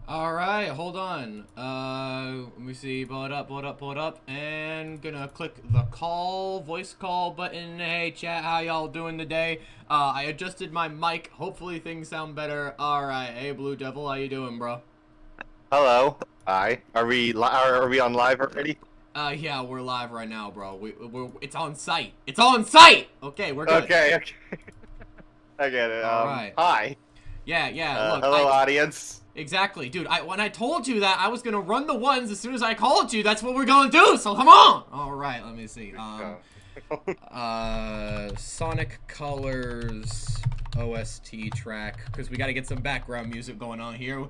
Alright, hold on. Let me see. Pull it up. And gonna click the voice call button. Hey, chat, how y'all doing today? I adjusted my mic. Hopefully things sound better. Alright, hey, Blue Devil, how you doing, bro? Hello. Hi. Are we on live already? Yeah, we're live right now, bro. It's on site. It's on site! Okay, we're good. Okay. I get it. Alright. Hi. Yeah, look. Hello, audience. Exactly, dude. When I told you that I was gonna run the ones as soon as I called you, that's what we're gonna do. So come on. All right, let me see. Sonic Colors OST track, because we gotta get some background music going on here.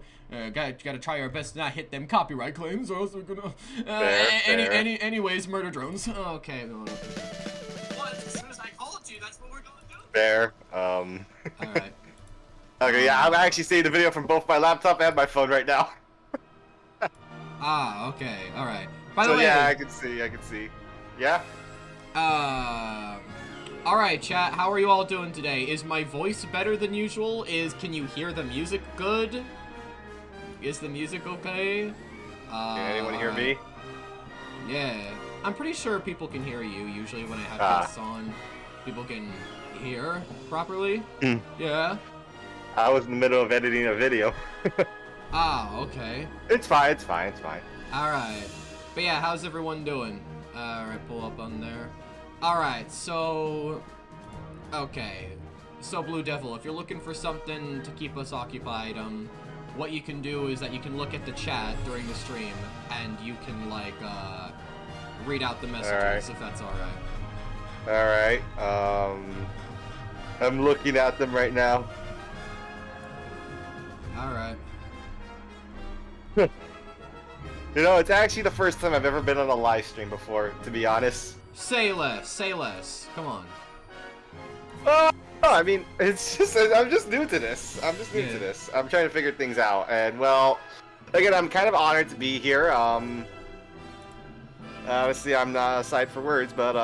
Gotta try our best to not hit them copyright claims, or else we're gonna. Anyways, murder drones. Okay. As soon as I called you, that's what we're gonna do. Fair. All right. Okay, yeah, I'm actually seeing the video from both my laptop and my phone right now. Okay, alright. By the way, yeah, I can see. Yeah? Alright, chat, how are you all doing today? Is my voice better than usual? Can you hear the music good? Is the music okay? Can anyone hear me? Yeah. I'm pretty sure people can hear you, usually when I have this on. People can hear properly. Yeah. I was in the middle of editing a video. Okay. It's fine. Alright. But yeah, how's everyone doing? Alright, pull up on there. Alright, so... Okay. So, Blue Devil, if you're looking for something to keep us occupied, what you can do is that you can look at the chat during the stream, and you can, like, read out the messages, if that's alright. Alright, I'm looking at them right now. Alright. You know, it's actually the first time I've ever been on a live stream before, to be honest. Say less. Come on. I mean, it's just, I'm just new to this. I'm trying to figure things out, and well, again, I'm kind of honored to be here. Obviously, I'm not aside for words, but,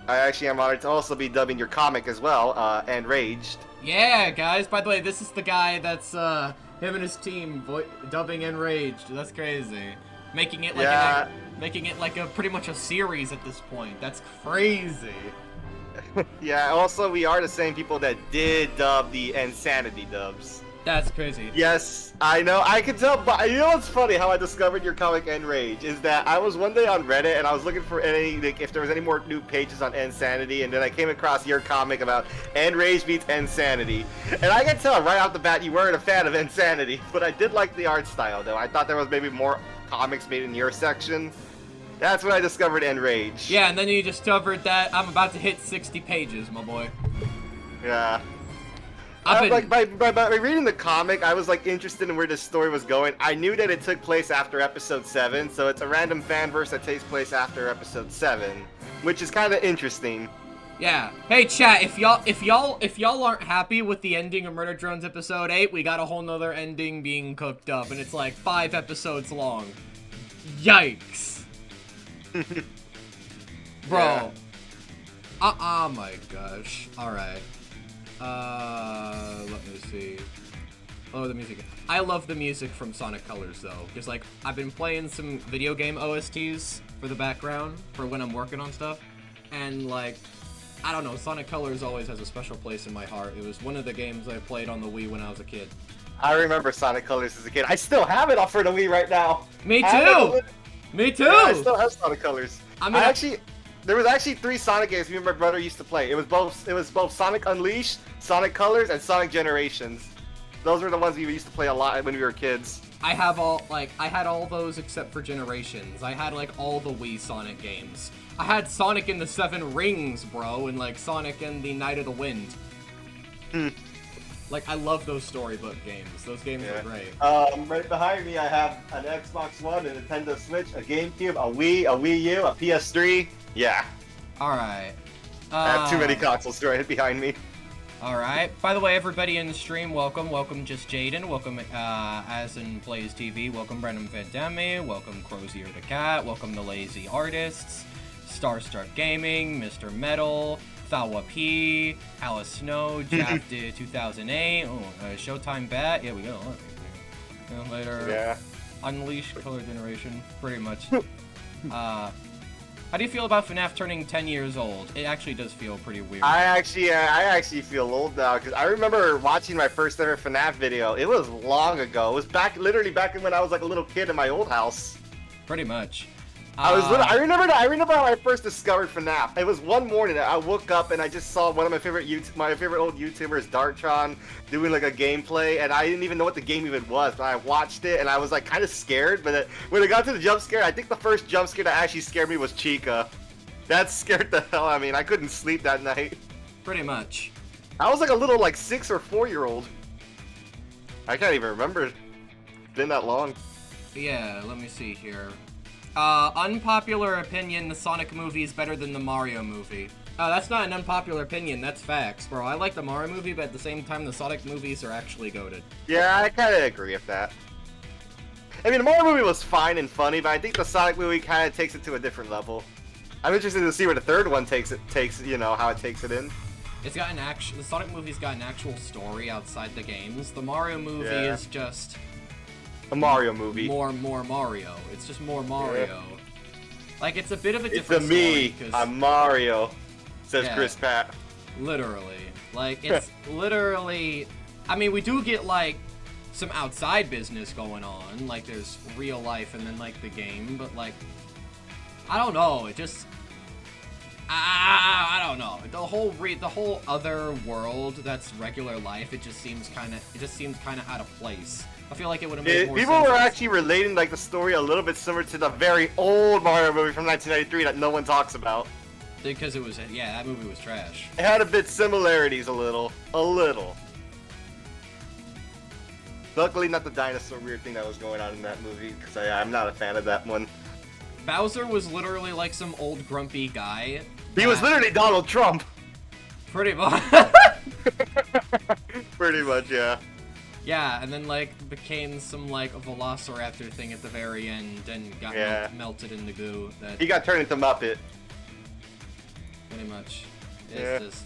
I actually am honored to also be dubbing your comic as well, Enraged. Yeah, guys, by the way, this is the guy that's, him and his team dubbing Enraged. That's crazy. Making it like a pretty much a series at this point. That's crazy. Yeah, also, we are the same people that did dub the Insanity dubs. That's crazy. Yes, I know, I can tell, but you know what's funny, how I discovered your comic Enraged, is that I was one day on Reddit, and I was looking for if there was any more new pages on Insanity, and then I came across your comic about Enraged meets Insanity, and I can tell right off the bat you weren't a fan of Insanity, but I did like the art style, though. I thought there was maybe more comics made in your section. That's when I discovered Enraged. Yeah, and then you discovered that I'm about to hit 60 pages, my boy. Yeah. Like by reading the comic, I was like interested in where this story was going. I knew that it took place after episode 7, so it's a random fanverse that takes place after episode 7, which is kind of interesting. Yeah. Hey, chat, if y'all aren't happy with the ending of Murder Drones episode 8, we got a whole nother ending being cooked up, and it's like 5 episodes long. Yikes. Bro. Yeah. My gosh. Alright. Let me see. Oh, the music. I love the music from Sonic Colors, though, because, like, I've been playing some video game OSTs for the background for when I'm working on stuff, and, like, I don't know, Sonic Colors always has a special place in my heart. It was one of the games I played on the Wii when I was a kid. I remember Sonic Colors as a kid. I still have it for the Wii right now. Me too! Me too! Yeah, I still have Sonic Colors. There was actually 3 Sonic games me and my brother used to play. It was both Sonic Unleashed, Sonic Colors, and Sonic Generations. Those were the ones we used to play a lot when we were kids. I had all those except for Generations. I had, like, all the Wii Sonic games. I had Sonic and the 7 Rings, bro, and, like, Sonic and the Night of the Wind. Like, I love those storybook games. Those games are great. Right behind me, I have an Xbox One, a Nintendo Switch, a GameCube, a Wii, a Wii U, a PS3. Yeah. Alright. I have too many consoles right behind me. Alright. By the way, everybody in the stream, welcome. Welcome Just Jaden. Welcome As in Plays TV. Welcome Brandon Van Damme. Welcome Crozier the Cat. Welcome The Lazy Artists. Starstruck Gaming. Mr. Metal. Thawa P. Alice Snow. Drafted 2008. Oh, Showtime Bat. Yeah, we got a lot. And later, Yeah. unleash color generation, pretty much. How do you feel about FNAF turning 10 years old? It actually does feel pretty weird. I actually feel old now because I remember watching my first ever FNAF video. It was long ago. It was literally back when I was like a little kid in my old house. Pretty much. I remember how I first discovered FNAF. It was one morning I woke up and I just saw one of my favorite old YouTubers, Darktron, doing like a gameplay, and I didn't even know what the game even was. But I watched it and I was like kind of scared. But when it got to the jump scare, I think the first jump scare that actually scared me was Chica. That scared the hell out of me, and I couldn't sleep that night. Pretty much. I was like a little like 6 or 4-year-old. I can't even remember. It's been that long. Yeah, let me see here. Unpopular opinion, the Sonic movie is better than the Mario movie. That's not an unpopular opinion, that's facts, bro. I like the Mario movie, but at the same time, the Sonic movies are actually goated. Yeah, I kind of agree with that. I mean, the Mario movie was fine and funny, but I think the Sonic movie kind of takes it to a different level. I'm interested to see where the third one takes, you know, how it takes it in. It's got the Sonic movie's got an actual story outside the games. The Mario movie is just... a Mario movie. More Mario. It's just more Mario. Yeah. Like, it's a bit of a It's different me. story. I'm Mario, says Chris Pratt. Literally. Like, it's literally... I mean, we do get, like, some outside business going on. Like, there's real life and then, like, the game. But, like, I don't know. It just... I don't know. The whole other world that's regular life, it just seems kind of out of place. I feel like it would have made more sense. People were actually relating like the story a little bit similar to the very old Mario movie from 1993 that no one talks about. Because it was, that movie was trash. It had a bit similarities, a little. Luckily, not the dinosaur weird thing that was going on in that movie, because I'm not a fan of that one. Bowser was literally like some old grumpy guy. He was literally Donald Trump. Pretty much. Pretty much, yeah. Yeah, and then like became some like velociraptor thing at the very end and got melted in the goo. He got turned into Muppet. Pretty much. It's just...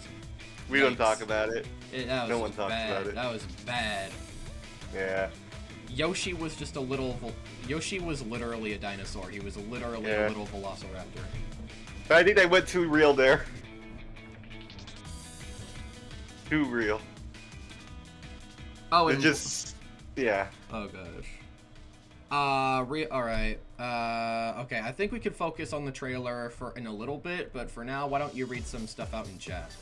We don't talk about it. No one talks about it. That was bad. Yeah. Yoshi was just a little... Yoshi was literally a dinosaur. He was literally a little velociraptor. But I think they went too real there. Too real. Oh, and just... Yeah. Oh, gosh. Alright. Okay, I think we could focus on the trailer in a little bit, but for now, why don't you read some stuff out in chat?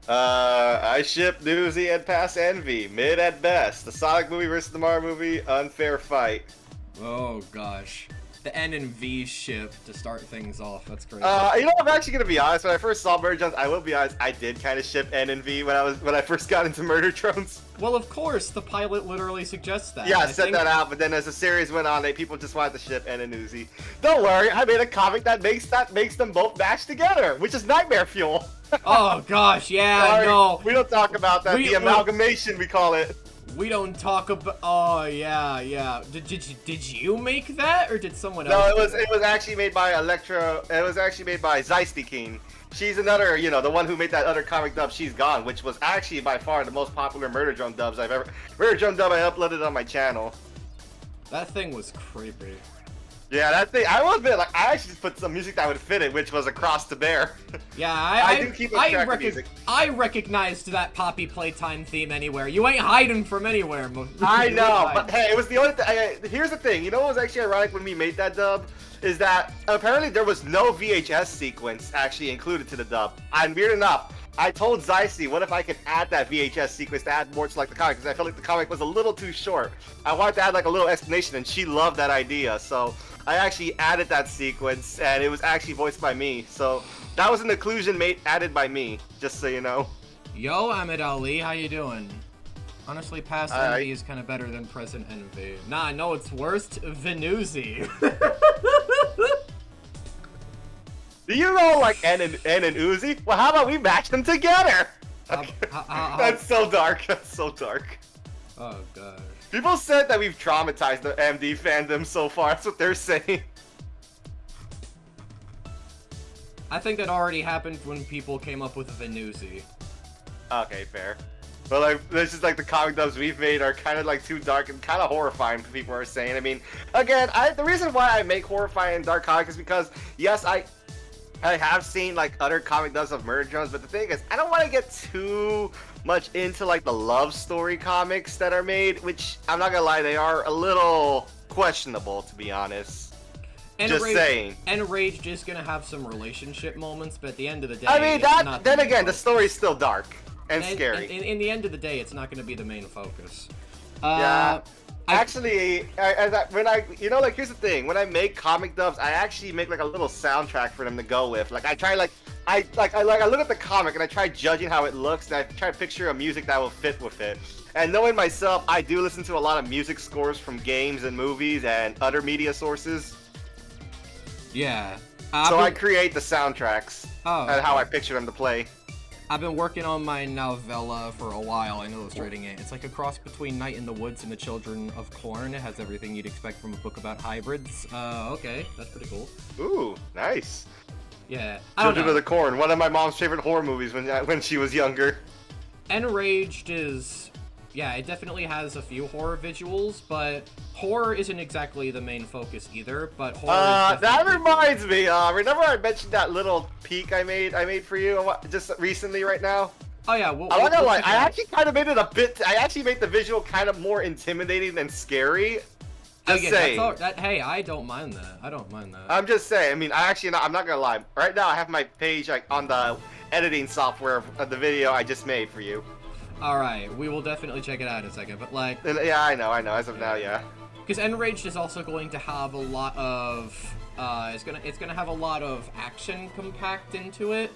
I ship Newsy and pass Envy. Mid at best. The Sonic movie versus the Mario movie. Unfair fight. Oh, gosh. The N and V ship to start things off. That's crazy. You know, I'm actually gonna be honest. When I first saw Murder Drones, I will be honest. I did kind of ship N and V when I first got into Murder Drones. Well, of course, the pilot literally suggests that. Yeah, I set that out, but then as the series went on, people just wanted to ship N and Uzi. Don't worry, I made a comic that makes them both match together, which is Nightmare Fuel. Oh gosh, yeah, Sorry, no. We don't talk about that. The amalgamation, we call it. We don't talk about. Oh yeah. Did you make that, or did someone else? No, it was actually made by Electro. It was actually made by Zeisty. She's another, you know, the one who made that other comic dub, She's Gone, which was actually by far the most popular Murder Drone dubs I've ever. Murder Drone dub I uploaded on my channel. That thing was creepy. Yeah, that thing. I will admit, like, I actually put some music that would fit it, which was Across the Bear. Yeah, I do keep a track of music. I recognized that Poppy Playtime theme anywhere. You ain't hiding from anywhere. I know, but hey, it was the only thing. Here's the thing. You know what was actually ironic when we made that dub? Is that apparently there was no VHS sequence actually included to the dub. And weird enough, I told Zeisty, what if I could add that VHS sequence to add more to like the comic, because I felt like the comic was a little too short. I wanted to add like a little explanation, and she loved that idea. So I actually added that sequence, and it was actually voiced by me. So that was an inclusion added by me, just so you know. Yo, Ahmed Ali, how you doing? Honestly, past Envy is kind of better than present Envy. Nah, no, it's worst Venusi. Do you know like N and Uzi? Well, how about we match them together? That's so dark. That's so dark. Oh god. People said that we've traumatized the MD fandom so far. That's what they're saying. I think that already happened when people came up with Venusi. Okay, fair. But like, this is like the comic dubs we've made are kind of like too dark and kind of horrifying. People are saying. I mean, again, the reason why I make horrifying and dark comics is because yes, I have seen like other comic dubs of murder drones, but the thing is, I don't want to get too much into like the love story comics that are made, which I'm not gonna lie, they are a little questionable to be honest. Just saying. Enraged is gonna have some relationship moments, but at the end of the day, I mean, then again, the story's still dark and scary. In the end of the day, it's not gonna be the main focus. Yeah. Actually, you know, like, here's the thing. When I make comic dubs, I actually make like a little soundtrack for them to go with. Like, I try I look at the comic and I try judging how it looks, and I try to picture a music that will fit with it. And knowing myself, I do listen to a lot of music scores from games and movies and other media sources. Yeah. So I create the soundtracks and how I picture them to play. I've been working on my novella for a while and illustrating it. It's like a cross between Night in the Woods and the Children of Corn. It has everything you'd expect from a book about hybrids. Okay, that's pretty cool. Ooh, nice. Yeah. Children of the Corn, one of my mom's favorite horror movies when she was younger. Enraged is... Yeah, it definitely has a few horror visuals, but horror isn't exactly the main focus either, but horror is that reminds me, remember I mentioned that little peek I made for you just recently right now? Oh yeah, I'm not gonna lie, I actually kind of made it I actually made the visual kind of more intimidating than scary. Just saying. Hey, I don't mind that. I don't mind that. I'm just saying, I mean, I'm not gonna lie. Right now I have my page like on the editing software of the video I just made for you. Alright, we will definitely check it out in a second, but like... Yeah, I know, as of now, yeah. Because Enraged is also going to have a lot of... it's gonna have a lot of action compact into it,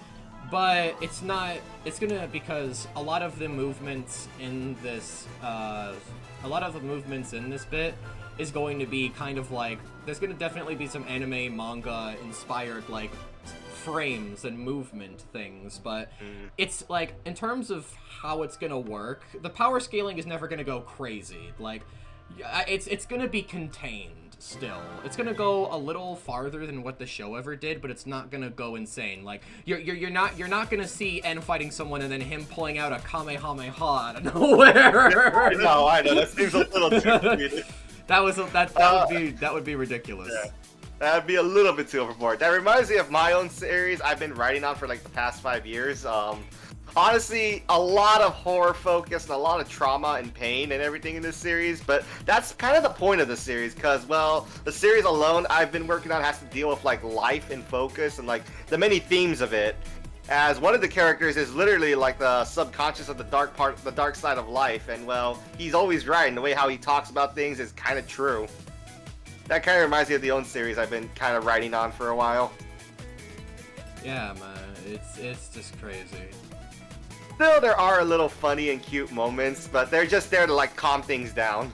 but it's not... It's gonna... Because a lot of the movements in this... a lot of the movements in this bit is going to be kind of like... There's gonna definitely be some anime, manga inspired, like... frames and movement things, but it's like, in terms of how it's gonna work, the power scaling is never gonna go crazy. Like, it's gonna be contained still. It's gonna go a little farther than what the show ever did, but it's not gonna go insane. Like, you're not gonna see En fighting someone and then him pulling out a Kamehameha out of nowhere. No, I know, that seems a little too weird. That would be ridiculous. Yeah. That'd be a little bit too overboard. That reminds me of my own series I've been writing on for like the past 5 years. Honestly, a lot of horror focus and a lot of trauma and pain and everything in this series, but that's kind of the point of the series, because, well, the series alone I've been working on has to deal with like life and focus and like the many themes of it, as one of the characters is literally like the subconscious of the dark side of life, and well, he's always right, and the way how he talks about things is kind of true. That kind of reminds me of the own series I've been kind of writing on for a while. Yeah, man, it's just crazy. Still, there are a little funny and cute moments, but they're just there to like calm things down.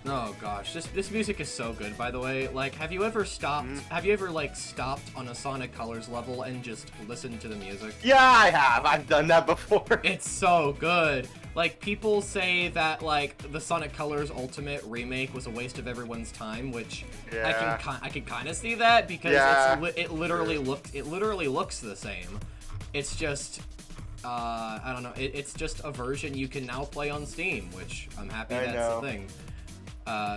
Oh gosh, this music is so good, by the way. Like, have you ever stopped? Have you ever like stopped on a Sonic Colors level and just listened to the music? Yeah, I have. I've done that before. It's so good. Like, people say that like the Sonic Colors Ultimate remake was a waste of everyone's time, which I can kind of see that, because it literally looks the same. It's just I don't know. It's just a version you can now play on Steam, which I'm happy that's the thing.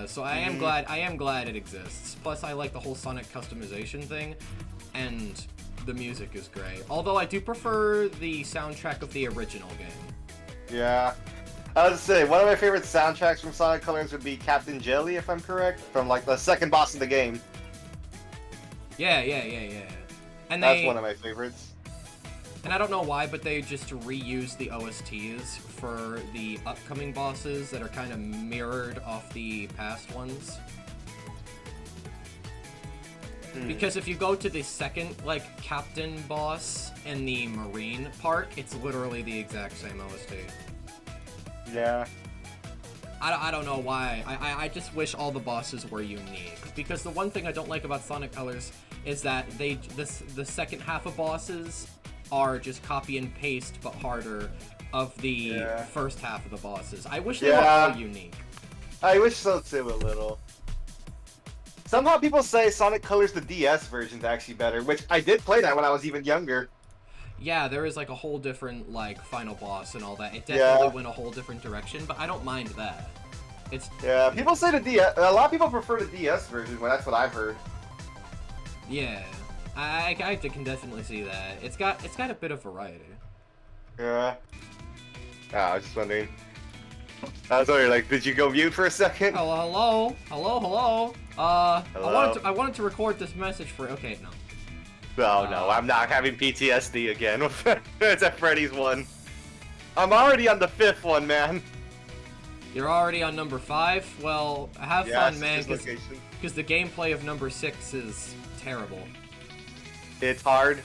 So I am glad it exists. Plus, I like the whole Sonic customization thing, and the music is great. Although I do prefer the soundtrack of the original game. Yeah. I was gonna say, one of my favorite soundtracks from Sonic Colors would be Captain Jelly, if I'm correct, from like the second boss of the game. Yeah. And that's one of my favorites. And I don't know why, but they just reused the OSTs for the upcoming bosses that are kind of mirrored off the past ones. Because if you go to the second, like, Captain boss in the Marine Park, it's literally the exact same OST. Yeah. I don't know why. I just wish all the bosses were unique. Because the one thing I don't like about Sonic Colors is that the second half of bosses are just copy and paste, but harder, of the first half of the bosses. I wish they were all unique. I wish so too, a little. Somehow people say Sonic Colors the DS version is actually better, which I did play that when I was even younger. Yeah, there is like a whole different like final boss and all that. It definitely went a whole different direction, but I don't mind that. It's people say the DS. A lot of people prefer the DS version. Well, that's what I've heard. Yeah, I can definitely see that. It's got a bit of variety. Yeah. Oh, I was just wondering. I was wondering, like, did you go mute for a second? Hello. Hello. Hello? I wanted to record this message for. Okay, no. No, I'm not having PTSD again. It's a Freddy's one. I'm already on the 5th one, man. You're already on number 5? Well, have fun, man, because the gameplay of number 6 is terrible. It's hard.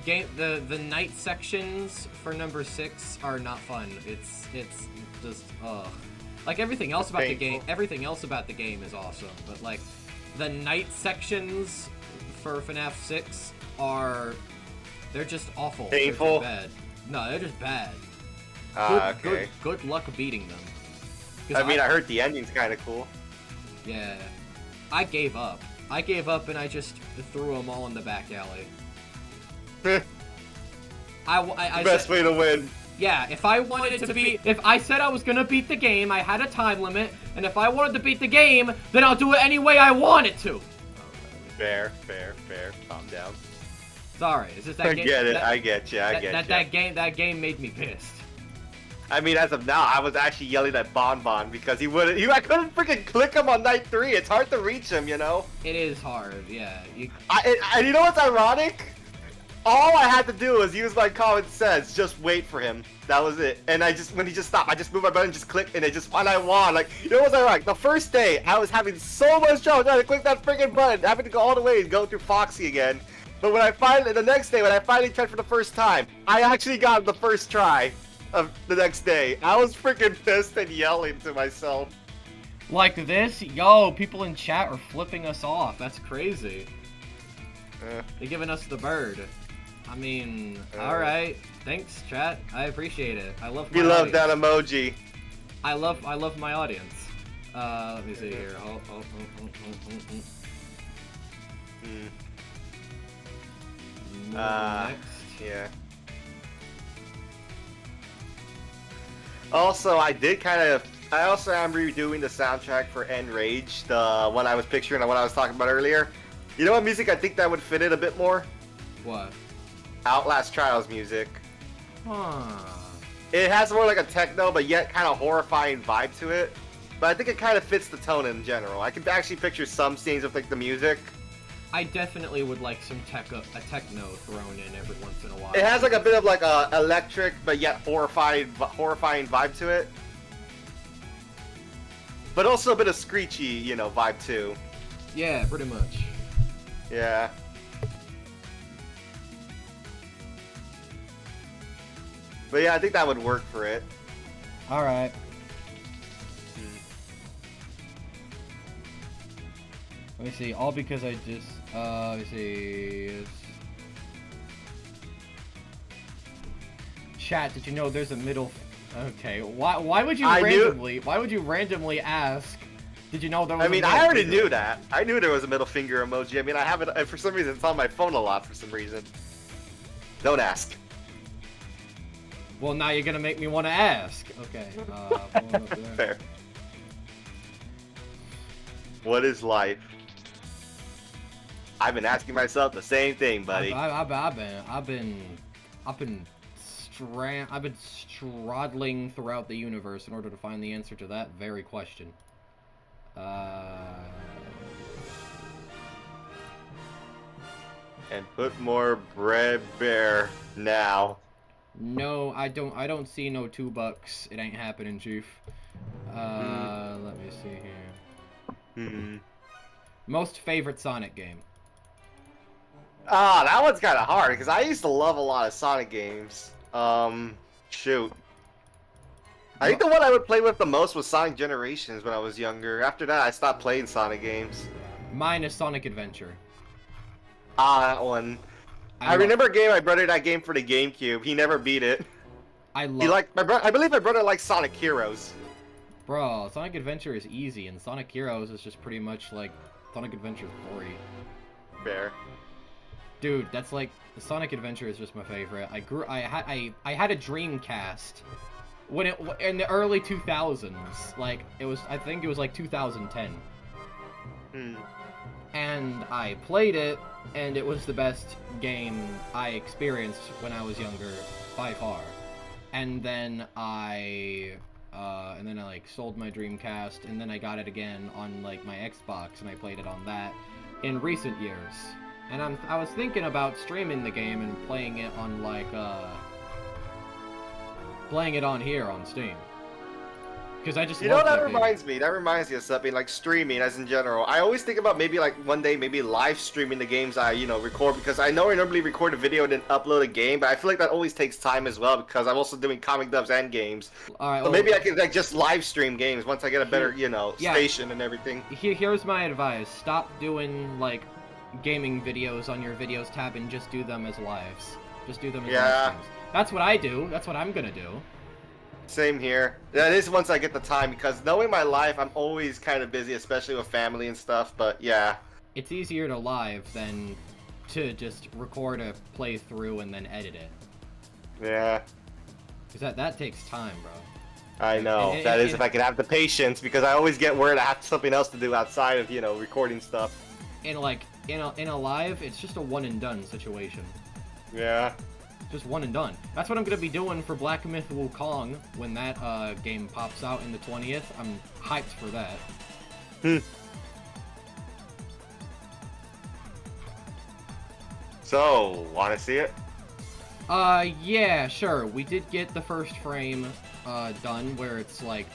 The night sections for number 6 are not fun. It's just like everything else about the game is awesome, but like the night sections for FNAF 6 they're just awful. Painful. They're bad. No, they're just bad. Okay. Good luck beating them. I mean, I heard the ending's kind of cool. Yeah. I gave up. And I just threw them all in the back alley. Best way to win. Yeah, if I said I was gonna beat the game, I had a time limit, and if I wanted to beat the game, then I'll do it any way I wanted to. Fair. Calm down. Sorry, it's just that game. I get you. That game made me pissed. I mean, as of now, I was actually yelling at Bonbon because I couldn't freaking click him on night 3. It's hard to reach him, you know? It is hard, yeah. And you know what's ironic? All I had to do was use my common sense, just wait for him. That was it. And when he just stopped, I just moved my button, just click, and and I won. Like, you know what's ironic? The first day, I was having so much trouble trying to click that freaking button, having to go all the way and go through Foxy again. But the next day, when I finally tried for the first time, I actually got the first try of the next day. I was freaking pissed and yelling to myself. Like this? Yo, people in chat are flipping us off. That's crazy. They're giving us the bird. I mean, alright. Thanks, chat. I appreciate it. I love my audience. Love that emoji. I love my audience. Let me see here. Next. Yeah. Also, I also am redoing the soundtrack for Enraged, the one I was picturing and what I was talking about earlier. You know what music I think that would fit it a bit more? What? Outlast Trials music. Huh. It has more like a techno, but yet kind of horrifying vibe to it. But I think it kind of fits the tone in general. I can actually picture some scenes with like the music. I definitely would like some techno thrown in every once in a while. It has like a bit of like a electric, but yet horrifying vibe to it. But also a bit of screechy, vibe too. Yeah, pretty much. Yeah. But yeah, I think that would work for it. Alright. Let me see, all because I just, let me see. Chat, did you know there's a middle, okay, why would you randomly ask, did you know there was I already knew that. I knew there was a middle finger emoji. I mean, I have it, for some reason, it's on my phone a lot for some reason. Don't ask. Well, now you're gonna make me want to ask. Okay, Fair. What is life? I've been asking myself the same thing, buddy. I've been straddling throughout the universe in order to find the answer to that very question. And put more bread bear now. No, I don't see no $2. It ain't happening, Chief. Let me see here. Most favorite Sonic game? That one's kind of hard, because I used to love a lot of Sonic games. Shoot. I think the one I would play with the most was Sonic Generations when I was younger. After that, I stopped playing Sonic games. Mine is Sonic Adventure. That one. I remember a game I brother that game for the GameCube. He never beat it. I believe my brother likes Sonic Heroes. Bro, Sonic Adventure is easy, and Sonic Heroes is just pretty much like Sonic Adventure 3. Fair. Dude, that's like Sonic Adventure is just my favorite. I had a Dreamcast when it in the early 2000s. Like I think it was like 2010. And I played it, and it was the best game I experienced when I was younger by far. And then I like sold my Dreamcast, and then I got it again on like my Xbox, and I played it on that in recent years. And I was thinking about streaming the game and playing it on like playing it on here on Steam. Because I just that reminds me of something like streaming as in general. I always think about maybe like one day maybe live streaming the games I record, because I know I normally record a video and then upload a game, but I feel like that always takes time as well because I'm also doing comic dubs and games. All right, so maybe I can like just live stream games once I get a better station and everything. Here's my advice: stop doing like gaming videos on your videos tab and just do them as lives. Just do them as live streams. That's what I do. That's what I'm gonna do. Same here. That is once I get the time, because knowing my life, I'm always kind of busy, especially with family and stuff, but yeah. It's easier to live than to just record a playthrough and then edit it. Yeah. Because that takes time, bro. I know. If I could have the patience, because I always get word I have something else to do outside of, recording stuff. And like, in a live, it's just a one and done situation. Yeah. Just one and done. That's what I'm gonna be doing for Black Myth Wukong when that game pops out in the 20th. I'm hyped for that. So, wanna see it? Yeah, sure. We did get the first frame done where it's like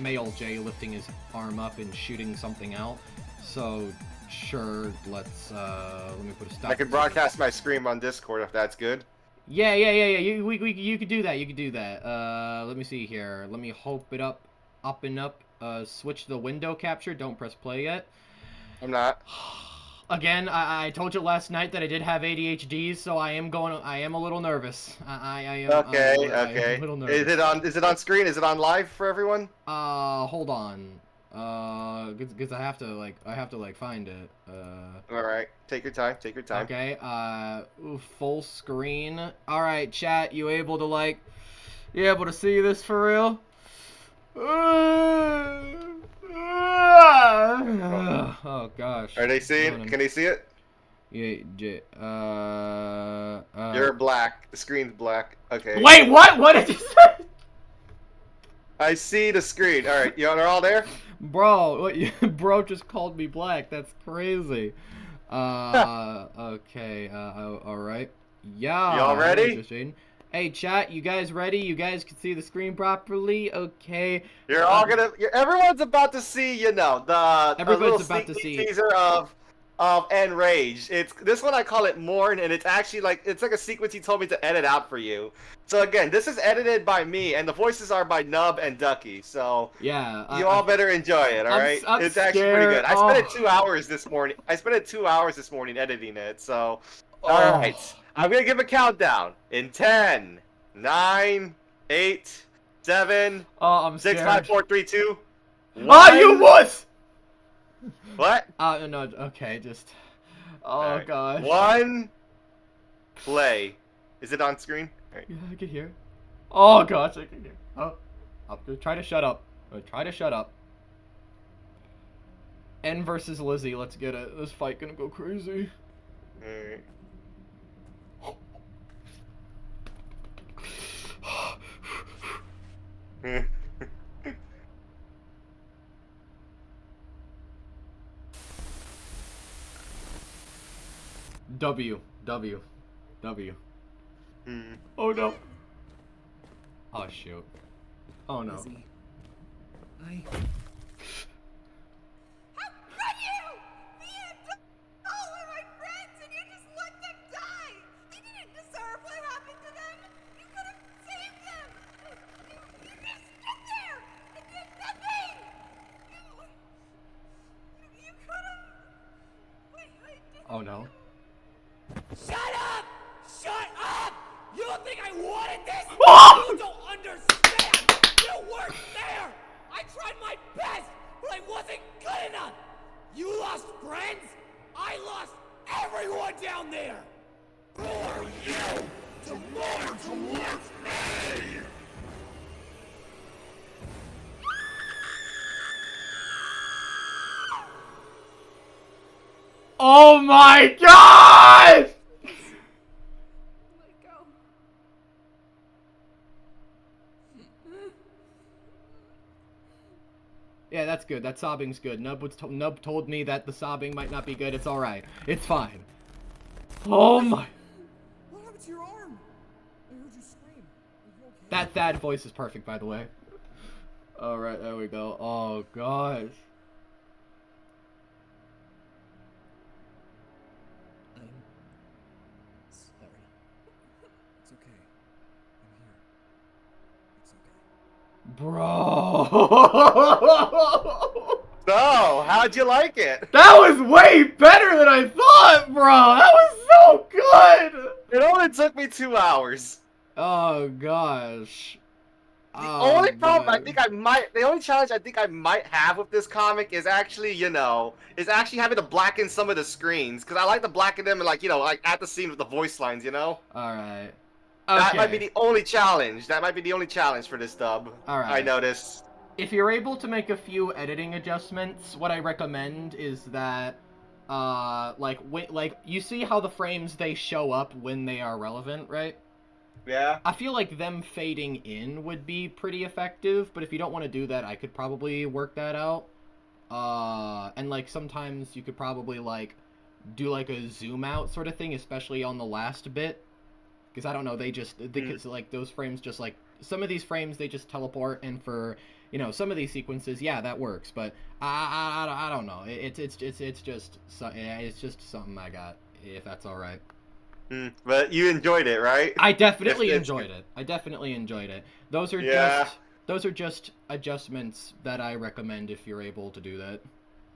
male Jay lifting his arm up and shooting something out. So sure, let me put a stop. I can broadcast my screen on Discord if that's good. Yeah. You could do that. You could do that. Let me see here. Let me hope it up and up. Switch the window capture. Don't press play yet. I'm not. Again, I told you last night that I did have ADHD, so I am a little nervous. I am. Okay. I am a little nervous. Is it on screen? Is it on live for everyone? Hold on. Because I have to find it. All right. Take your time. Okay. Full screen. All right, chat. You able to see this for real? Oh gosh. Are they seeing? Can they see it? Yeah. You're black. The screen's black. Okay. Wait, what? What did you say? I see the screen. All right, you are all there? Bro, bro just called me black. That's crazy. Okay. All right. Yeah. Y'all ready? Hey, chat. You guys ready? You guys can see the screen properly? Okay. Everyone's about to see. Everyone's about to see teaser of Enraged. This one I call it Mourn, and it's actually like a sequence he told me to edit out for you. So again, this is edited by me, and the voices are by Nub and Ducky. So yeah, you all better enjoy it. All right, it's actually pretty good. I spent it 2 hours this morning. Editing it. So all right, I'm gonna give a countdown in 10, 9, 8, 7, 6, 5, 4, 3, 2, 1. Oh, you wuss! What? No, okay, just... Oh, right. Gosh. 1, play. Is it on screen? Right. Yeah, I can hear. Oh, gosh, I can hear. Oh, I'm gonna try to shut up. N versus Lizzie, let's get it. This fight gonna go crazy. Alright. W. Oh no. Oh shoot. Oh no. Lizzie, How could you? All are my friends and you just let them die! They didn't deserve what happened to them! You could have saved them! You just stood there and did nothing! You could have... Oh no. Shut up! Shut up! You don't think I wanted this? You don't understand! You weren't there! I tried my best, but I wasn't good enough! You lost friends, I lost everyone down there? Who are you to mourn towards me? Oh my god! Let go. Yeah, that's good. That sobbing's good. Nub told me that the sobbing might not be good. It's alright. It's fine. Oh my... What happened to your arm? I heard you scream. Are you okay? That Thad voice is perfect, by the way. Alright, there we go. Oh, gosh. I'm sorry. It's okay. I'm here. It's okay. Bro! So, how'd you like it? That was way better than I thought, bro! That was so good! It only took me 2 hours. Oh, gosh. The only problem the only challenge I think I might have with this comic is actually, is actually having to blacken some of the screens. Because I like to blacken them and, like at the scene with the voice lines, Alright. Okay. That might be the only challenge. That might be the only challenge for this dub. Alright. I noticed. If you're able to make a few editing adjustments, what I recommend is that, you see how the frames, they show up when they are relevant, right? Yeah. I feel like them fading in would be pretty effective, but if you don't want to do that, I could probably work that out. And, sometimes you could probably, do, a zoom out sort of thing, especially on the last bit. Because, I don't know, those frames just, some of these frames, they just teleport, and for, some of these sequences, yeah, that works, but I don't know. It's just something I got, if that's alright. But you enjoyed it, right? I definitely enjoyed it. I definitely enjoyed it. Those are just adjustments that I recommend if you're able to do that.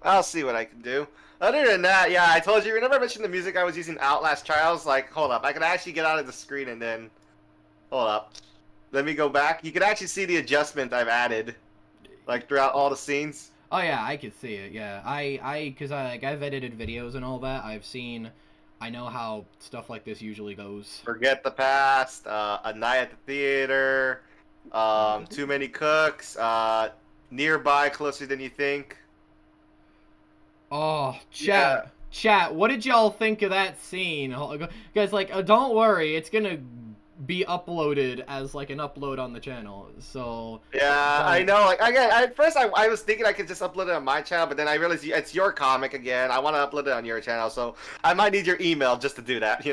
I'll see what I can do. Other than that, yeah, I told you. Remember I mentioned the music I was using Outlast Trials? Hold up. I can actually get out of the screen and then... Hold up. Let me go back. You can actually see the adjustment I've added. Throughout all the scenes. Oh yeah, I could see it, yeah. Because I've edited videos and all that. I know how stuff like this usually goes. Forget the past, A Night at the Theater, Too Many Cooks, Nearby, Closer Than You Think. Oh, chat, what did y'all think of that scene? Guys, don't worry, it's gonna be uploaded as, an upload on the channel, so... Yeah, I know, at first I was thinking I could just upload it on my channel, but then I realized it's your comic again, I want to upload it on your channel, so I might need your email just to do that,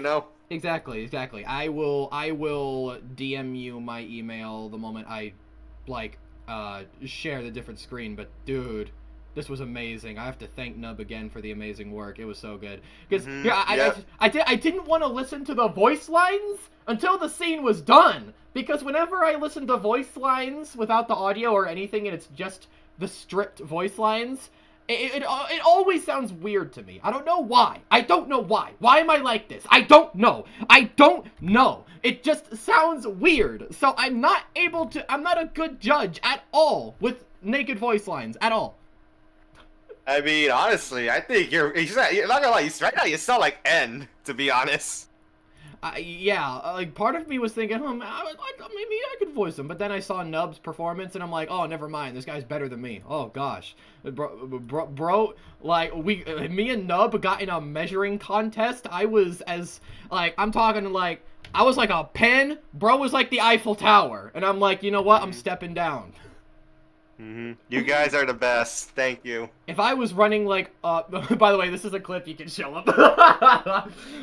Exactly. I will DM you my email the moment I, share the different screen, but dude... This was amazing. I have to thank Nub again for the amazing work. It was so good. Because I didn't want to listen to the voice lines until the scene was done. Because whenever I listen to voice lines without the audio or anything, and it's just the stripped voice lines, it always sounds weird to me. I don't know why. Why am I like this? I don't know. It just sounds weird. So I'm not a good judge at all with naked voice lines at all. I mean, honestly, I think you're not gonna lie, right now you sound like N, to be honest. Yeah, part of me was thinking, maybe I could voice him, but then I saw Nub's performance, and I'm like, oh, never mind, this guy's better than me. Oh, gosh. Bro, me and Nub got in a measuring contest. I was I'm talking, I was like a pen, bro was like the Eiffel Tower, and I'm like, you know what, I'm stepping down. You guys are the best. Thank you. If I was running by the way, this is a clip you can show up.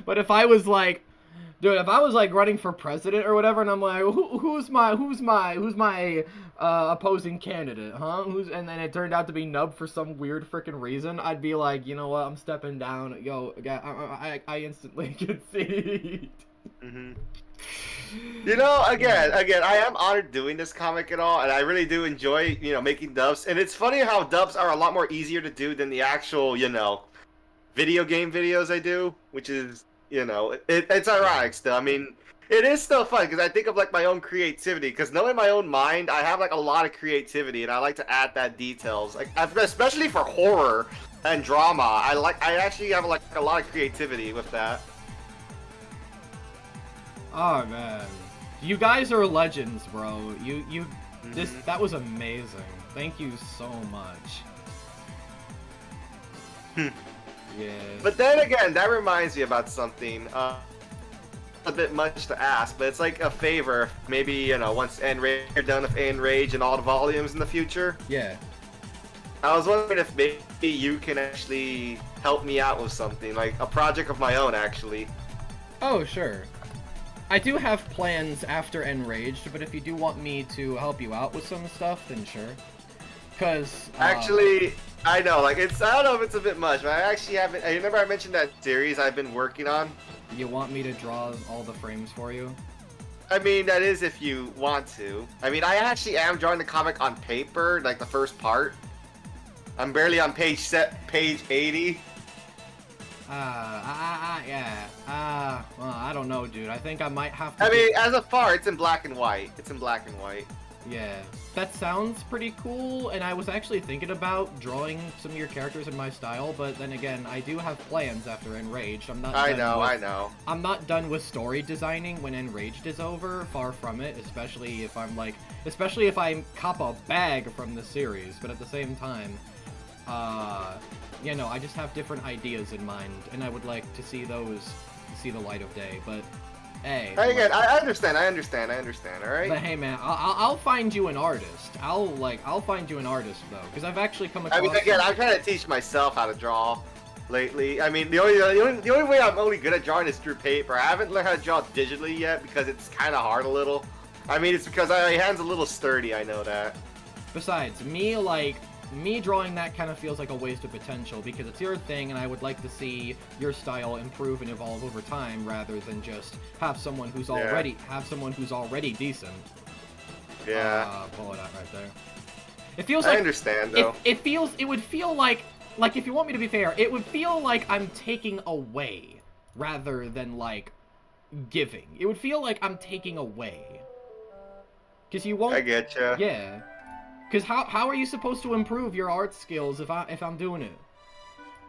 But if I was running for president or whatever, and I'm like, who's my opposing candidate, huh? And then it turned out to be Nub for some weird freaking reason, I'd be like, you know what, I'm stepping down. Yo, I instantly concede. Again, I am honored doing this comic and all, and I really do enjoy, making dubs. And it's funny how dubs are a lot more easier to do than the actual, video game videos I do, which is, it's ironic still. I mean, it is still fun because I think of my own creativity. Because knowing my own mind, I have a lot of creativity, and I like to add that details. Especially for horror and drama, I actually have a lot of creativity with that. Oh man, you guys are legends, bro. That was amazing. Thank you so much. Yeah. But then again, that reminds me about something. A bit much to ask, but it's like a favor. Maybe, you know, once Enraged, you're done with Enraged and all the volumes in the future. Yeah. I was wondering if maybe you can actually help me out with something, like a project of my own, actually. Oh, sure. I do have plans after Enraged, but if you do want me to help you out with some stuff, then sure. Cause Actually, I know, like I don't know if it's a bit much, but I actually haven't. I remember I mentioned that series I've been working on. you want me to draw all the frames for you? I mean, that is if you want to. I mean, I actually am drawing the comic on paper, like the first part. I'm barely on page 80. Well, I don't know, dude. I think I might have to. I mean, as of far, it's in black and white. It's in black and white. Yeah, that sounds pretty cool, and I was actually thinking about drawing some of your characters in my style, but then again, I do have plans after Enraged. I know. I'm not done with story designing when Enraged is over, far from it, especially if I cop a bag from the series, but at the same time, you know, I just have different ideas in mind, and I would like to see those see the light of day, but hey. Again, I understand, alright? But hey, man, I'll find you an artist. I'll find you an artist though, because I've actually come across. I mean, again, I'm trying to teach myself how to draw lately. I mean, the only way I'm only good at drawing is through paper. I haven't learned how to draw digitally yet because it's kind of hard a little. I mean, it's because my hand's a little sturdy. I know that. Besides, me drawing that kind of feels like a waste of potential because it's your thing, and I would like to see your style improve and evolve over time rather than just have someone who's already decent. Yeah. Pull it out right there. It feels I like understand though. it would feel like if you want me to be fair, it would feel like I'm taking away rather than like giving. It would feel like I'm taking away. Cause you won't. I getcha. Yeah. Cause how are you supposed to improve your art skills if I'm doing it?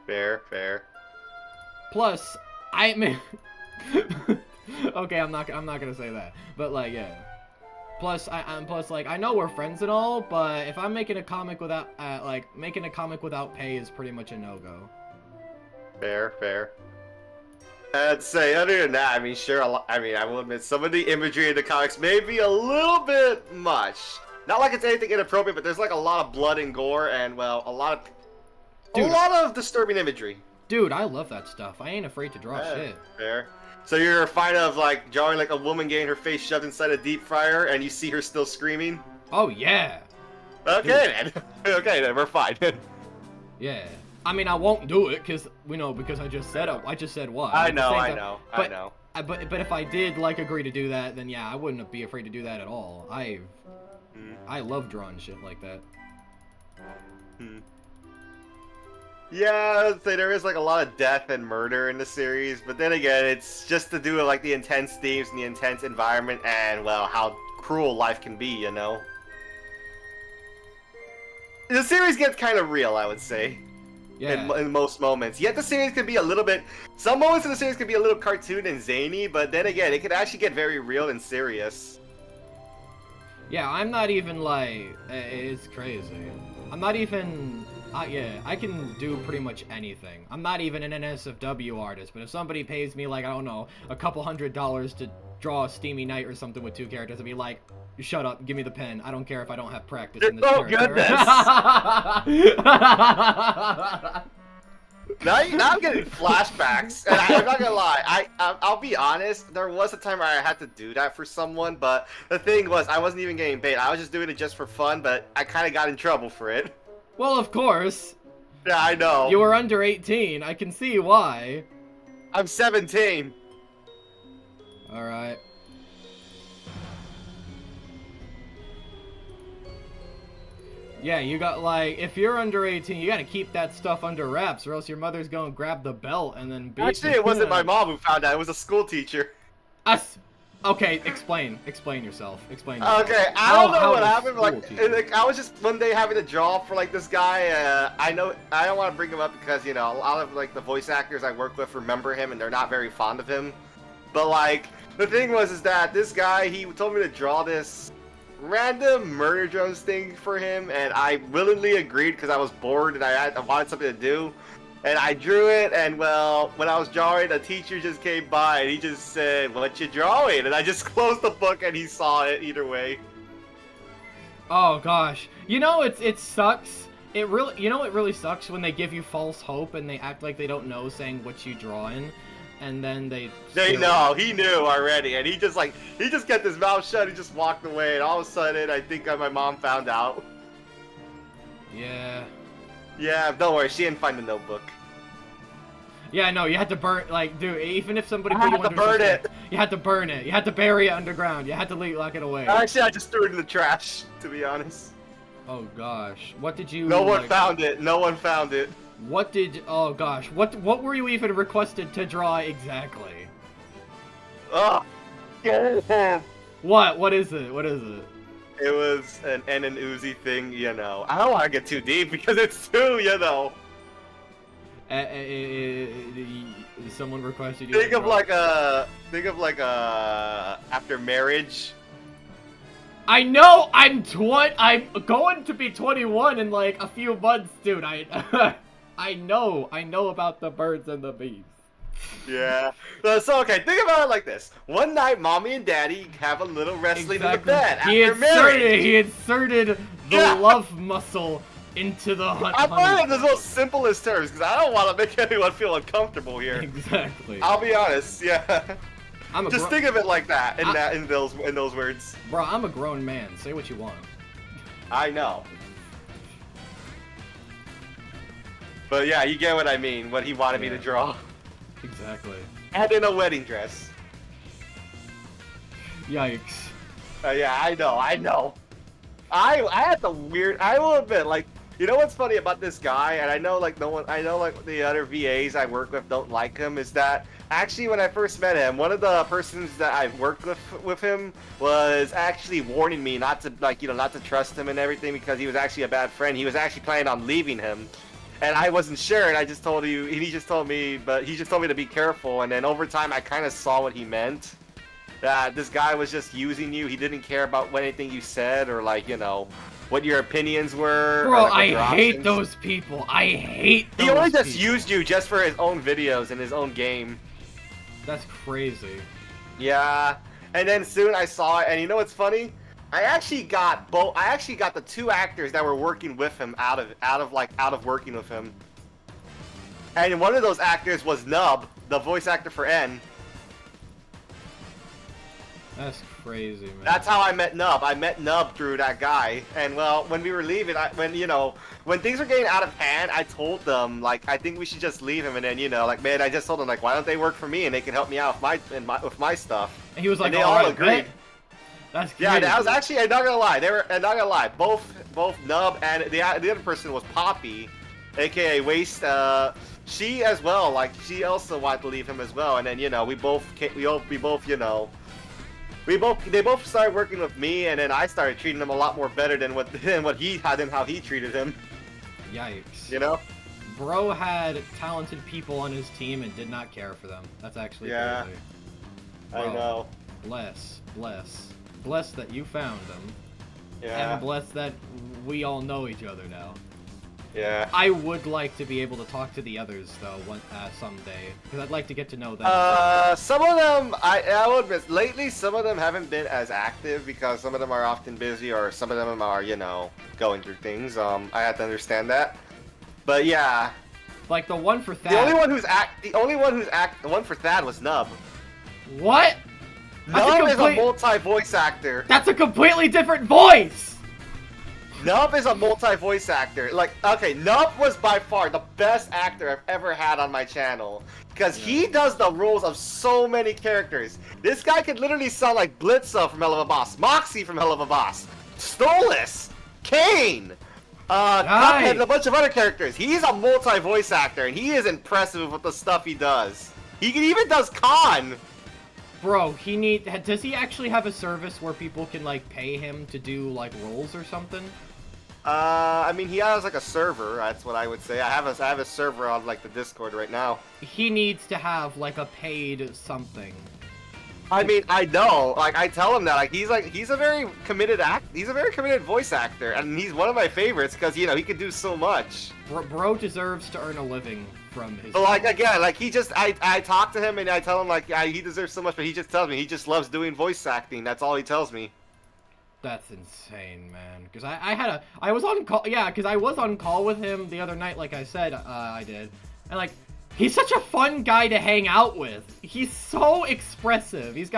Fair. Plus, okay, I'm not gonna say that, but like, yeah. Plus, I know we're friends and all, but if I'm making a comic without, making a comic without pay is pretty much a no-go. Fair. I'd say, other than that, I mean, sure, I will admit, some of the imagery in the comics may be a little bit much. Not like it's anything inappropriate, but there's like a lot of blood and gore, and well, a lot of disturbing imagery. Dude, I love that stuff. I ain't afraid to draw shit. Fair. So you're a fan of like drawing like a woman getting her face shoved inside a deep fryer, and you see her still screaming? Oh yeah. Okay then. Okay then, we're fine. Yeah. I mean, I won't do it because I just said it. I just said what. I know. But if I did like agree to do that, then yeah, I wouldn't be afraid to do that at all. I love drawing shit like that. Yeah, I'd say there is like a lot of death and murder in the series, but then again, it's just to do with like the intense themes and the intense environment and, well, how cruel life can be, you know? The series gets kind of real, I would say. Yeah. In most moments. Yet the series could be a little bit... Some moments of the series could be a little cartoon and zany, but then again, it could actually get very real and serious. Yeah, I'm not even like... It's crazy. I'm not even... yeah, I can do pretty much anything. I'm not even an NSFW artist, but if somebody pays me, like, I don't know, a couple $100 to draw a steamy night or something with 2 characters, I'd be like, shut up, give me the pen. I don't care if I don't have practice in this character. Goodness! Now I'm getting flashbacks, and I'm not gonna lie, I'll be honest, there was a time where I had to do that for someone, but the thing was, I wasn't even getting paid. I was just doing it just for fun, but I kind of got in trouble for it. Well, of course. Yeah, I know. You were under 18. I can see why. I'm 17. Alright. Yeah, you got, like, if you're under 18, you gotta keep that stuff under wraps, or else your mother's gonna grab the belt and then beat Actually, it wasn't my mom who found out. It was a school teacher. Us. Okay, explain yourself. Explain yourself. Okay, I don't know what happened. Like, I was just one day having a draw for like this guy. I don't want to bring him up because, you know, a lot of like the voice actors I work with remember him and they're not very fond of him. But like, The thing was is that this guy, he told me to draw this random murder drones thing for him, and I willingly agreed because I was bored and I wanted something to do. And I drew it, and well, when I was drawing, a teacher just came by and he just said, "What you drawing?" And I just closed the book and he saw it either way. Oh gosh, you know it sucks. It really sucks when they give you false hope and they act like they don't know, saying what you drawing, and then they know, he knew already, and he just kept his mouth shut. He just walked away, and all of a sudden, I think my mom found out. Yeah. Yeah, don't worry, she didn't find the notebook. Yeah, no, you had to burn, like, dude, even if somebody I put you had to under burn suspicion, it. you had to burn it. You had to bury it underground. You had to lock it away. Actually, I just threw it in the trash, to be honest. Oh gosh, what did you? No one like, found it. No one found it. What did? Oh gosh, what were you even requested to draw exactly? Ugh. What? What is it? What is it? It was an N and Uzi thing, you know. I don't want to get too deep because it's too, you know. Someone requested you. Think of like a after marriage. I know. I'm going to be 21 in like a few months, dude. I know about the birds and the bees. Yeah. So okay, think about it like this. One night, mommy and daddy have a little wrestling in the bed after marriage. He inserted the love muscle into the hunt. I put it in the most simplest terms because I don't want to make anyone feel uncomfortable here. Exactly. I'll be honest. Yeah. Just think of it like that in those words. Bro, I'm a grown man. Say what you want. I know. But yeah, you get what I mean. What he wanted me to draw. Exactly. And in a wedding dress. Yikes. Yeah, I know. I had the weird. I will admit, like, you know what's funny about this guy, and I know like the other VAs I work with don't like him, is that actually when I first met him, one of the persons that I worked with him was actually warning me not to not to trust him and everything because he was actually a bad friend. He was actually planning on leaving him. And I wasn't sure, and I just told you, he just told me to be careful, and then over time I kind of saw what he meant. That this guy was just using you, he didn't care about anything you said, or like, you know, what your opinions were. Bro, or, like, I hate those people. I hate those He only just people. used you just for his own videos and his own game. That's crazy. Yeah, and then soon I saw it, and you know what's funny? I actually got the two actors that were working with him out of working with him. And one of those actors was Nub, the voice actor for N. That's crazy, man. That's how I met Nub. I met Nub through that guy. And well, when we were leaving, when things were getting out of hand, I told them like I think we should just leave him. And then man, I just told them like, why don't they work for me and they can help me out with my stuff. And he was like, and they all agreed. Bet. That's crazy. Yeah, that was actually. I'm not gonna lie. Both Nub and the other person was Poppy, aka Waste. She as well. Like she also wanted to leave him as well. And then they both started working with me, and then I started treating him a lot more better than what he had and how he treated him. Yikes. You know? Bro had talented people on his team and did not care for them. That's actually crazy. I know. Bless that you found them. Yeah. And bless that we all know each other now. Yeah. I would like to be able to talk to the others though, someday, because I'd like to get to know them. Some of them, I will admit, lately some of them haven't been as active because some of them are often busy, or some of them are, going through things. I have to understand that. But yeah. Like the one for Thad. The one for Thad was Nub. What? Nub is a multi-voice actor. That's a completely different voice! Nub is a multi-voice actor. Like, okay, Nub was by far the best actor I've ever had on my channel. Because he does the roles of so many characters. This guy could literally sound like Blitzo from Hell of a Boss, Moxie from Hell of a Boss, Stolas, Kane, Cuphead, and a bunch of other characters. He's a multi-voice actor, and he is impressive with the stuff he does. He even does Khan. Bro, does he actually have a service where people can, like, pay him to do, like, roles or something? I mean, he has, like, a server, that's what I would say. I have a server on, like, the Discord right now. He needs to have, like, a paid something. I mean, I know. Like, I tell him that. He's a very committed He's a very committed voice actor, and he's one of my favorites because he can do so much. Bro deserves to earn a living from his. But like again, like I talk to him and I tell him like he deserves so much, but he just tells me he just loves doing voice acting. That's all he tells me. That's insane, man. Because I was on call. Yeah, because I was on call with him the other night. Like I said, I did, and like. He's such a fun guy to hang out with. He's so expressive. He's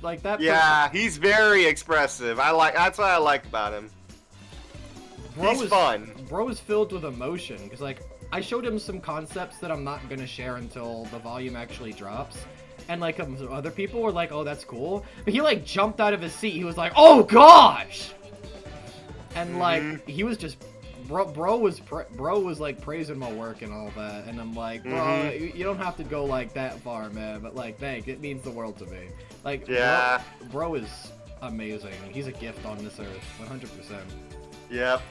like that. Yeah, he's very expressive. That's what I like about him. He's fun. Bro is filled with emotion. Because like I showed him some concepts that I'm not gonna share until the volume actually drops. And like other people were like, "Oh, that's cool," but he like jumped out of his seat. He was like, "Oh gosh!" And like he was just. Bro was like praising my work and all that, and I'm like, bro, you don't have to go like that far, man. But like, thanks, it means the world to me. Like, yeah, bro is amazing. He's a gift on this earth, 100%. Yep.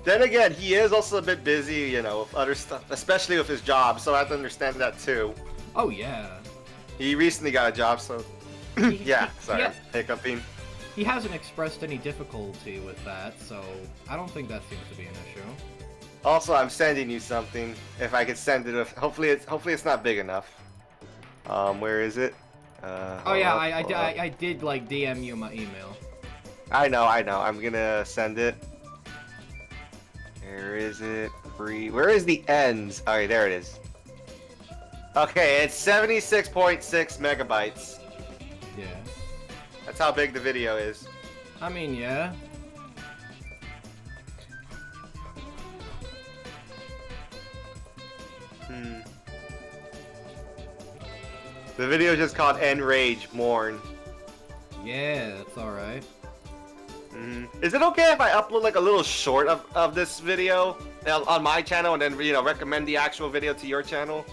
Then again, he is also a bit busy, with other stuff, especially with his job. So I have to understand that too. Oh yeah. He recently got a job, so yeah. Sorry, hiccuping. He hasn't expressed any difficulty with that, so I don't think that seems to be an issue. Also, I'm sending you something. If I could send it, hopefully it's not big enough. Where is it? Oh yeah, I did like DM you my email. I know. I'm gonna send it. Where is it? Where is the ends? Alright, there it is. Okay, it's 76.6 megabytes. Yeah. That's how big the video is. I mean, yeah. The video is just called Enraged Mourn. Yeah, that's alright. Is it okay if I upload like a little short of this video on my channel and then recommend the actual video to your channel?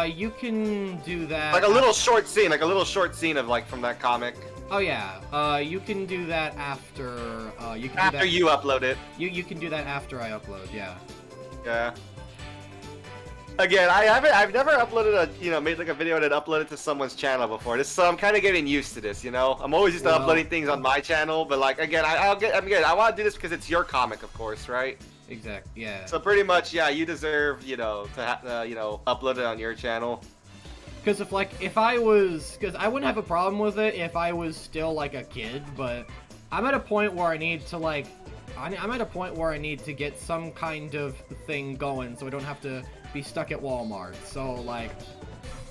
You can do that. Like a little short scene, of like from that comic. Oh yeah, you can do that after. You can after do that, you upload it. You can do that after I upload. Yeah. Yeah. Again, I've never uploaded made like a video and then uploaded to someone's channel before. So I'm kind of getting used to this. I'm always used to uploading things on my channel, but like again, I want to do this because it's your comic, of course, right? Exactly. Yeah. So pretty much, yeah, you deserve to upload it on your channel. Because if I wouldn't have a problem with it if I was still like a kid, but I'm at a point where I need to like, I'm at a point where I need to get some kind of thing going so I don't have to be stuck at Walmart. So like,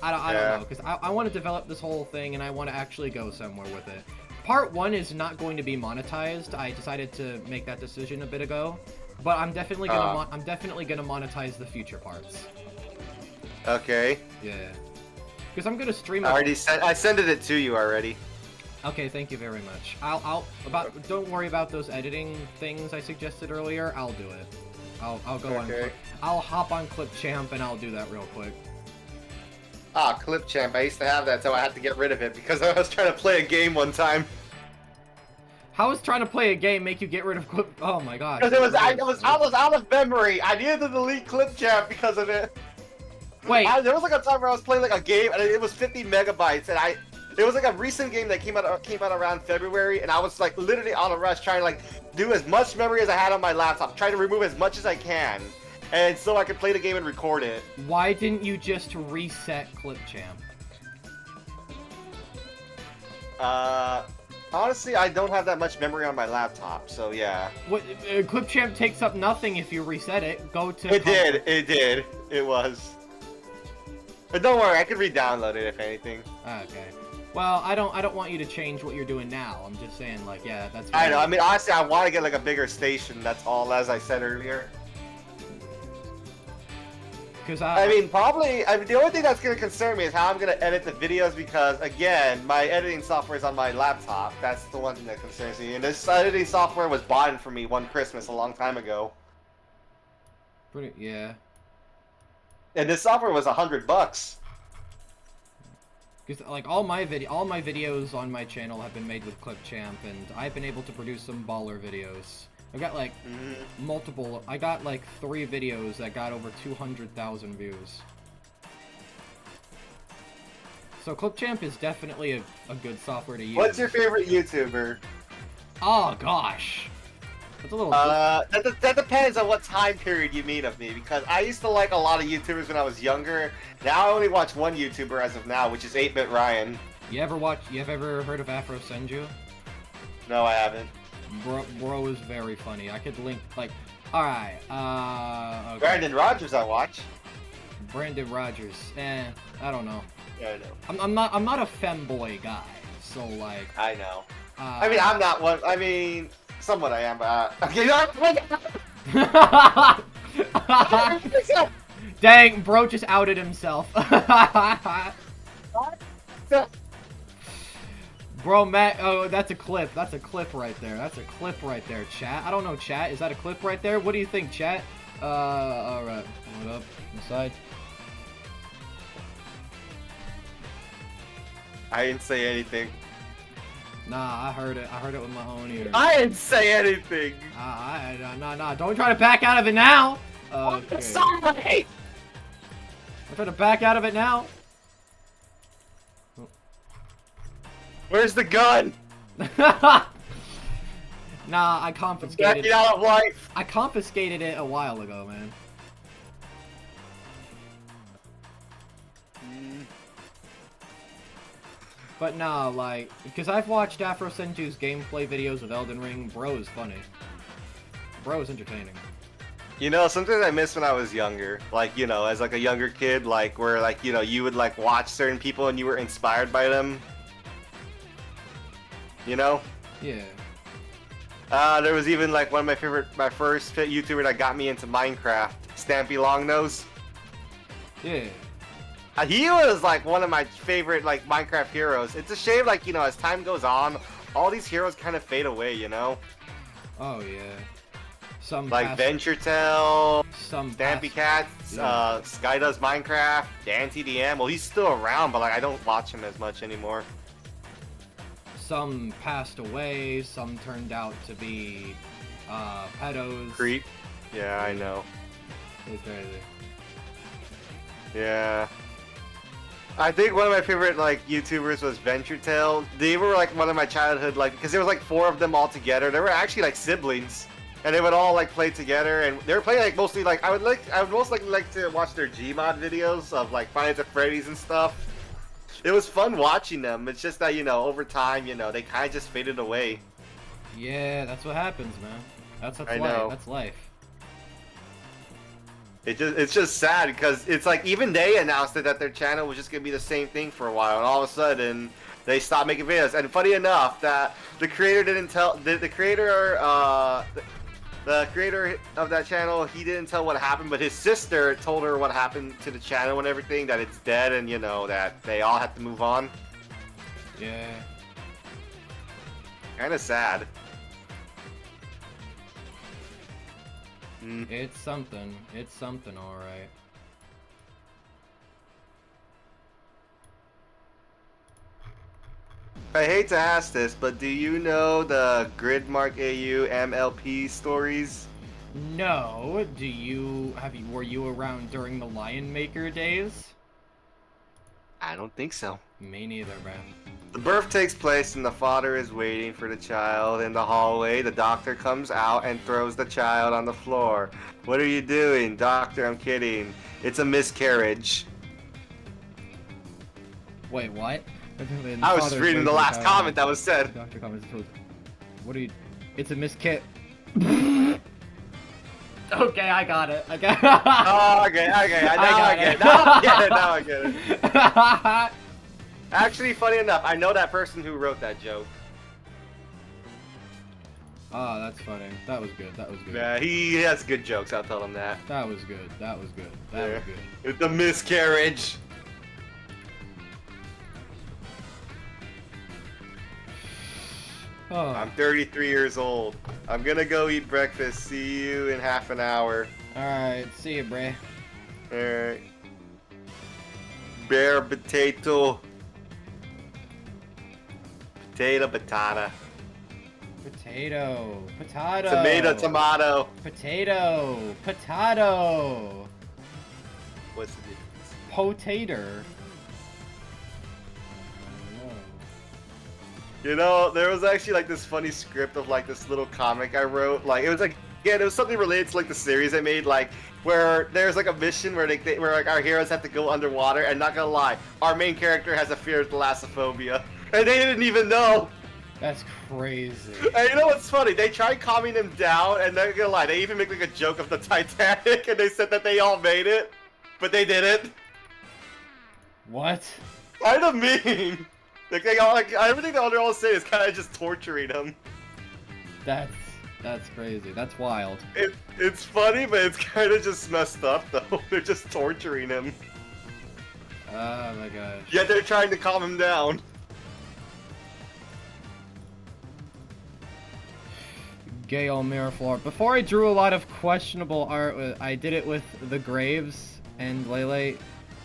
I don't know, because I want to develop this whole thing and I want to actually go somewhere with it. Part 1 is not going to be monetized. I decided to make that decision a bit ago, but I'm definitely gonna monetize the future parts. Okay. Yeah. Because I'm gonna stream. I sent it to you already. Okay, thank you very much. Don't worry about those editing things I suggested earlier. I'll do it. I'll go on. I'll hop on Clipchamp and I'll do that real quick. Ah, Clipchamp. I used to have that, so I had to get rid of it because I was trying to play a game one time. How is trying to play a game make you get rid of Clip? Oh my god. Because I was out of memory. I needed to delete Clipchamp because of it. Wait. There was like a time where I was playing like a game and it was 50 megabytes and it was like a recent game that came out around February and I was like literally on a rush trying to like do as much memory as I had on my laptop, trying to remove as much as I can, and so I could play the game and record it. Why didn't you just reset Clipchamp? Honestly, I don't have that much memory on my laptop, so yeah. What? Clipchamp takes up nothing if you reset it. Go to. It did. It was. But don't worry, I could re-download it if anything. Okay. Well, I don't want you to change what you're doing now. I'm just saying, like, yeah, that's. I know. I mean, honestly, I want to get like a bigger station. That's all, as I said earlier. Because I mean, probably. The only thing that's gonna concern me is how I'm gonna edit the videos because, again, my editing software is on my laptop. That's the one thing that concerns me. And this editing software was bought for me one Christmas a long time ago. Yeah. And this software was $100. Because like all my videos on my channel have been made with Clipchamp, and I've been able to produce some baller videos. I've got like multiple. I got like 3 videos that got over 200,000 views. So Clipchamp is definitely a good software to use. What's your favorite YouTuber? Oh gosh. That's a little. That depends on what time period you mean of me, because I used to like a lot of YouTubers when I was younger. Now I only watch one YouTuber as of now, which is 8-Bit Ryan. You have ever heard of Afro Senju? No, I haven't. Bro is very funny. I could link like. All right. Okay. Brandon Rogers, I watch. Brandon Rogers. I don't know. Yeah, I know. I'm not a femboy guy. So like. I know. I mean, I'm not one. I mean, somewhat I am, but okay. Dang, bro just outed himself. Bro, Matt, oh, that's a clip. That's a clip right there. That's a clip right there, chat. I don't know, chat. Is that a clip right there? What do you think, chat? Alright. What up? Inside. I didn't say anything. Nah, I heard it. I heard it with my own ears. I didn't say anything. Nah. Don't try to back out of it now. Okay. Sorry. I'm trying to back out of it now. Where's the gun? Nah, I confiscated Backing out of life. I confiscated it a while ago, man. But nah, like, because I've watched Afro Senju's gameplay videos of Elden Ring. Bro is funny. Bro is entertaining. You know, something I missed when I was younger, like, you know, as like a younger kid, like, where, like, you know, you would, like, watch certain people and you were inspired by them. You know? Yeah. There was even, like, one of my first YouTuber that got me into Minecraft, Stampy Longnose. Yeah. He was, like, one of my favorite, like, Minecraft heroes. It's a shame, like, you know, as time goes on, all these heroes kind of fade away, you know? Oh, yeah. Some like VentureTale, some Stampy Cats, yeah. Sky Does Minecraft, Dan TDM. Well, he's still around, but like I don't watch him as much anymore. Some passed away. Some turned out to be pedos. Creep. Yeah, I know. It's crazy. Yeah. I think one of my favorite like YouTubers was VentureTale. They were like one of my childhood like because there was like 4 of them all together. They were actually like siblings. And they would all like play together, and they were playing like mostly like I would most like to watch their Gmod videos of like Five Nights at Freddy's and stuff. It was fun watching them. It's just that you know over time you know they kind of just faded away. Yeah, that's what happens, man. That's life. know. That's life. It's just sad because it's like even they announced that their channel was just gonna be the same thing for a while, and all of a sudden they stopped making videos. And funny enough, that the creator didn't tell the creator. The creator of that channel, he didn't tell what happened, but his sister told her what happened to the channel and everything, that it's dead and, you know, that they all have to move on. Yeah. Kind of sad. It's something. It's something, alright. I hate to ask this, but do you know the Gridmark AU MLP stories? No. Were you around during the Lion Maker days? I don't think so. Me neither, man. The birth takes place and the father is waiting for the child in the hallway. The doctor comes out and throws the child on the floor. What are you doing? Doctor, I'm kidding. It's a miscarriage. Wait, what? I was just reading the last comment that was said. Doctor comments. What are you? It's a miskit. Okay, I got it. I got it. Oh, okay. Now I get it. Actually, funny enough, I know that person who wrote that joke. Oh, that's funny. That was good. That was good. Yeah, he has good jokes. I'll tell him that. That was good. That was good. That was good. It's a miscarriage. Oh. I'm 33 years old. I'm gonna go eat breakfast. See you in half an hour. Alright, see you, Bray. Alright. Bear potato. Potato, patata. Potato. Potato. Tomato, tomato. Potato. Potato. What's the difference? Potato. You know, there was actually like this funny script of like this little comic I wrote. Like it was like, again, it was something related to like the series I made, like where there's like a mission where where like our heroes have to go underwater, and not gonna lie, our main character has a fear of thalassophobia, and they didn't even know. That's crazy. And you know what's funny? They tried calming him down, and not gonna lie, they even make like a joke of the Titanic, and they said that they all made it, but they didn't. What? Kind of mean. Like they all, like everything that they're all saying is kind of just torturing him. That's crazy. That's wild. It's funny, but it's kind of just messed up though. They're just torturing him. Oh my gosh. Yet they're trying to calm him down. Gay old mirror floor. Before I drew a lot of questionable art, I did it with the Graves and Lele.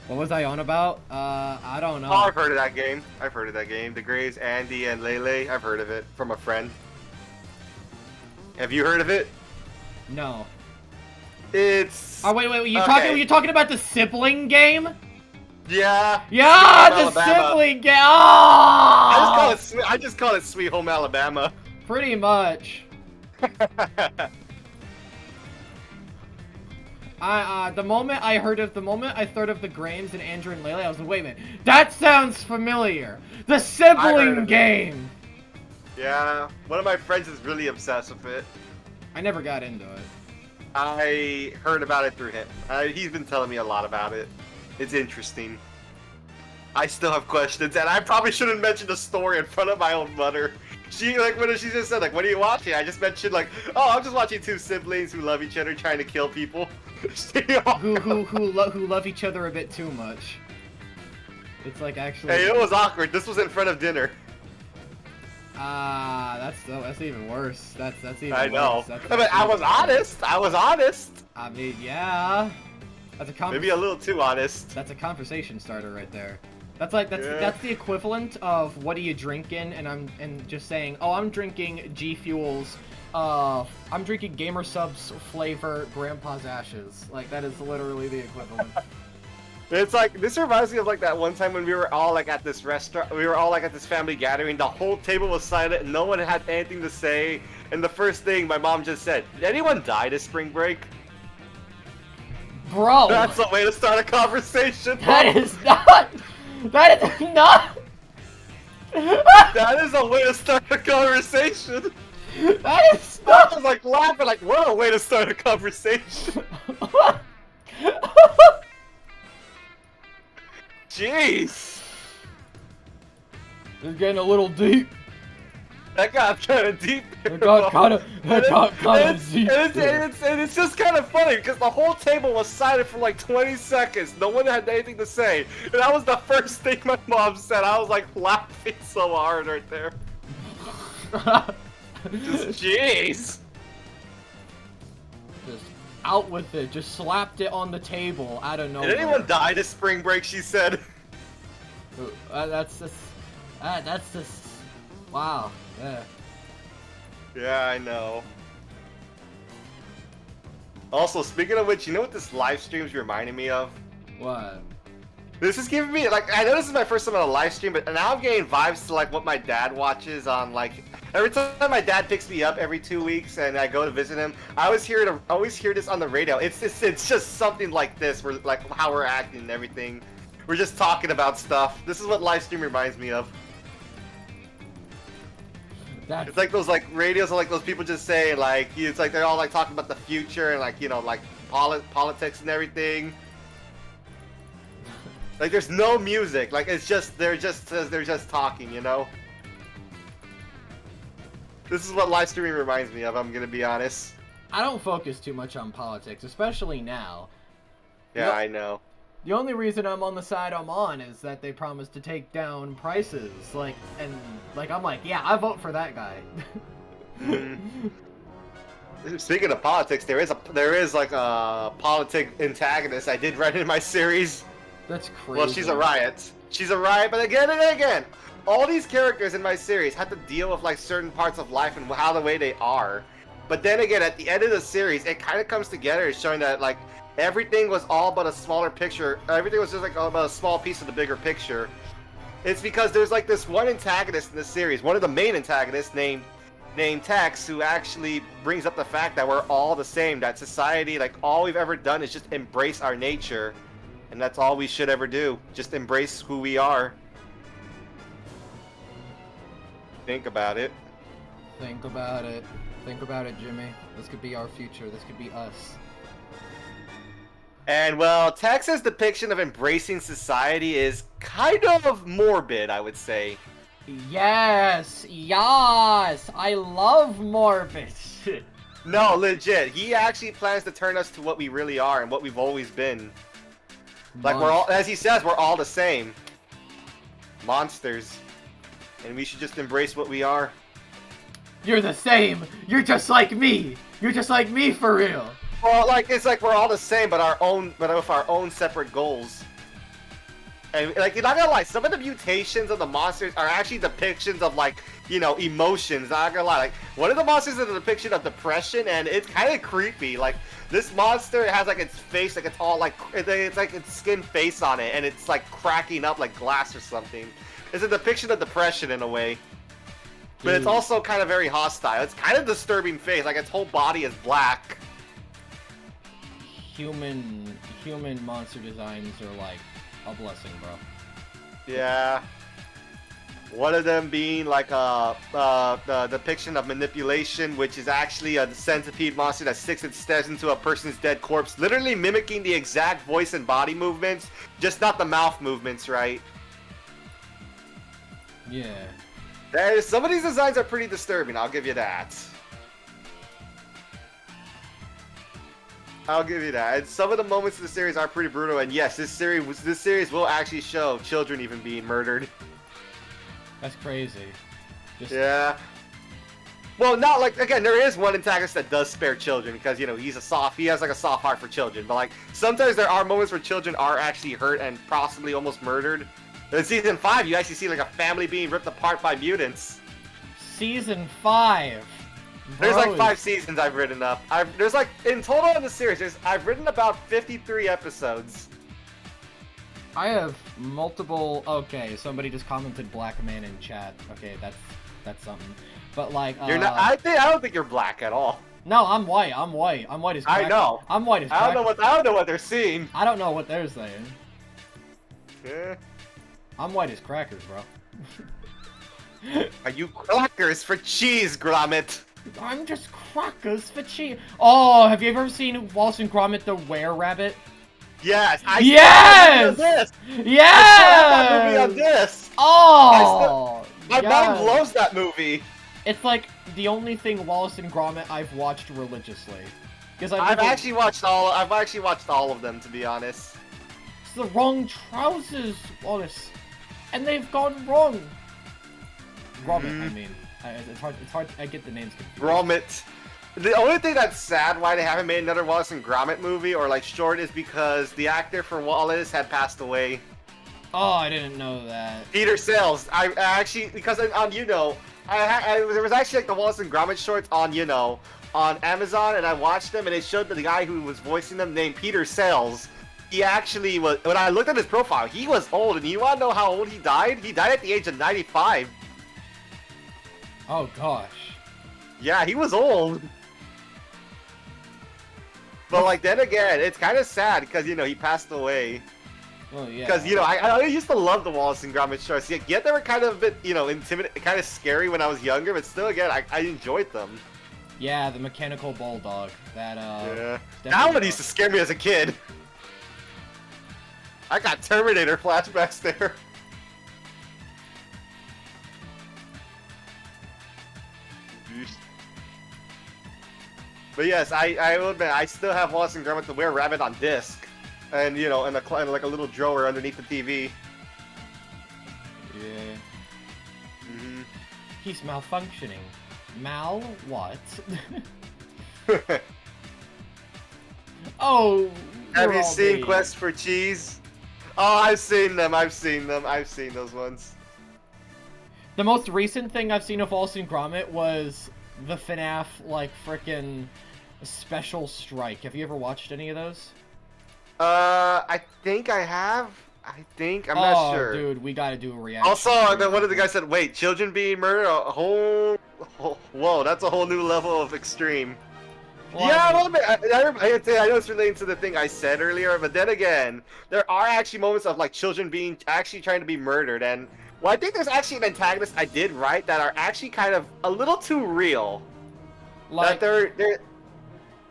What was I on about? I don't know. Oh, I've heard of that game. I've heard of that game. The Grays, Andy, and Lele. I've heard of it from a friend. Have you heard of it? No. It's. Oh wait, you okay. talking about the sibling game? Yeah. Yeah, Sweet Home the Alabama. sibling game. Oh! I just call it Sweet Home Alabama. Pretty much. The moment I thought of the Graves and Andrew and Lele, I was like, wait a minute, that sounds familiar. The sibling game. Yeah, one of my friends is really obsessed with it. I never got into it. I heard about it through him. He's been telling me a lot about it. It's interesting. I still have questions, and I probably shouldn't mention the story in front of my own mother. She she just said like, "What are you watching?" I just mentioned like, "Oh, I'm just watching two siblings who love each other trying to kill people." who love each other a bit too much. It's like actually. Hey, it was awkward. This was in front of dinner. That's even worse. That's even. I know. Worse. I mean, I was honest. I was honest. I mean, yeah. That's a Maybe a little too honest. That's a conversation starter right there. That's the equivalent of what are you drinking, and just saying, oh, I'm drinking G Fuel's, I'm drinking Gamer Subs flavor Grandpa's Ashes. Like that is literally the equivalent. It's like, this reminds me of like that one time when we were all like at this restaurant, we were all like at this family gathering, the whole table was silent and no one had anything to say, and the first thing my mom just said, "Did anyone die this spring break?" Bro! That's a way to start a conversation. That is not! That is not! That is a way to start a conversation. That is not! I was like laughing like, what a way to start a conversation. Jeez. It's getting a little deep. That got kind of deep. It got kind of deep. And it's just kind of funny because the whole table was silent for like 20 seconds. No one had anything to say. And that was the first thing my mom said. I was like laughing so hard right there. Just jeez. Just out with it. Just slapped it on the table out of nowhere. Did anyone die this spring break, she said. That's just... Wow. Yeah. Yeah, I know. Also, speaking of which, you know what this live stream's reminding me of? What? This is giving me, like, I know this is my first time on a live stream, but now I'm getting vibes to, like, what my dad watches on, like, every time my dad picks me up every 2 weeks and I go to visit him, I always hear this on the radio. It's just something like this, where, like, how we're acting and everything. We're just talking about stuff. This is what live stream reminds me of. It's like those like radios, or like those people just say like, it's like they're all like talking about the future and like, you know, like politics and everything. Like there's no music, like it's just they're just talking, you know. This is what live streaming reminds me of. I'm gonna be honest. I don't focus too much on politics, especially now. Yeah, I know. The only reason I'm on the side I'm on is that they promised to take down prices, like, and, like, I'm like, yeah, I vote for that guy. Speaking of politics, there is like a politic antagonist I did write in my series. That's crazy. Well, she's a riot. She's a riot, but again and again, all these characters in my series have to deal with like certain parts of life and how the way they are. But then again, at the end of the series, it kind of comes together, showing that like, everything was all but a smaller picture. Everything was just like all about a small piece of the bigger picture. It's because there's like this one antagonist in the series, one of the main antagonists named Tex, who actually brings up the fact that we're all the same, that society, like all we've ever done is just embrace our nature, and that's all we should ever do, just embrace who we are. Think about it. Think about it. Think about it, Jimmy. This could be our future. This could be us. And well, Tex's depiction of embracing society is kind of morbid, I would say. Yes! Yes! I love morbid! No, legit. He actually plans to turn us to what we really are and what we've always been. Like we're all, as he says, we're all the same. Monsters. And we should just embrace what we are. You're the same! You're just like me! You're just like me for real! Well, like it's like we're all the same, but with our own separate goals. And like, you're not gonna lie, some of the mutations of the monsters are actually depictions of like, you know, emotions. Not gonna lie, like one of the monsters is a depiction of depression, and it's kind of creepy. Like this monster has like its face, like it's all like it's like its skin face on it, and it's like cracking up like glass or something. It's a depiction of depression in a way. But it's also kind of very hostile. It's kind of disturbing face, like its whole body is black. Human monster designs are like a blessing, bro. Yeah. One of them being like the depiction of manipulation, which is actually a centipede monster that sticks its steps into a person's dead corpse, literally mimicking the exact voice and body movements, just not the mouth movements, right? Yeah. Some of these designs are pretty disturbing, I'll give you that. I'll give you that. And some of the moments in the series are pretty brutal, and yes, this series will actually show children even being murdered. That's crazy. Yeah. Well, not like, again, there is one antagonist that does spare children, because, you know, he has like a soft heart for children, but like, sometimes there are moments where children are actually hurt and possibly almost murdered. In Season 5, you actually see like a family being ripped apart by mutants. Season 5! There's like 5 seasons I've written up. There's like, in total in the series, I've written about 53 episodes. I have multiple. Okay, somebody just commented black man in chat. Okay, that's something. But like, You're not. I don't think you're black at all. No, I'm white. I'm white. I'm white as crackers. I know. I'm white as I crackers. don't know what they're seeing. I don't know what they're saying. Yeah. I'm white as crackers, bro. Are you crackers for cheese, Gromit? I'm just crackers for cheese. Oh, have you ever seen Wallace and Gromit the Were-Rabbit? Yes. Yes! Yes! I saw that movie on this. Oh! My mom loves that movie. It's like the only thing Wallace and Gromit I've watched religiously. Because I've actually watched all of them, to be honest. It's the wrong trousers, Wallace, and they've gone wrong. Gromit, I mean, it's hard. I get the names confused. Gromit. The only thing that's sad why they haven't made another Wallace and Gromit movie or like short is because the actor for Wallace had passed away. Oh, I didn't know that. Peter Sales. I actually, because on there was actually like the Wallace and Gromit shorts on on Amazon, and I watched them, and it showed that the guy who was voicing them named Peter Sales. He actually was. When I looked at his profile, he was old, and you want to know how old he died? He died at the age of 95. Oh gosh. Yeah, he was old. But like then again, it's kind of sad because he passed away. Oh yeah. Because I used to love the Wallace and Gromit shorts. Yet they were kind of a bit intimidating, kind of scary when I was younger. But still, again, I enjoyed them. Yeah, the mechanical bulldog. That Yeah. That one used to scare me as a kid. I got Terminator flashbacks there. But yes, I will admit, I still have Wallace and Gromit the Were-Rabbit on disc. And, in like a little drawer underneath the TV. Yeah. He's malfunctioning. Mal what? Oh. Have you seen Quest for Cheese? Oh, I've seen them. I've seen those ones. The most recent thing I've seen of Wallace and Gromit was the FNAF, like, frickin' Special Strike. Have you ever watched any of those? I think I have. I think. I'm not sure. Dude, we gotta do a reaction. Also, then one of the guys said, "Wait, children being murdered? Whoa, that's a whole new level of extreme." Well, yeah, I mean- I know it's relating to the thing I said earlier, but then again, there are actually moments of like children being actually trying to be murdered, and well, I think there's actually an antagonist I did write that are actually kind of a little too real. Like, That they're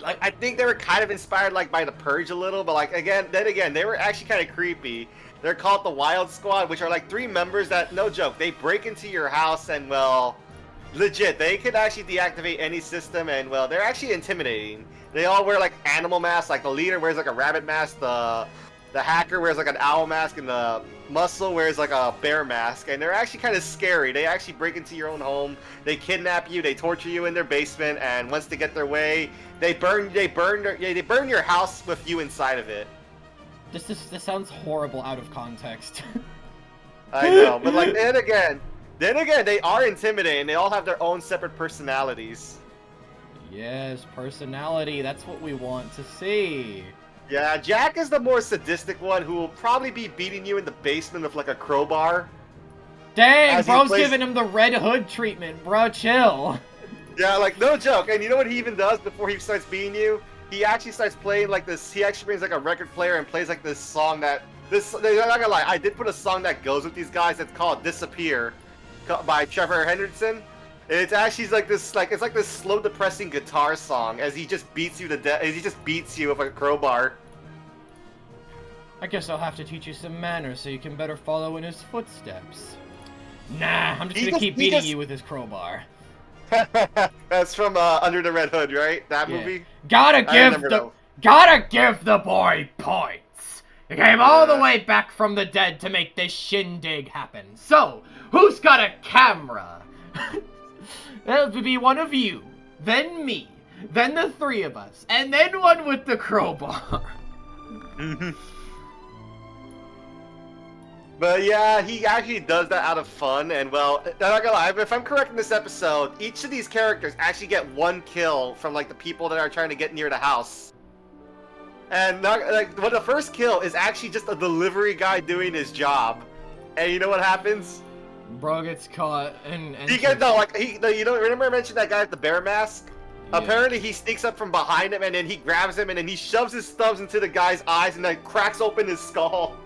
like I think they were kind of inspired like by the Purge a little, but like then again, they were actually kind of creepy. They're called the Wild Squad, which are like 3 members that, no joke, they break into your house and, well, legit, they could actually deactivate any system and, well, they're actually intimidating. They all wear like animal masks, like the leader wears like a rabbit mask, the hacker wears like an owl mask, and the muscle wears like a bear mask, and they're actually kind of scary. They actually break into your own home, they kidnap you, they torture you in their basement, and once they get their way, they burn your house with you inside of it. This sounds horrible out of context. I know, but like then again, they are intimidating. They all have their own separate personalities. Yes, personality. That's what we want to see. Yeah, Jack is the more sadistic one who will probably be beating you in the basement with like a crowbar. Dang, As he bro's plays- giving him the Red Hood treatment, bro. Chill. Yeah, like no joke. And you know what he even does before he starts beating you? He actually starts playing like this. He actually brings like a record player and plays like this song that I'm not gonna lie. I did put a song that goes with these guys. It's called "Disappear" by Trevor Henderson. And it's actually like this, like it's like this slow, depressing guitar song as he just beats you to death. As he just beats you with a crowbar. I guess I'll have to teach you some manners so you can better follow in his footsteps. Nah, I'm just gonna keep beating you with his crowbar. That's from Under the Red Hood, right? That Yeah. movie. Gotta give the boy points. He came all the way back from the dead to make this shindig happen. So, who's got a camera? It'll be one of you, then me, then the 3 of us, and then one with the crowbar. But yeah, he actually does that out of fun, and well, I'm not gonna lie, if I'm correct in this episode, each of these characters actually get 1 kill from like the people that are trying to get near the house. And the first kill is actually just a delivery guy doing his job. And you know what happens? Bro gets caught and You know, remember I mentioned that guy with the bear mask? Yeah. Apparently he sneaks up from behind him and then he grabs him and then he shoves his thumbs into the guy's eyes and then cracks open his skull.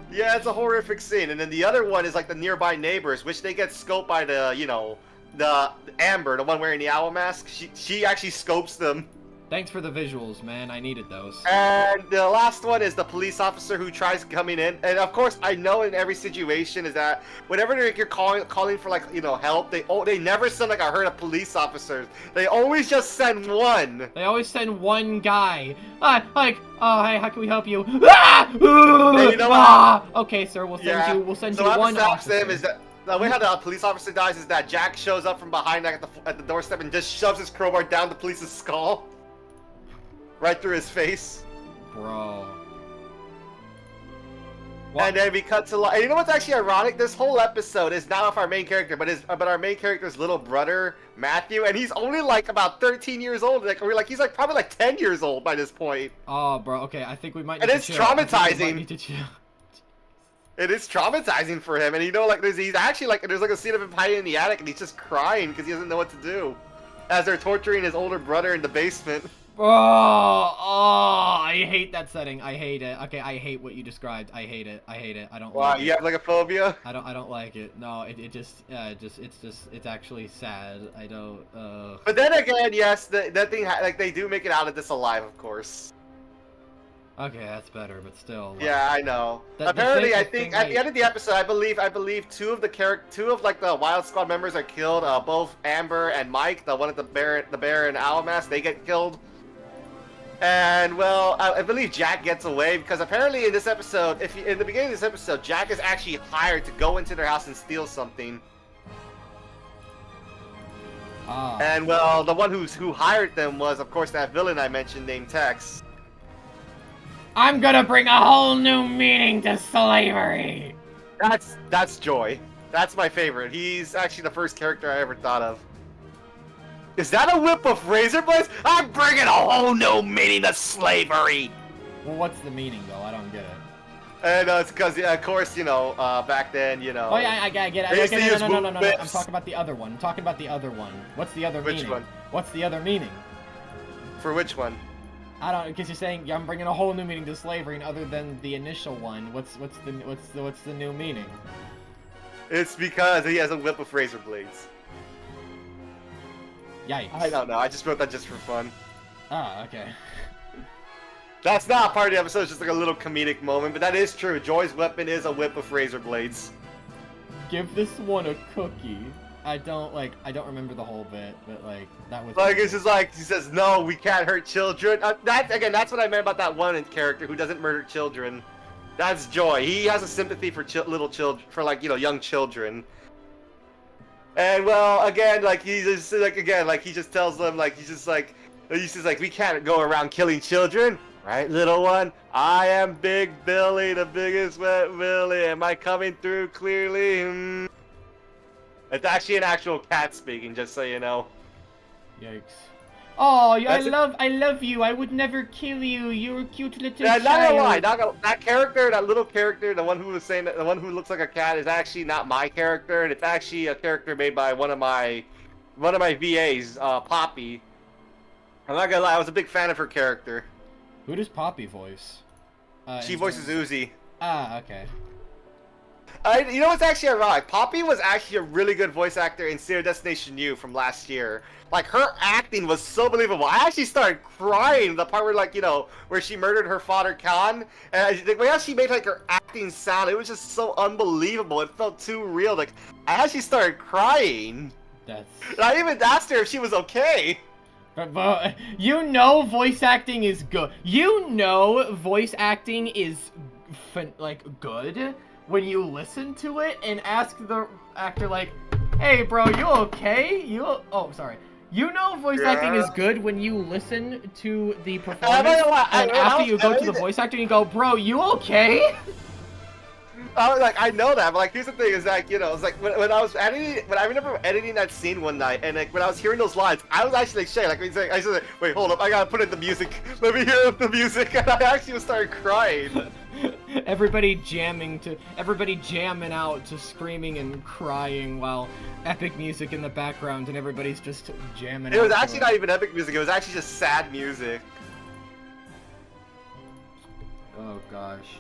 Yeah, it's a horrific scene. And then the other one is like the nearby neighbors, which they get scoped by the, you know, the Amber, the one wearing the owl mask. She actually scopes them. Thanks for the visuals, man. I needed those. And the last one is the police officer who tries coming in. And of course, I know in every situation is that whenever you're calling for like, you know, help, they never send like a herd of police officers. They always just send one. They always send one guy. Oh, hey, how can we help you? Ah! And you know what? Ah! Okay, sir, we'll send Yeah. you. We'll send So you what one stops officer. them is that the way how the police officer dies is that Jack shows up from behind at the doorstep and just shoves his crowbar down the police's skull. Right through his face. Bro. And then we cut to and you know what's actually ironic? This whole episode is not of our main character, but our main character's little brother Matthew, and he's only like about 13 years old. He's like probably like 10 years old by this point. Oh, bro. Okay, I think we might. And Need it's to chill. I think we might traumatizing. need to chill. It is traumatizing for him, and you know, like he's actually like there's like a scene of him hiding in the attic, and he's just crying because he doesn't know what to do, as they're torturing his older brother in the basement. Oh, I hate that setting. I hate it. Okay, I hate what you described. I hate it. I hate it. I don't Wow, like it. you have like a phobia? I don't like it. No, it's actually sad. I don't. But then again, yes, that thing like they do make it out of this alive, of course. Okay, that's better, but still. Like, Yeah, I know. The Apparently, thing- I the think thing at the end of the episode, I believe two of like the Wild Squad members are killed. Both Amber and Mike, the one at the bear and owl mask, they get killed. And well, I believe Jack gets away because apparently in this episode, in the beginning of this episode, Jack is actually hired to go into their house and steal something. Ah. And well, the one who hired them was, of course, that villain I mentioned named Tex. I'm gonna bring a whole new meaning to slavery. That's Joy. That's my favorite. He's actually the first character I ever thought of. Is that a whip of razor blades? I'm bringing a whole new meaning to slavery! Well, what's the meaning though? I don't get it. And it's because, of course, back then, Oh yeah, I get it. They used to use No. I'm movements. talking about the other one. I'm talking about the other one. What's the other Which meaning? one? What's the other meaning? For which one? I don't, because you're saying I'm bringing a whole new meaning to slavery, and other than the initial one, what's the new meaning? It's because he has a whip with razor blades. Yikes. I don't know. I just wrote that just for fun. Ah, okay. That's not part of the episode. It's just like a little comedic moment, but that is true. Joy's weapon is a whip with razor blades. Give this one a cookie. I don't remember the whole bit, but like that was Like it's just like he says, "No, we can't hurt children." That's what I meant about that one character who doesn't murder children. That's Joy. He has a sympathy for little children, for like young children. And well, again, like he just he just tells them he says we can't go around killing children, right, little one? I am Big Billy, the biggest wet Willy. Am I coming through clearly? It's actually an actual cat speaking, just so you know. Yikes. Oh, I love you. I would never kill you. You're a cute little Yeah, child. not gonna lie. That little character, the one who was saying that, the one who looks like a cat, is actually not my character, and it's actually a character made by one of my VAs, Poppy. I'm not gonna lie, I was a big fan of her character. Who does Poppy voice? She voices Uzi. Ah, okay. You know what's actually ironic? Poppy was actually a really good voice actor in Zero Destination U from last year. Like, her acting was so believable. I actually started crying the part where, where she murdered her father, Khan. And the way how she made, her acting sound, it was just so unbelievable. It felt too real. Like, I actually started crying. That's... And I even asked her if she was okay. But voice acting is good. Voice acting is, good when you listen to it and ask the actor, hey, bro, you okay? Sorry. Voice acting is good when you listen to the performance, and after you go to the voice actor, you go, bro, you okay? I know that, but here's the thing: is it's when I was editing, I remember editing that scene one night, and when I was hearing those lines, I was actually shaking. I was wait, hold up, I gotta put in the music. Let me hear the music, and I actually started crying. Everybody jamming out to screaming and crying while epic music in the background, and everybody's just jamming out. It was actually not even epic music; it was actually just sad music. Oh gosh,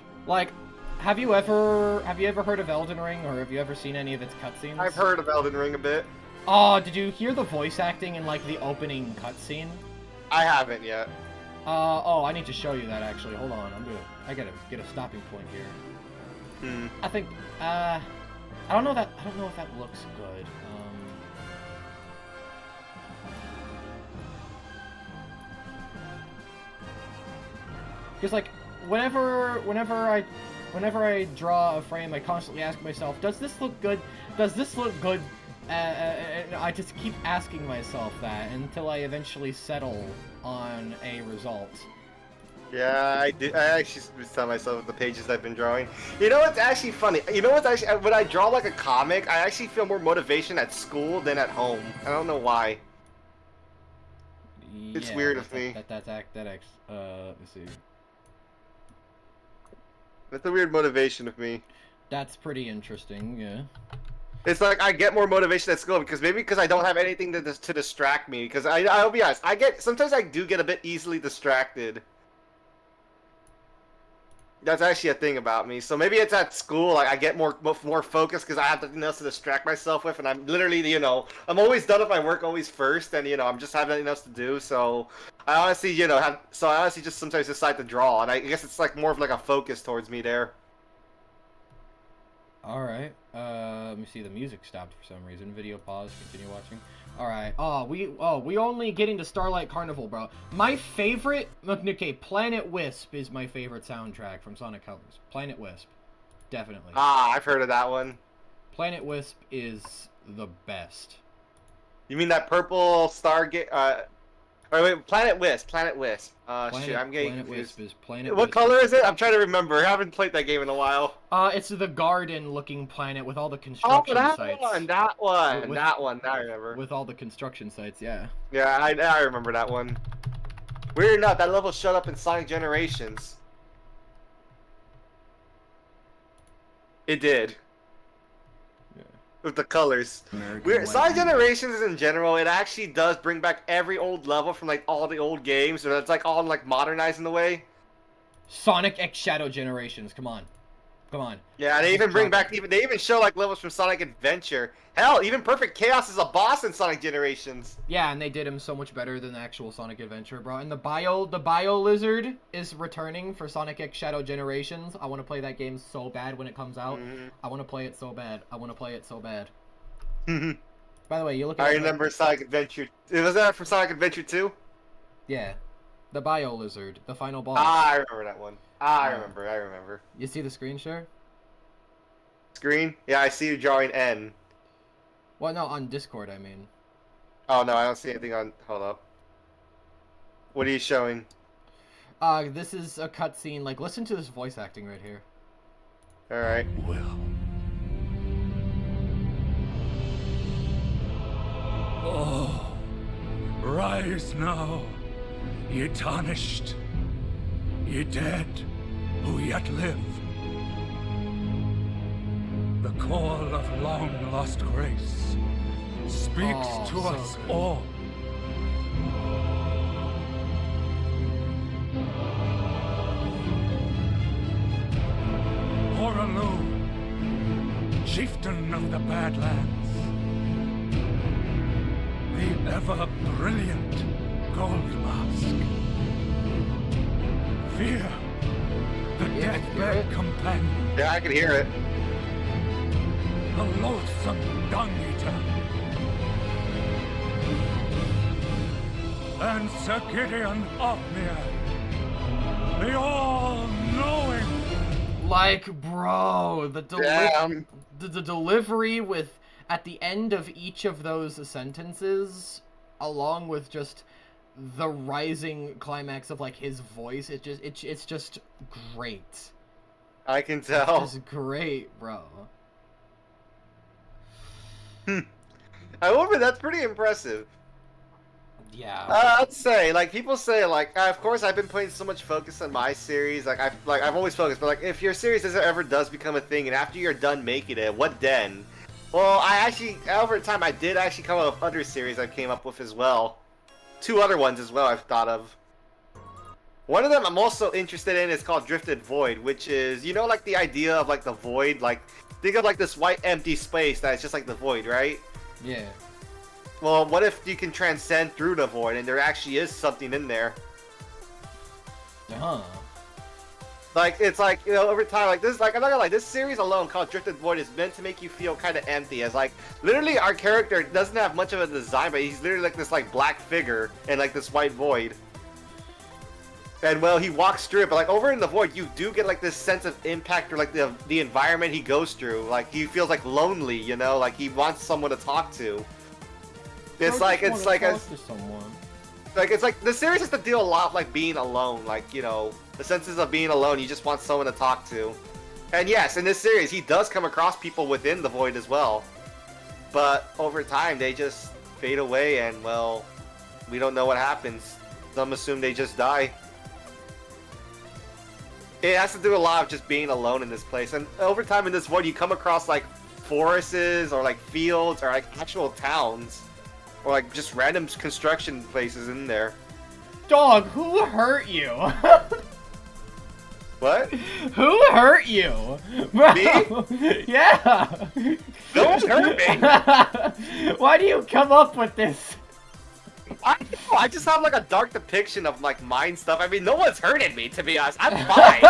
have you ever heard of Elden Ring, or have you ever seen any of its cutscenes? I've heard of Elden Ring a bit. Oh, did you hear the voice acting in the opening cutscene? I haven't yet. I need to show you that actually. Hold on, I gotta get a stopping point here. I think, I don't know if that looks good. Because whenever I draw a frame, I constantly ask myself, does this look good? Does this look good? I just keep asking myself that until I eventually settle on a result. Yeah, I do. I actually tell myself the pages I've been drawing. You know what's actually funny? When I draw a comic, I actually feel more motivation at school than at home. I don't know why. It's weird of me. Let me see. That's a weird motivation of me. That's pretty interesting, yeah. It's I get more motivation at school because I don't have anything to distract me. Because I'll be honest, sometimes I do get a bit easily distracted. That's actually a thing about me. So maybe it's at school. I get more focused because I have nothing else to distract myself with, and I'm literally, I'm always done with my work always first, and I'm just having nothing else to do. So I honestly, just sometimes decide to draw, and I guess it's more of a focus towards me there. All right. Let me see. The music stopped for some reason. Video pause. Continue watching. All right. We only getting to Starlight Carnival, bro. My favorite. Okay, Planet Wisp is my favorite soundtrack from Sonic Colors. Planet Wisp, definitely. Ah, I've heard of that one. Planet Wisp is the best. You mean that purple Stargate? Wait, Planet Wisp. Shit, I'm getting Planet confused. Wisp is Planet What Wisp. color is it? I'm trying to remember. I haven't played that game in a while. It's the garden-looking planet with all the construction sites. That one. Now I remember. With all the construction sites, yeah. Yeah, I remember that one. Weird enough, that level showed up in Sonic Generations. It did. Yeah. With the colors. American Sonic Weapon. Generations in general, it actually does bring back every old level from like all the old games, so it's like all like modernized in a way. Sonic X Shadow Generations. Come on. Come on. Yeah, they even bring back they even show like levels from Sonic Adventure. Hell, even Perfect Chaos is a boss in Sonic Generations. Yeah, and they did him so much better than the actual Sonic Adventure, bro. And the Bio Lizard is returning for Sonic X Shadow Generations. I want to play that game so bad when it comes out. I want to play it so bad. I want to play it so bad. By the way, you look at I remember Sonic Adventure. Was that from Sonic Adventure 2? Yeah. The Bio Lizard, the final boss. Ah, I remember that one. I remember. You see the screen share? Screen? Yeah, I see you drawing N. Well, no, on Discord, I mean. Oh no, I don't see anything on. Hold up. What are you showing? This is a cutscene. Like, listen to this voice acting right here. All right. Well. Oh, rise now, ye tarnished, ye dead who yet live. The call of long-lost grace speaks to so us good. all. Oralu, chieftain of the Badlands, the ever-brilliant Gold Mask, Fear, the Yeah, deathbed companion, Yeah, I can hear it. the loathsome Dung Eater, and Sir Gideon Ofnir, the all-knowing. Like, bro, the Damn. the delivery with at the end of each of those sentences, along with just the rising climax of like his voice, it's just great. I can tell. It's great, bro. However, that's pretty impressive. Yeah. I'd say, like, people say, like, of course, I've been putting so much focus on my series. I've always focused, but like, if your series ever does become a thing, and after you're done making it, what then? Well, I actually, over time, I did actually come up with other series I came up with as well. 2 other ones as well I've thought of. One of them I'm also interested in is called Drifted Void, which is, you know, like the idea of like the void, like, think of like this white empty space that's just like the void, right? Yeah. Well, what if you can transcend through the void and there actually is something in there? Huh. Like, it's like, you know, over time, like, this, like, I'm not gonna lie, this series alone called Drifted Void is meant to make you feel kind of empty, as, like, literally our character doesn't have much of a design, but he's literally like this, like, black figure in, like, this white void. And, well, he walks through it, but, like, over in the void, you do get, like, this sense of impact, or, like, the environment he goes through. Like, he feels, like, lonely, you know? Like, he wants someone to talk to. It's like, the series has to deal a lot with, like, being alone, like, you know, the senses of being alone, you just want someone to talk to. And yes, in this series, he does come across people within the void as well. But over time, they just fade away, and, well, we don't know what happens. Some assume they just die. It has to do a lot of just being alone in this place. And over time in this void, you come across, like, forests, or, like, fields, or, like, actual towns. Or, like, just random construction places in there. Dog, who hurt you? What? Who hurt you? Bro, me? Yeah. No one's hurt me. Why do you come up with this? I just have like a dark depiction of like mind stuff. I mean, no one's hurted me, to be honest. I'm fine.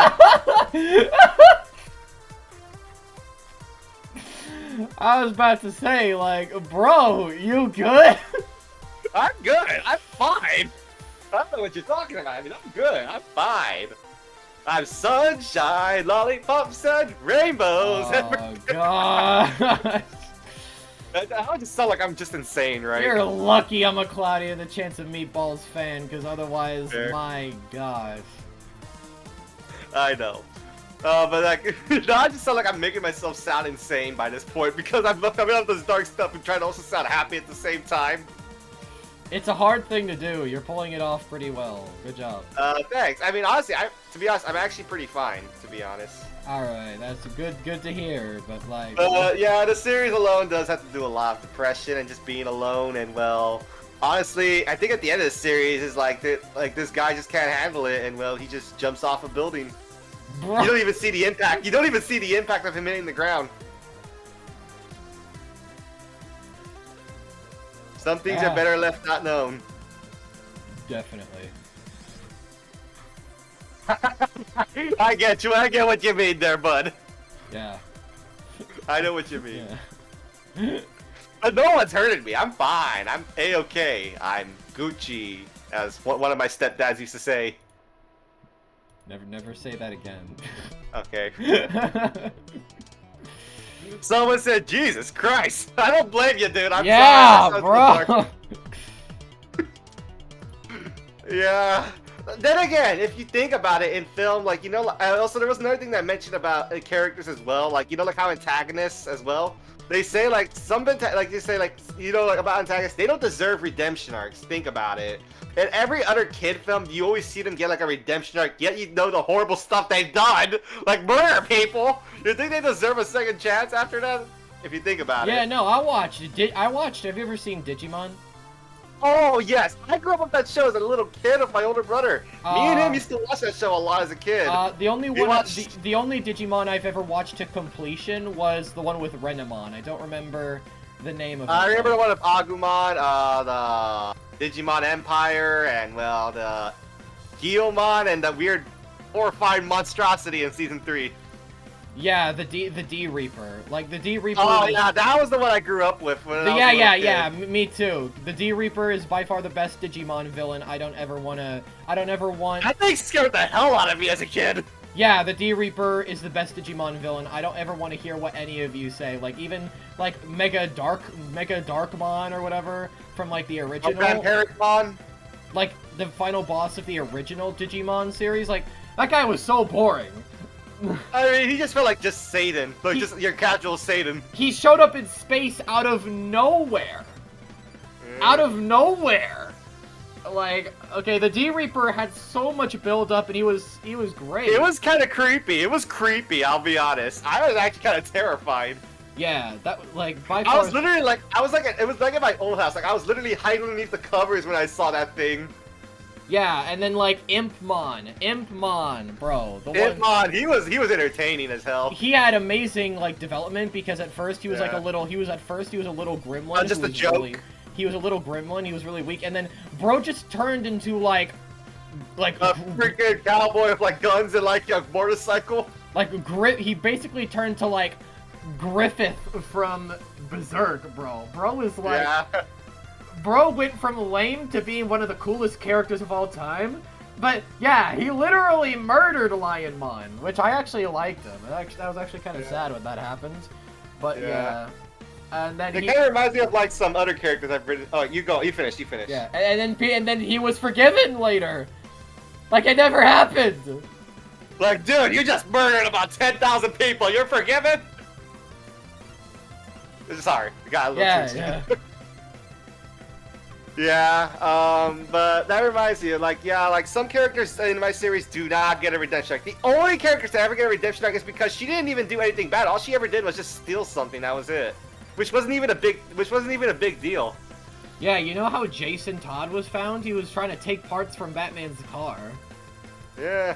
I was about to say, like, bro, you good? I'm good. I'm fine. I don't know what you're talking about. I mean, I'm good. I'm fine. I'm sunshine, lollipops, and rainbows. Oh, God. I just sound like I'm just insane, right? You're lucky I'm a Claudia the Chance of Meatballs fan, because otherwise, Fair. my gosh. I know. But like, no, I just sound like I'm making myself sound insane by this point because I'm coming up with this dark stuff and trying to also sound happy at the same time. It's a hard thing to do. You're pulling it off pretty well. Good job. Thanks. I mean, honestly, to be honest, I'm actually pretty fine, to be honest. Alright, that's good to hear, but like... Yeah, the series alone does have to do a lot of depression and just being alone, and well, honestly, I think at the end of the series is like this guy just can't handle it, and well, he just jumps off a building. Bro. You don't even see the impact. You don't even see the impact of him hitting the ground. Some things Yeah. are better left not known. Definitely. I get you. I get what you mean there, bud. Yeah. I know what you mean. Yeah. But no one's hurting me. I'm fine. I'm A-okay. I'm Gucci, as one of my stepdads used to say. Never say that again. Okay. Someone said, Jesus Christ. I don't blame you, dude. I'm Yeah, sorry. bro. Yeah. Then again, if you think about it in film, like, you know, also there was another thing that I mentioned about characters as well, like, you know, like how antagonists as well, they say, like, like, they say, like, you know, like, about antagonists, they don't deserve redemption arcs. Think about it. In every other kid film, you always see them get, like, a redemption arc, yet you know the horrible stuff they've done, like murder people. You think they deserve a second chance after that? If you think about it. Yeah, no, I watched. Have you ever seen Digimon? Oh, yes. I grew up with that show as a little kid with my older brother. Me and him used to watch that show a lot as a kid. The only We one, watched- the only Digimon I've ever watched to completion was the one with Renamon. I don't remember the name of it. I remember the one of Agumon, the Digimon Empire, and, well, the Gyomon, and the weird horrifying monstrosity in Season 3. Yeah, the D Reaper. Like, the D Reaper... Oh, yeah, that was the one I grew up with. When I was a little kid. Me too. The D Reaper is by far the best Digimon villain. I don't ever want... That thing scared the hell out of me as a kid. Yeah, the D Reaper is the best Digimon villain. I don't ever want to hear what any of you say. Like, even, like, Mega Darkmon or whatever from, like, the original... Grandparentmon. Like, the final boss of the original Digimon series. Like, that guy was so boring. I mean, he just felt like just Satan. Like, just your casual Satan. He showed up in space out of nowhere. Out of nowhere. Like, okay, the D Reaper had so much build up, and he was great. It was kind of creepy. It was creepy, I'll be honest. I was actually kind of terrified. Yeah, that, like, by far... I was literally like, it was like at my old house. Like, I was literally hiding underneath the covers when I saw that thing. Yeah, and then, like, Impmon, bro. Impmon, he was entertaining as hell. He had amazing, like, development, because at first he was, like, a little gremlin. Just a joke. He was a little gremlin, he was really weak, and then bro just turned into, like a freaking cowboy with, like, guns and, like, a motorcycle. Like, he basically turned to, like, Griffith from Berserk, bro. Bro was, like... Yeah. Bro went from lame to being one of the coolest characters of all time. But, yeah, he literally murdered Lionmon, which I actually liked him. That was actually kind of sad when that happened. But, yeah. And then it kind of reminds me of, like, some other characters I've written. Oh, you go. You finish. Yeah, and then he was forgiven later. Like, it never happened. Like, dude, you just murdered about 10,000 people. You're forgiven? Sorry. Got a little too Yeah. Yeah, but that reminds me, like, yeah, like, some characters in my series do not get a redemption arc. The only characters that ever get a redemption arc is because she didn't even do anything bad. All she ever did was just steal something, that was it. Which wasn't even a big deal. Yeah, you know how Jason Todd was found? He was trying to take parts from Batman's car. Yeah.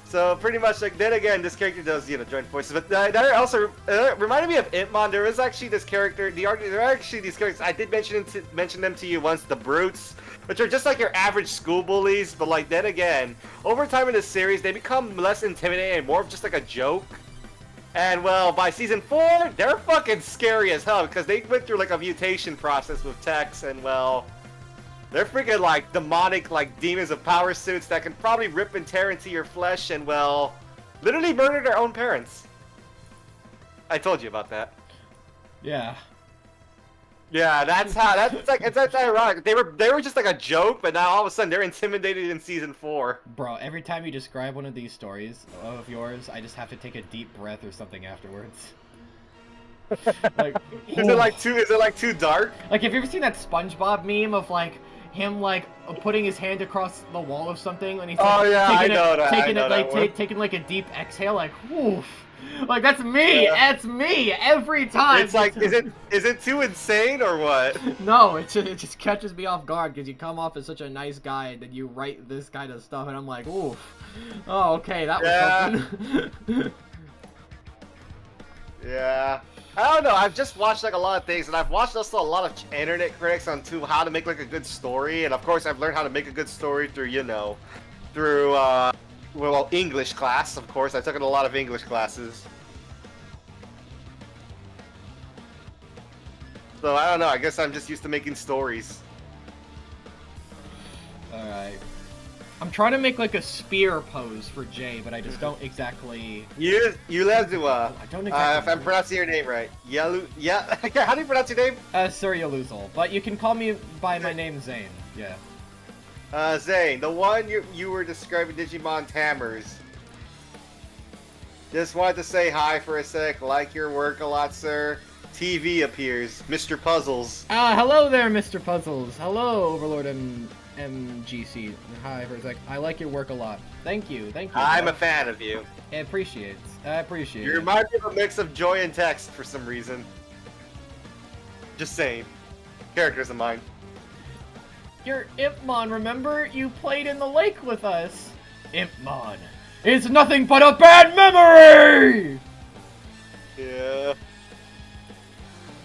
So pretty much, like, then again, this character does, you know, join forces. But that also reminded me of Impmon. There is actually this character. There are actually these characters. I did mention them to you once. The Brutes, which are just like your average school bullies. But like then again, over time in this series, they become less intimidating and more of just like a joke. And well, by season 4, they're fucking scary as hell because they went through like a mutation process with Tex, and well, they're freaking like demonic, like demons of power suits that can probably rip and tear into your flesh and, well, literally murder their own parents. I told you about that. Yeah. Yeah, that's ironic. They were just like a joke, but now all of a sudden they're intimidated in season 4. Bro, every time you describe one of these stories of yours, I just have to take a deep breath or something afterwards. Like, Is it like too? Is it like too dark? like, have you ever seen that SpongeBob meme of like him like putting his hand across the wall of something and he's like, Oh yeah, I taking know that. taking I know it like that one. taking like a deep exhale, like woof. Like that's me. Yeah. That's me every time. It's like, is it too insane or what? No, it just catches me off guard because you come off as such a nice guy and then you write this kind of stuff and I'm like, oof. Oh, okay, that was something. Yeah. I don't know. I've just watched like a lot of things, and I've watched also a lot of internet critics on how to make like a good story, and of course I've learned how to make a good story through well, English class. Of course, I took a lot of English classes. So I don't know. I guess I'm just used to making stories. Alright. I'm trying to make like a spear pose for Jay, but I just don't exactly. Yulezua. I don't If exactly. I'm pronouncing your name right. Yeah. How do you pronounce your name? Sir Yaluzal, but you can call me by my name Zane. Yeah. Zane, the one you were describing Digimon Tamers. Just wanted to say hi for a sec. Like your work a lot, sir. TV appears. Mr. Puzzles. Hello there, Mr. Puzzles. Hello, Overlord MGC. Hi, for a sec. I like your work a lot. Thank you. I'm a fan of you. I appreciate You it. remind me of a mix of joy and text for some reason. Just saying. Characters of mine. You're Impmon, remember? You played in the lake with us. Impmon. It's nothing but a bad memory! Yeah.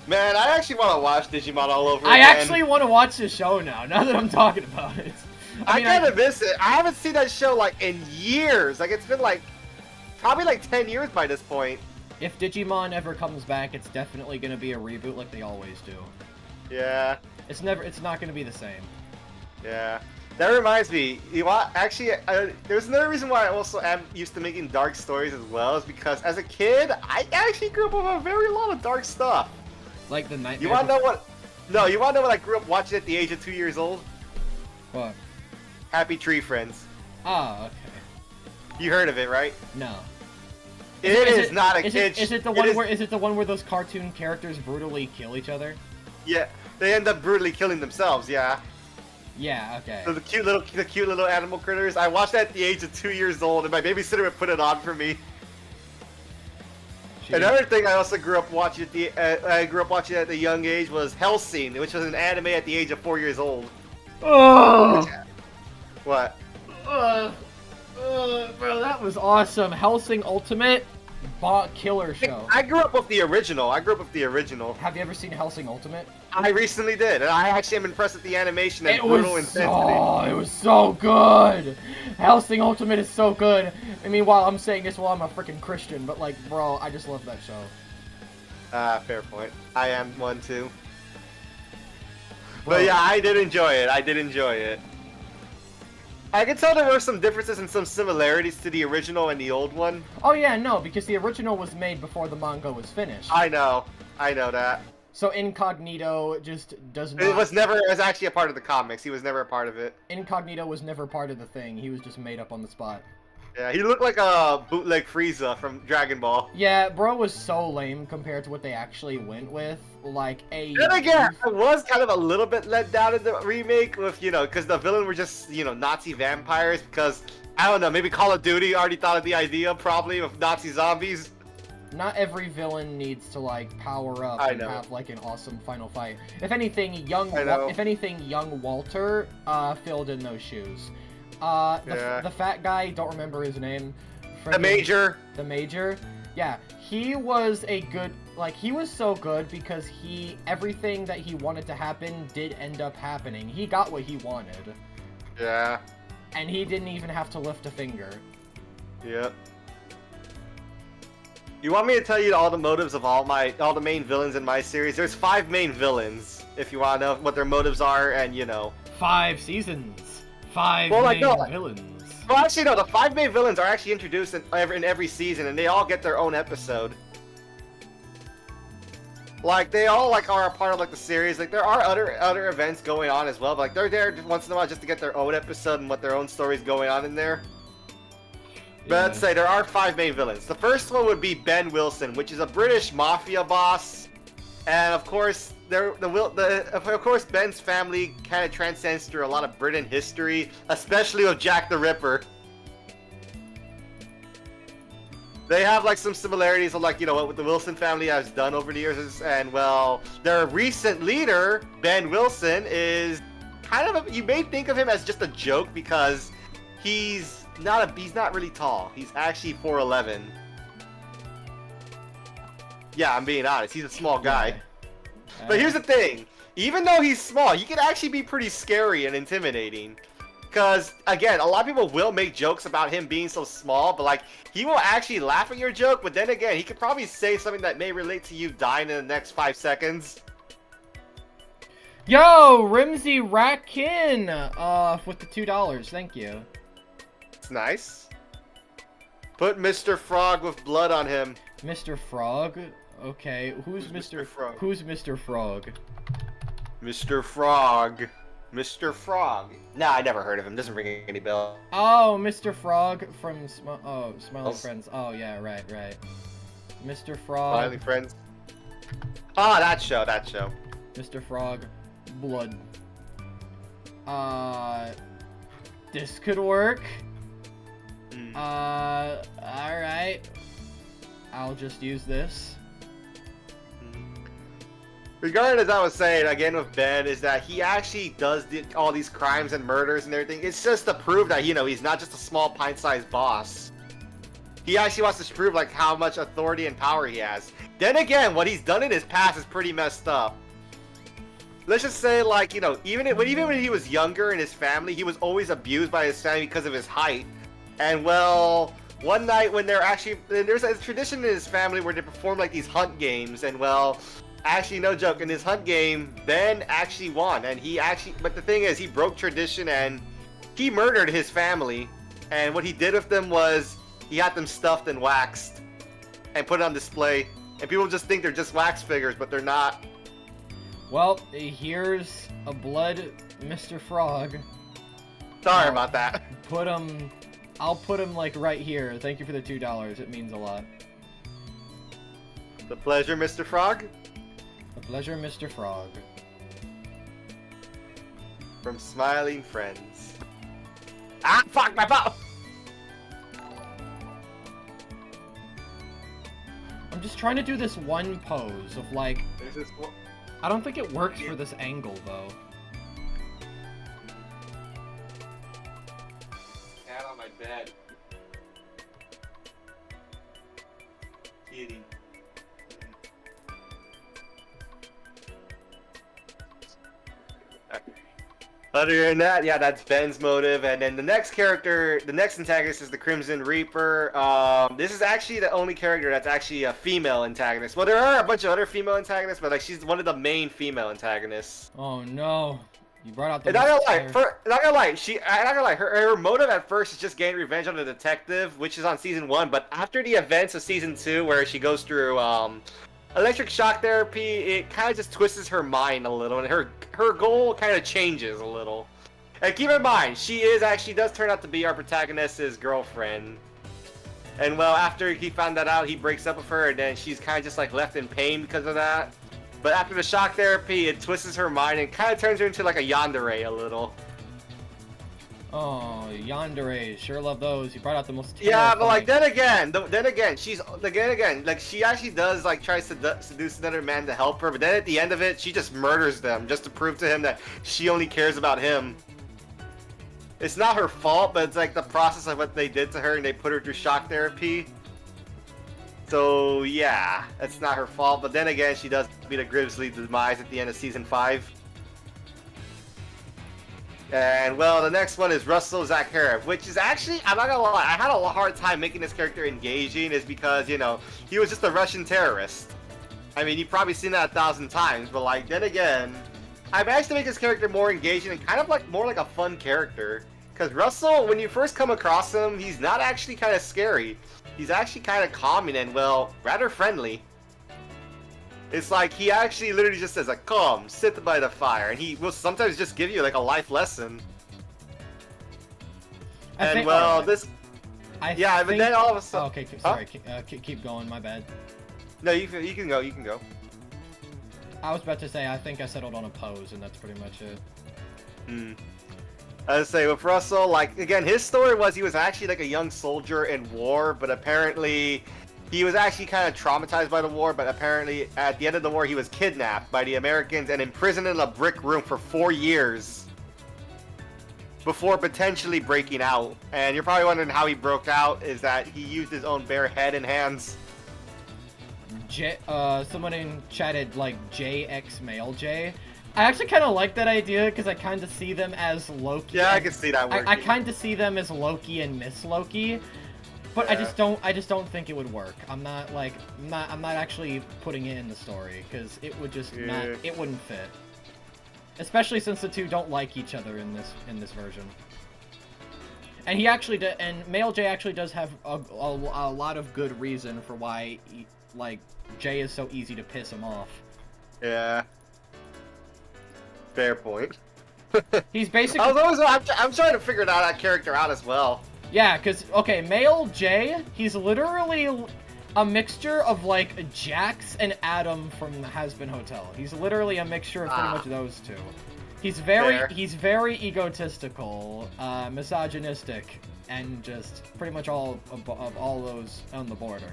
Man, I actually want to watch Digimon all over I again. actually want to watch the show now that I'm talking about it. I kind of miss it. I haven't seen that show like in years. Like it's been like probably like 10 years by this point. If Digimon ever comes back, it's definitely going to be a reboot like they always do. Yeah. It's not going to be the same. Yeah. That reminds me, you want actually there's another reason why I also am used to making dark stories as well, is because as a kid I actually grew up with a very lot of dark stuff. Like the Nightmare. You wanna know what? No, you wanna know what I grew up watching at the age of 2 years old? What? Happy Tree Friends. Oh, okay. You heard of it, right? No. It is not a is kid. Is it the one where is it the one where those cartoon characters brutally kill each other? Yeah, they end up brutally killing themselves. Yeah. Yeah. Okay. So the cute little animal critters. I watched that at the age of 2 years old, and my babysitter would put it on for me. Another thing I also grew up watching at the young age was Hellsing, which was an anime at the age of 4 years old. Oh. What? Bro, that was awesome. Hellsing Ultimate, killer show. I grew up with the original. Have you ever seen Hellsing Ultimate? I recently did, and I actually am impressed with the animation and brutal intensity. It was so good. Hellsing Ultimate is so good. I mean, while I'm saying this while I'm a freaking Christian, but like, bro, I just love that show. Fair point. I am one too. But yeah, I did enjoy it. I can tell there were some differences and some similarities to the original and the old one. Oh yeah, no, because the original was made before the manga was finished. I know that. So Incognito just does not... It was actually a part of the comics. He was never a part of it. Incognito was never part of the thing. He was just made up on the spot. Yeah, he looked like a bootleg Frieza from Dragon Ball. Yeah, bro was so lame compared to what they actually went with. Like, Then again, I was kind of a little bit let down in the remake with, because the villain were just, Nazi vampires, because, I don't know, maybe Call of Duty already thought of the idea, probably, of Nazi zombies. Not every villain needs to, like, power up and have, like, an awesome final fight. If anything, young Walter filled in those shoes. The fat guy, don't remember his name. The Major. The Major. Yeah, he was a good, he was so good because everything that he wanted to happen did end up happening. He got what he wanted. Yeah. And he didn't even have to lift a finger. Yep. You want me to tell you all the motives of all the main villains in my series? There's 5 main villains, if you want to know what their motives are, and 5 seasons. 5 villains. Well, actually, no. The 5 main villains are actually introduced in every season, and they all get their own episode. Like, they all are a part of the series. Like, there are other events going on as well, but they're there once in a while just to get their own episode and what their own stories going on in there. But Yeah. let's say there are 5 main villains. The first one would be Ben Wilson, which is a British mafia boss, and of course, of course, Ben's family kind of transcends through a lot of Britain history, especially with Jack the Ripper. They have like some similarities of like, you know, what the Wilson family has done over the years, and well, their recent leader, Ben Wilson, is kind of you may think of him as just a joke because he's not really tall. He's actually 4'11". Yeah, I'm being honest. He's a small guy. But here's the thing. Even though he's small, he can actually be pretty scary and intimidating. Because, again, a lot of people will make jokes about him being so small, but, like, he will actually laugh at your joke, but then again, he could probably say something that may relate to you dying in the next 5 seconds. Yo, Rimsey Rakin, with the $2. Thank you. It's nice. Put Mr. Frog with blood on him. Mr. Frog? Okay, who's Mr. Frog? Who's Mr. Frog? Mr. Frog. Mr. Frog. Nah, I never heard of him. Doesn't ring any bell. Oh, Mr. Frog from Smiling Oh. Friends. Oh, yeah, right. Mr. Frog. Smiley Friends. Ah, that show. Mr. Frog. Blood. This could work. Alright. I'll just use this. Regarding as I was saying, again with Ben, is that he actually does all these crimes and murders and everything. It's just to prove that, you know, he's not just a small pint-sized boss. He actually wants to prove, like, how much authority and power he has. Then again, what he's done in his past is pretty messed up. Let's just say, like, you know, even when he was younger in his family, he was always abused by his family because of his height. And, well, one night when there's a tradition in his family where they perform, like, these hunt games, and, well... Actually, no joke. In his hunt game, Ben actually won, but the thing is, he broke tradition and he murdered his family. And what he did with them was he had them stuffed and waxed and put on display. And people just think they're just wax figures, but they're not. Well, here's a blood Mr. Frog. Sorry about that. I'll put him like right here. Thank you for the $2. It means a lot. The pleasure, Mr. Frog. A pleasure, Mr. Frog. From Smiling Friends. Ah, fuck my butt! I'm just trying to do this one pose of like... There's this one. I don't think it works for this angle, though. Cat on my bed. Kitty. Other than that, yeah, that's Ben's motive. And then the next antagonist is the Crimson Reaper. This is actually the only character that's actually a female antagonist. Well, there are a bunch of other female antagonists, but like she's one of the main female antagonists. Oh no. You brought out the... And not gonna lie, her motive at first is just getting revenge on the detective, which is on season 1, but after the events of season 2, where she goes through, electric shock therapy, it kind of just twists her mind a little, and her goal kind of changes a little. And keep in mind, she does turn out to be our protagonist's girlfriend. And well, after he found that out, he breaks up with her, and then she's kind of just like left in pain because of that. But after the shock therapy, it twists her mind and kind of turns her into like a yandere a little. Oh, yandere, sure love those. You brought out the most terrifying... Yeah, but like then again, she actually does like tries to seduce another man to help her, but then at the end of it, she just murders them just to prove to him that she only cares about him. It's not her fault, but it's like the process of what they did to her, and they put her through shock therapy. So yeah, it's not her fault, but then again, she does meet a grisly demise at the end of season 5. And well, the next one is Russell Zakharov, which is actually, I'm not gonna lie, I had a hard time making this character engaging, is because, you know, he was just a Russian terrorist. I mean, you've probably seen that 1,000 times, but like, then again, I managed to make this character more engaging and kind of like more like a fun character. Because Russell, when you first come across him, he's not actually kind of scary. He's actually kind of calming and, well, rather friendly. It's like he actually literally just says like, "Come, sit by the fire," and he will sometimes just give you like a life lesson. And well, this Yeah, but then all of a Oh, sudden... okay, sorry. Keep going. My bad. No, you can go. You can go. I was about to say I think I settled on a pose, and that's pretty much it. I was say with Russell, like again, his story was he was actually like a young soldier in war, but apparently he was actually kind of traumatized by the war. But apparently at the end of the war, he was kidnapped by the Americans and imprisoned in a brick room for 4 years before potentially breaking out. And you're probably wondering how he broke out is that he used his own bare head and hands. Someone in chatted like JX Male J. I actually kind of like that idea because I kind of see them as Loki. Yeah, I can see that working. I kind of see them as Loki and Miss Loki, but Yeah. I just don't think it would work. I'm not actually putting it in the story because it would just not, it wouldn't fit. Especially since the two don't like each other in this version. And he actually and Male J actually does have a lot of good reason for why like Jay is so easy to piss him off. Yeah. Fair point. He's basically. I'm trying to figure that character out as well. Yeah, because, okay, Male J, he's literally a mixture of, like, Jax and Adam from Has Been Hotel. He's literally a mixture of pretty much those two. He's very egotistical, misogynistic, and just pretty much all of all those on the border.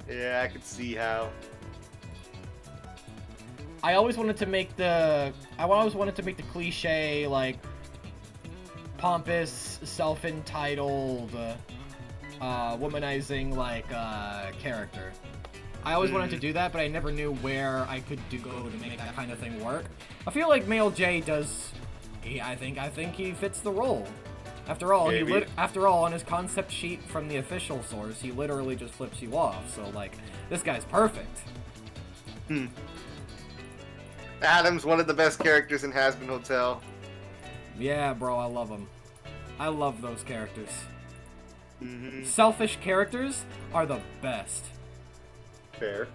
Yeah, I could see how. I always wanted to make the cliche, like, pompous, self-entitled, womanizing, like, character. I always wanted to do that, but I never knew where I could go to make that kind of thing work. I feel like Male J does. I think he fits the role. After all, on his concept sheet from the official source, he literally just flips you off. So, like, this guy's perfect. Adam's one of the best characters in Has Been Hotel. Yeah, bro, I love him. I love those characters. Selfish characters are the best. Fair.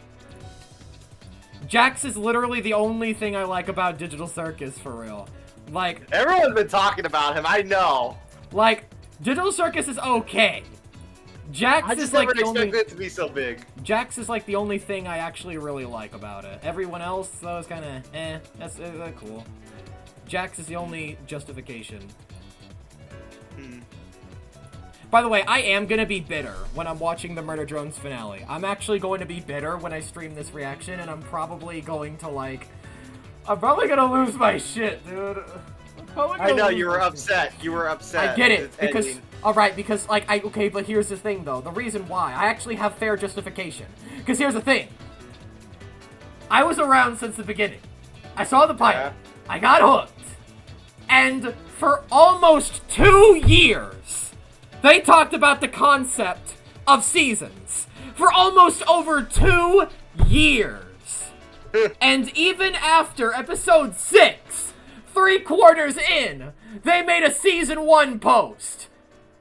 Jax is literally the only thing I like about Digital Circus, for real. Like, everyone's been talking about him, I know. Like, Digital Circus is okay. Jax I just is like never the only. expected it to be so big. Jax is like the only thing I actually really like about it. Everyone else, though, is kind of That's cool. Jax is the only justification. By the way, I am gonna be bitter when I'm watching the Murder Drones finale. I'm actually going to be bitter when I stream this reaction, and I'm probably going to I'm probably gonna lose my shit, dude. I know, you were upset. You were upset. I get it, because... Alright, because, okay, but here's the thing, though. The reason why. I actually have fair justification. Because here's the thing. I was around since the beginning. I saw the pilot. Yeah. I got hooked. And for almost 2 years, they talked about the concept of seasons. For almost over 2 years. And even after episode 6... 3/4 in, they made a season 1 post.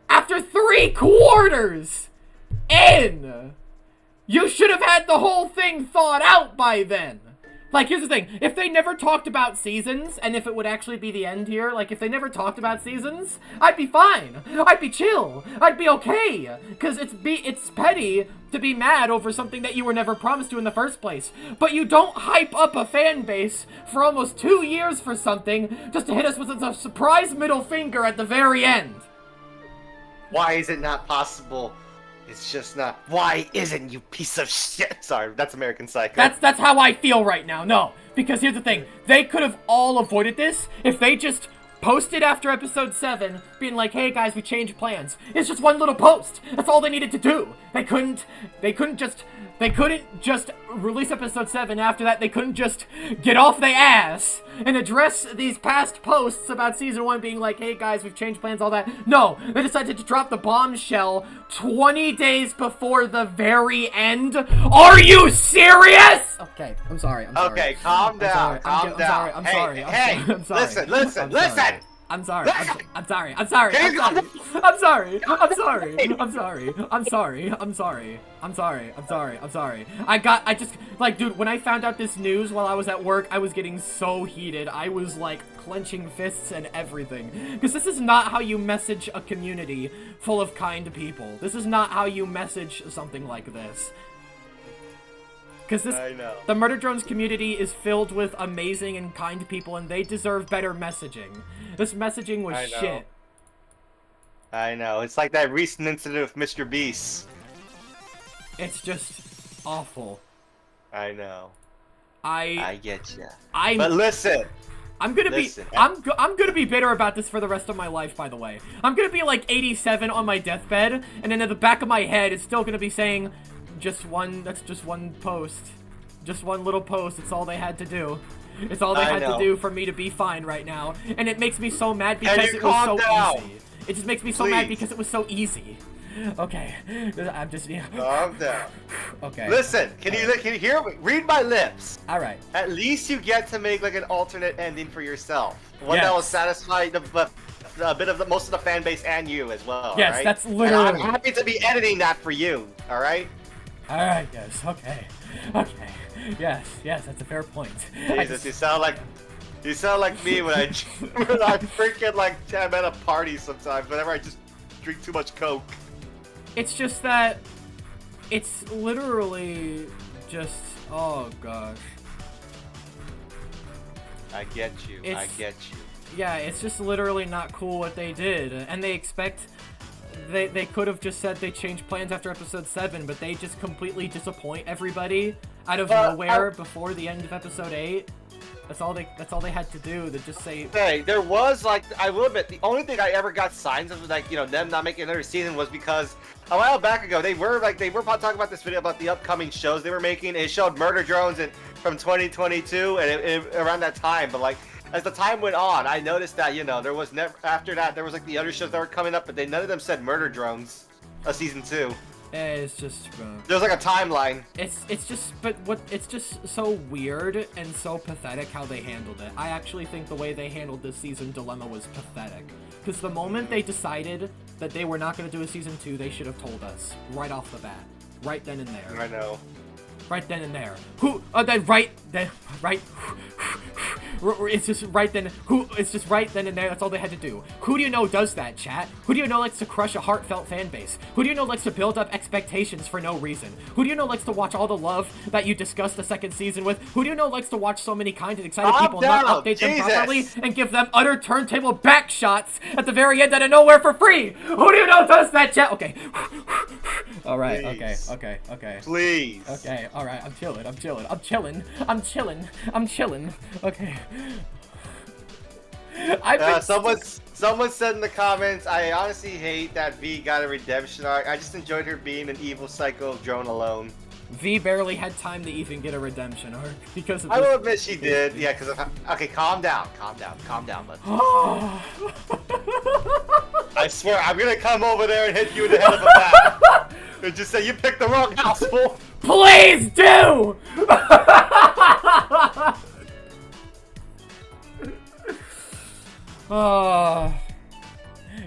After 3/4 in, you should have had the whole thing thought out by then. Like, here's the thing. If they never talked about seasons, and if it would actually be the end here, like, if they never talked about seasons, I'd be fine. I'd be chill. I'd be okay. Because it's petty to be mad over something that you were never promised to in the first place. But you don't hype up a fan base for almost 2 years for something just to hit us with a surprise middle finger at the very end. Why is it not possible? It's just not. Why isn't, you piece of shit? Sorry, that's American Psycho. That's how I feel right now. No, because here's the thing. They could have all avoided this if they just posted after episode 7, being like, "Hey guys, we changed plans." It's just one little post. That's all they needed to do. They couldn't just release episode 7. After that, they couldn't just get off their ass and address these past posts about season 1 being like, "Hey guys, we've changed plans," all that. No, they decided to drop the bombshell 20 days before the very end. Are you serious? Okay, I'm sorry. Okay, calm down. Calm down. I'm sorry. Hey, listen. I'm sorry. I'm sorry. I'm sorry. I'm sorry. I'm sorry. I'm sorry. I'm sorry. I'm sorry. I'm sorry. I'm sorry. I'm sorry. I'm sorry. I just, like, dude, when I found out this news while I was at work, I was getting so heated. I was, like, clenching fists and everything. Because this is not how you message a community full of kind people. This is not how you message something like this. Because the Murder Drones community is filled with amazing and kind people, and they deserve better messaging. This messaging was shit. I know. It's like that recent incident with Mr. Beast. It's just awful. I know. I get ya. But listen. I'm gonna be bitter about this for the rest of my life, by the way. I'm gonna be like 87 on my deathbed, and then at the back of my head, it's still gonna be saying, that's just one post. Just one little post. It's all they had to do. It's all they had to do for me to be fine right now. And it makes me so mad because it was so easy. It just makes me so mad because it was so easy. Okay. I'm just, calm down. Okay. Listen, can you hear me? Read my lips. Alright. At least you get to make like an alternate ending for yourself. One that will satisfy a bit of most of the fan base and you as well. Yes, right? that's literally. And I'm happy to be editing that for you. All right. Alright, yes, okay. Okay. Yes, that's a fair point. Jesus, you sound like me when I freaking like I'm at a party sometimes. Whenever I just drink too much Coke. It's just that it's literally just, oh gosh. I get you. I get you. Yeah, it's just literally not cool what they did, and they expect. They could have just said they changed plans after episode 7, but they just completely disappoint everybody out of nowhere before the end of episode 8. That's all they had to do. To just say. Hey, there was like, I will admit, the only thing I ever got signs of like, them not making another season was because a while back ago they were talking about this video about the upcoming shows they were making. It showed Murder Drones from 2022 and around that time, but like. As the time went on, I noticed that, there was never, after that, there was like the other shows that were coming up, but none of them said Murder Drones, season 2. It's just, there's like a timeline. It's just so weird and so pathetic how they handled it. I actually think the way they handled this season dilemma was pathetic. Because the moment they decided that they were not going to do a season 2, they should have told us right off the bat. Right then and there. I know. Right then and there. It's just right then. It's just right then and there. That's all they had to do. Who do you know does that, chat? Who do you know likes to crush a heartfelt fan base? Who do you know likes to build up expectations for no reason? Who do you know likes to watch all the love that you discussed the second season with? Who do you know likes to watch so many kind and excited people and not update them properly and give them utter turntable back shots at the very end out of nowhere for free? Who do you know does that, chat? Okay. All right. Please. Okay. Please. Okay. All right. I'm chilling. Okay. Someone said in the comments, I honestly hate that V got a redemption arc. I just enjoyed her being an evil psycho drone alone. V barely had time to even get a redemption arc because of this. I will admit she did. Yeah, because okay, calm down, bud. I swear, I'm gonna come over there and hit you in the head of a bat. And just say you picked the wrong house, fool. Please do.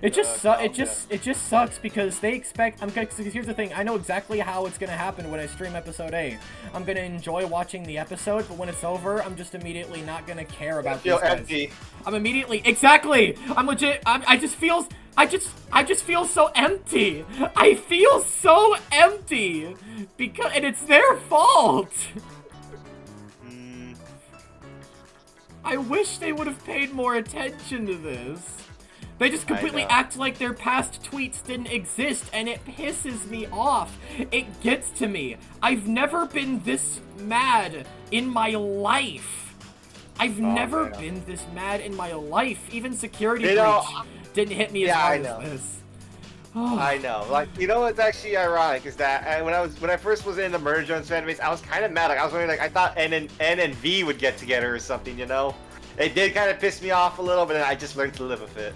It just sucks because they expect. Here's the thing. I know exactly how it's gonna happen when I stream episode 8. I'm gonna enjoy watching the episode, but when it's over, I'm just immediately not gonna care about these guys. Empty. I'm immediately exactly. I'm legit. I just feel so empty. I feel so empty because, and it's their fault. I wish they would have paid more attention to this. They just completely act like their past tweets didn't exist, and it pisses me off. It gets to me. I've never been this mad in my life. I've never been this mad in my life. Even security breach didn't hit me as hard as this. I know. Like, what's actually ironic is that when I first was in the Murder Drones fan base, I was kind of mad. Like, I was wondering, like, I thought N and V would get together or something, It did kind of piss me off a little, but then I just learned to live with it.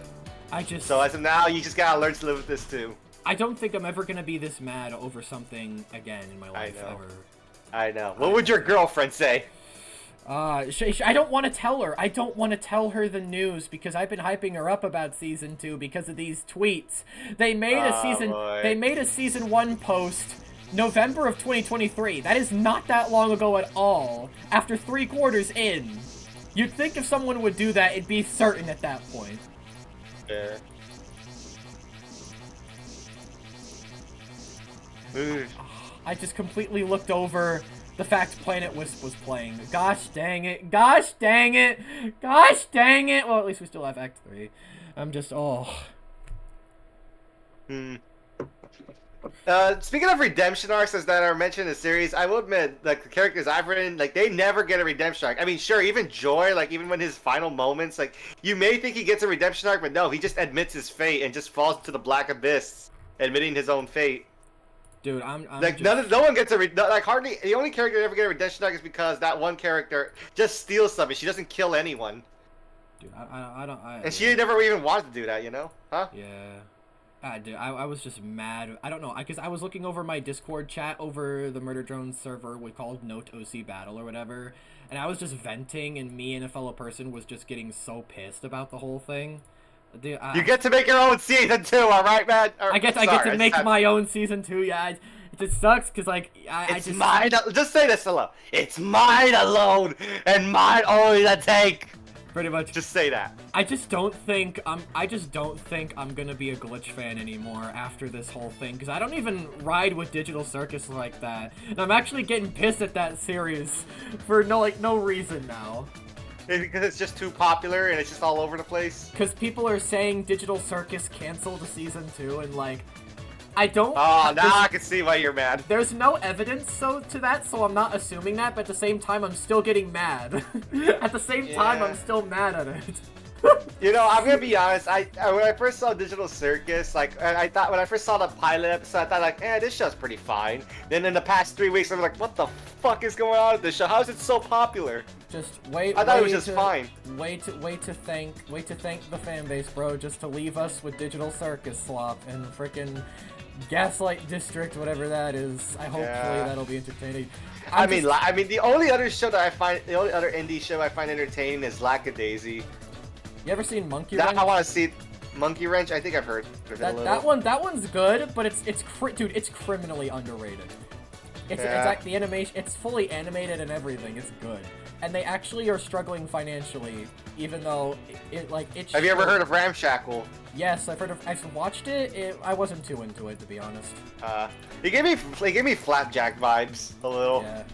So as of now, you just gotta learn to live with this too. I don't think I'm ever gonna be this mad over something again in my life ever. I know. What would your girlfriend say? I don't want to tell her. I don't want to tell her the news because I've been hyping her up about season 2 because of these tweets. They made They made a season 1 post November of 2023. That is not that long ago at all. After 3 quarters in, you'd think if someone would do that, it'd be certain at that point. Yeah. I just completely looked over the fact Planet Wisp was playing. Gosh dang it. Gosh dang it. Gosh dang it. Well, at least we still have Act 3. I'm just, Speaking of redemption arcs that are mentioned in the series, I will admit, like, the characters I've written, like, they never get a redemption arc. I mean, sure, even Joy, like, even when his final moments, like, you may think he gets a redemption arc, but no, he just admits his fate and just falls to the black abyss, admitting his own fate. dude, I'm Like, just... no one gets hardly, the only character that ever get a redemption arc is because that one character just steals something. She doesn't kill anyone. Dude, And she never even wanted to do that, you know? Huh? Yeah. Dude, I was just mad. I don't know, because I was looking over my Discord chat over the Murder Drone server we called Note OC Battle or whatever, and I was just venting, and me and a fellow person was just getting so pissed about the whole thing. Dude, You get to make your own season 2, alright, man? I get to make my own season 2, yeah. It just sucks, because, like, It's mine. Just say this alone. It's mine alone, and mine only to take. Pretty much. Just say that. I just don't think I'm gonna be a Glitch fan anymore after this whole thing, because I don't even ride with Digital Circus like that, and I'm actually getting pissed at that series for no reason now. Because it's just too popular and it's just all over the place. Because people are saying Digital Circus canceled season 2, and like, I don't. Oh, now I can see why you're mad. There's no evidence to that, so I'm not assuming that. But at the same time, I'm still getting mad. At the same time, I'm still mad at it. You know, I'm gonna be honest. When I first saw Digital Circus, like, I thought when I first saw the pilot episode, I thought like, this show's pretty fine. Then in the past 3 weeks, I was like, what the fuck is going on with this show? How is it so popular? Just wait. I thought it was just fine. Wait to thank the fan base, bro. Just to leave us with Digital Circus slop and frickin' Gaslight District, whatever that is. Hopefully that'll be entertaining. I mean, the only other indie show I find entertaining is Lackadaisy. You ever seen Monkey Wrench? I want to see Monkey Wrench. I think I've heard that one's good, but it's criminally underrated. It's like the animation. It's fully animated and everything. It's good, and they actually are struggling financially, even though it's. Have you ever heard of Ramshackle? Yes, I've watched it. I wasn't too into it, to be honest. It gave me Flapjack vibes a little. Yeah.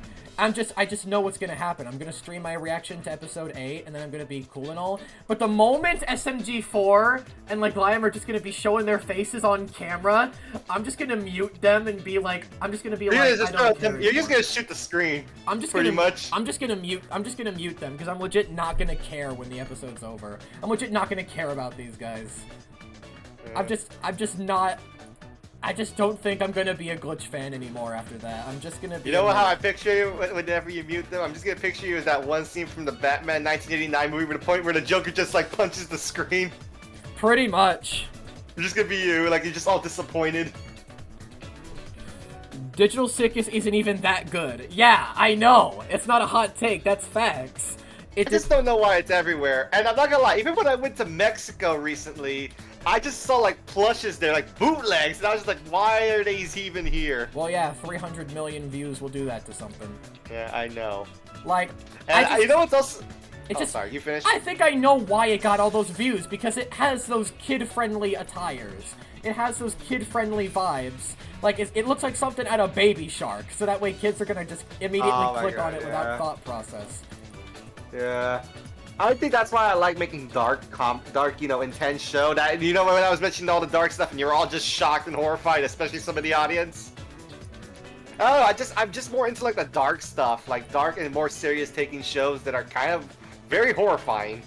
I just know what's gonna happen. I'm gonna stream my reaction to episode 8, and then I'm gonna be cool and all. But the moment SMG4 and like Liam are just gonna be showing their faces on camera, I'm just gonna mute them and be like, You're just gonna shoot the screen. I'm just gonna mute them because I'm legit not gonna care when the episode's over. I'm legit not gonna care about these guys. I just don't think I'm gonna be a Glitch fan anymore after that. I'm just gonna be. You know how I picture you whenever you mute them? I'm just gonna picture you as that one scene from the Batman 1989 movie where the point where the Joker just like punches the screen. Pretty much. You're just gonna be you, like you're just all disappointed. Digital Circus isn't even that good. Yeah, I know. It's not a hot take. That's facts. I just don't know why it's everywhere. And I'm not gonna lie, even when I went to Mexico recently, I just saw like plushes there, like bootlegs, and I was just like, why are these even here? Well, yeah, 300 million views will do that to something. Yeah, I know. Like, and you know what's also... sorry, you finished? I think I know why it got all those views, because it has those kid-friendly attires. It has those kid-friendly vibes. Like, it looks like something out of Baby Shark, so that way kids are gonna just immediately click on it without thought process. Yeah. I think that's why I like making dark, intense show. That, you know, when I was mentioning all the dark stuff and you're all just shocked and horrified, especially some of the audience. Oh, I'm just more into like the dark stuff, like dark and more serious taking shows that are kind of very horrifying.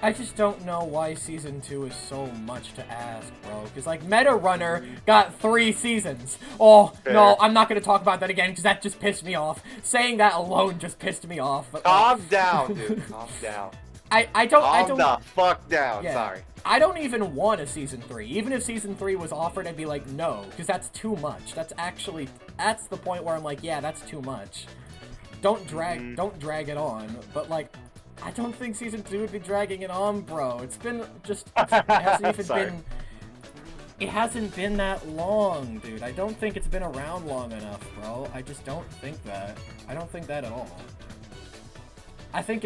I just don't know why season 2 is so much to ask, bro. Because, like, Meta Runner got 3 seasons. Oh, fair. No, I'm not going to talk about that again because that just pissed me off. Saying that alone just pissed me off. But, calm down, dude. Calm down. Calm the fuck down. Yeah, sorry. I don't even want a season 3. Even if season 3 was offered, I'd be like, no. Because that's too much. That's the point where I'm like, yeah, that's too much. don't drag it on. But like, I don't think season 2 would be dragging it on, bro. It's been just, it hasn't even been. It hasn't been that long, dude. I don't think it's been around long enough, bro. I just don't think that. I don't think that at all. I think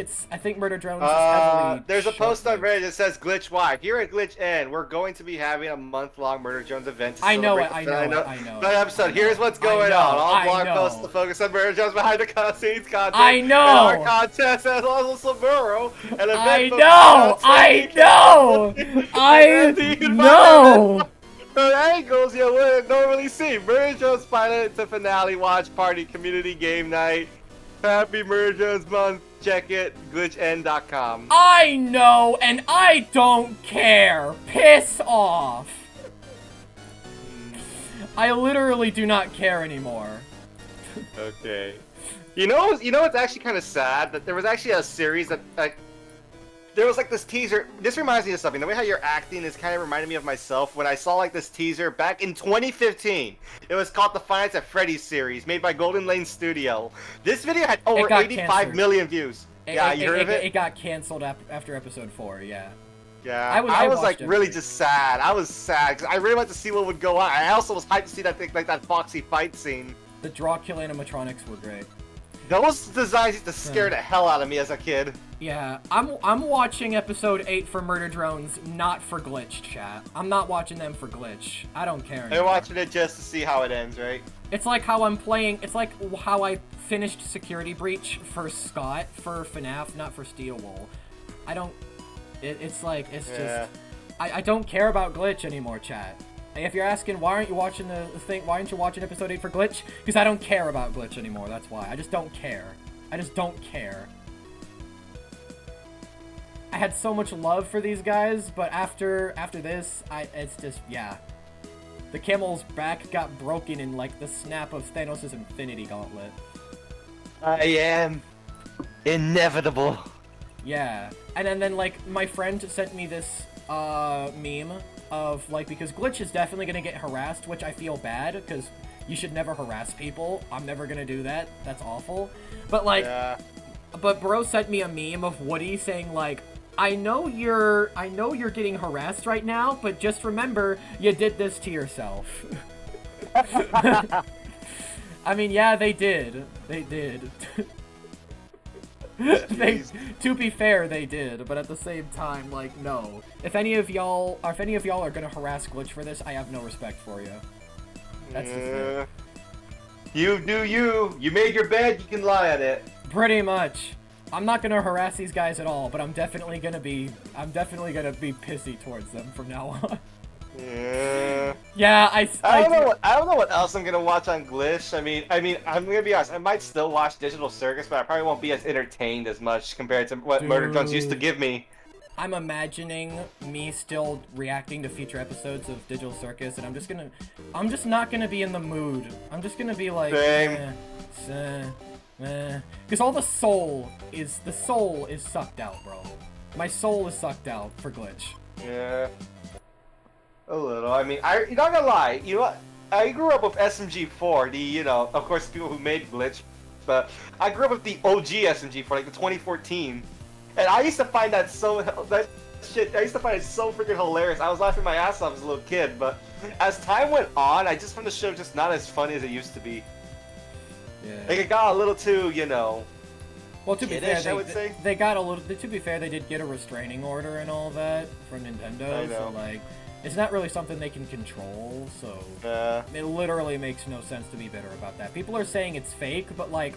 Murder Drones is heavily there's a post on short-lived. Reddit that says Glitch Y. Here at Glitch N, we're going to be having a month-long Murder Jones event. To I know celebrate it, the I know finale. it, I know That it, episode. I know Here's it. what's I going know, on. All I blog know. posts to focus on Murder Jones behind the scenes content. I know. And our contest as also Saburo. An event I focused know! on I taking know! I and the know! the angles you wouldn't normally see. Murder Jones pilot to finale watch party community game night. Happy Murder Jones month. Check it. glitchn.com. I know, and I don't care. Piss off. I literally do not care anymore. Okay. You know what's actually kind of sad? That there was actually a series that, like, there was like this teaser. This reminds me of something. The way how you're acting is kind of reminding me of myself when I saw like this teaser back in 2015. It was called the Five Nights at Freddy's series, made by Golden Lane Studio. This video had over got 85 canceled. million views. Yeah, you heard of it? It got canceled after episode 4, yeah. Yeah, I I was like watched really everything. just sad. I was sad because I really wanted to see what would go on. I also was hyped to see that thing, like that Foxy fight scene. The Dracula animatronics were great. Those designs used to scare the hell out of me as a kid. Yeah, I'm watching episode 8 for Murder Drones, not for Glitch, chat. I'm not watching them for Glitch. I don't care anymore. You're watching it just to see how it ends, right? It's like how I'm playing, it's like how I finished Security Breach for Scott for FNAF, not for Steel Wool. I don't, it's like, it's Yeah. just, I don't care about Glitch anymore, chat. If you're asking why aren't you watching the thing, why aren't you watching episode 8 for Glitch? Because I don't care about Glitch anymore, that's why. I just don't care. I just don't care. I had so much love for these guys, but after this, it's just, yeah. The camel's back got broken in like the snap of Thanos' Infinity Gauntlet. I am inevitable. Yeah, and then like my friend sent me this meme of like, because Glitch is definitely gonna get harassed, which I feel bad because you should never harass people. I'm never gonna do that. That's awful. But like, Yeah. but bro sent me a meme of Woody saying like, I know you're getting harassed right now, but just remember you did this to yourself. I mean, yeah, they did. They did. To be fair, they did, but at the same time, like, no. If any of y'all are gonna harass Glitch for this, I have no respect for you. That's just it. You do you. You made your bed, you can lie on it. Pretty much. I'm not gonna harass these guys at all, but I'm definitely gonna be pissy towards them from now on. Yeah. Yeah, I don't know what else I'm gonna watch on Glitch. I mean, I'm gonna be honest. I might still watch Digital Circus, but I probably won't be as entertained as much compared to what Murder Drones used to give me. I'm imagining me still reacting to future episodes of Digital Circus, and I'm just not gonna be in the mood. I'm just gonna be like, because all the soul is sucked out, bro. My soul is sucked out for Glitch. Yeah. A little. I mean, you're not gonna lie. You know what? I grew up with SMG4, of course, people who made Glitch, but I grew up with the OG SMG4, like the 2014, and I used to find that I used to find it so freaking hilarious. I was laughing my ass off as a little kid, but as time went on, I just found the show just not as funny as it used to be. Yeah. Like, it got a little too, Well, to be fair, kiddish, I would say. they got a little. To be fair, they did get a restraining order and all that from Nintendo, I know. so like, it's not really something they can control. So it literally makes no sense to be bitter about that. People are saying it's fake, but like,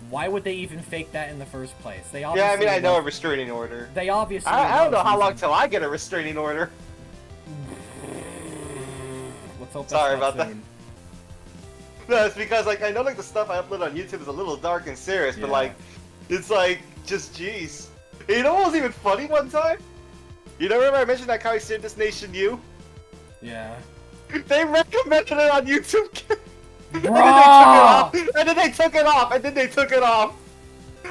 why would they even fake that in the first place? They obviously. Yeah, I mean, I know a restraining order. They obviously. I don't know how long using- till I get a restraining order. Let's hope that's Sorry not about that. soon. No, it's because, like, I know, like, the stuff I upload on YouTube is a little dark and serious, but, Yeah. like, it's, like, just jeez. You know what was even funny one time? You know, remember I mentioned that comic series, This Nation U? Yeah. They recommended it on YouTube. Bruh! And then they took it off.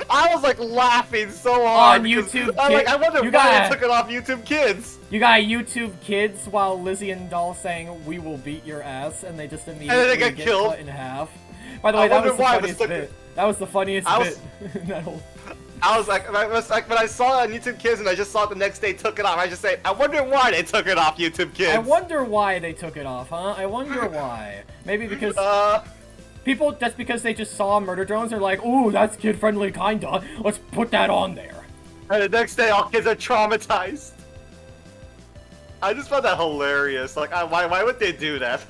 I was, like, laughing so hard. On because YouTube I'm like, Kids? I wonder You why gotta- they took it off YouTube Kids. You got YouTube Kids while Lizzie and Doll saying, "We will beat your ass," and they just immediately get killed. cut in half. By the way, I that wonder was the why, but funniest it's bit. That was the funniest I bit. That whole... I was like, when I saw it on YouTube Kids and I just saw it the next day, took it off. I just say, I wonder why they took it off YouTube Kids. I wonder why they took it off, huh? I wonder why. Maybe because people. That's because they just saw murder drones. They're like, ooh, that's kid-friendly, kinda. Let's put that on there. And the next day, all kids are traumatized. I just found that hilarious. Like, why would they do that?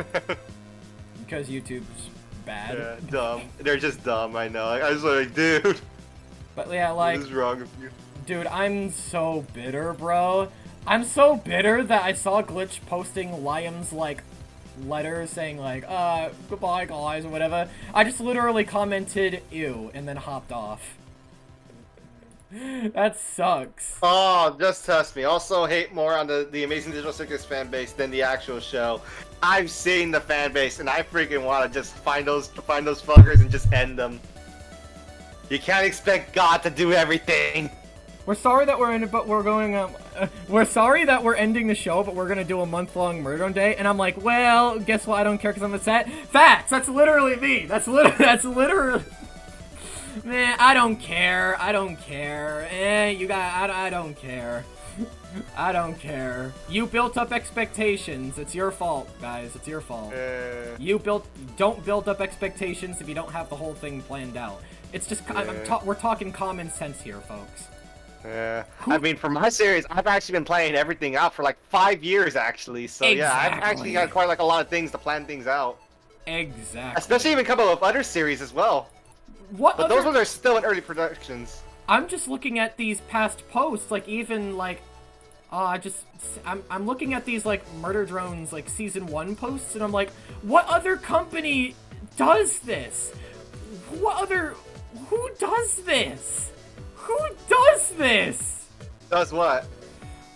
Because YouTube's bad. Yeah, dumb. They're just dumb. I know. I was like, dude. But yeah, like, What is wrong with you? dude, I'm so bitter, bro. I'm so bitter that I saw Glitch posting Liam's, like, letter saying, like, goodbye, guys, or whatever. I just literally commented, ew, and then hopped off. That sucks. Oh, just test me. Also, hate more on the Amazing Digital Circus fan base than the actual show. I've seen the fan base, and I freaking want to just find those fuckers and just end them. You can't expect God to do everything. We're sorry that we're in it, but we're going, we're sorry that we're ending the show, but we're gonna do a month-long Murder Day, and I'm like, well, guess what, I don't care because I'm upset. Facts! That's literally me! That's literally... Man, I don't care. I don't care. You got... I don't care. I don't care. You built up expectations. It's your fault, guys. It's your fault. Don't build up expectations if you don't have the whole thing planned out. It's just... we're talking common sense here, folks. Yeah. I mean, for my series, I've actually been planning everything out for like 5 years, actually. So yeah, I've actually got quite like a lot of things to plan things out. Exactly. Especially even coming up with other series as well. But those ones are still in early productions. I'm just looking at these past posts, like even like, I'm looking at these like Murder Drones like season 1 posts, and I'm like, what other company does this? Who does this? Who does this? Does what?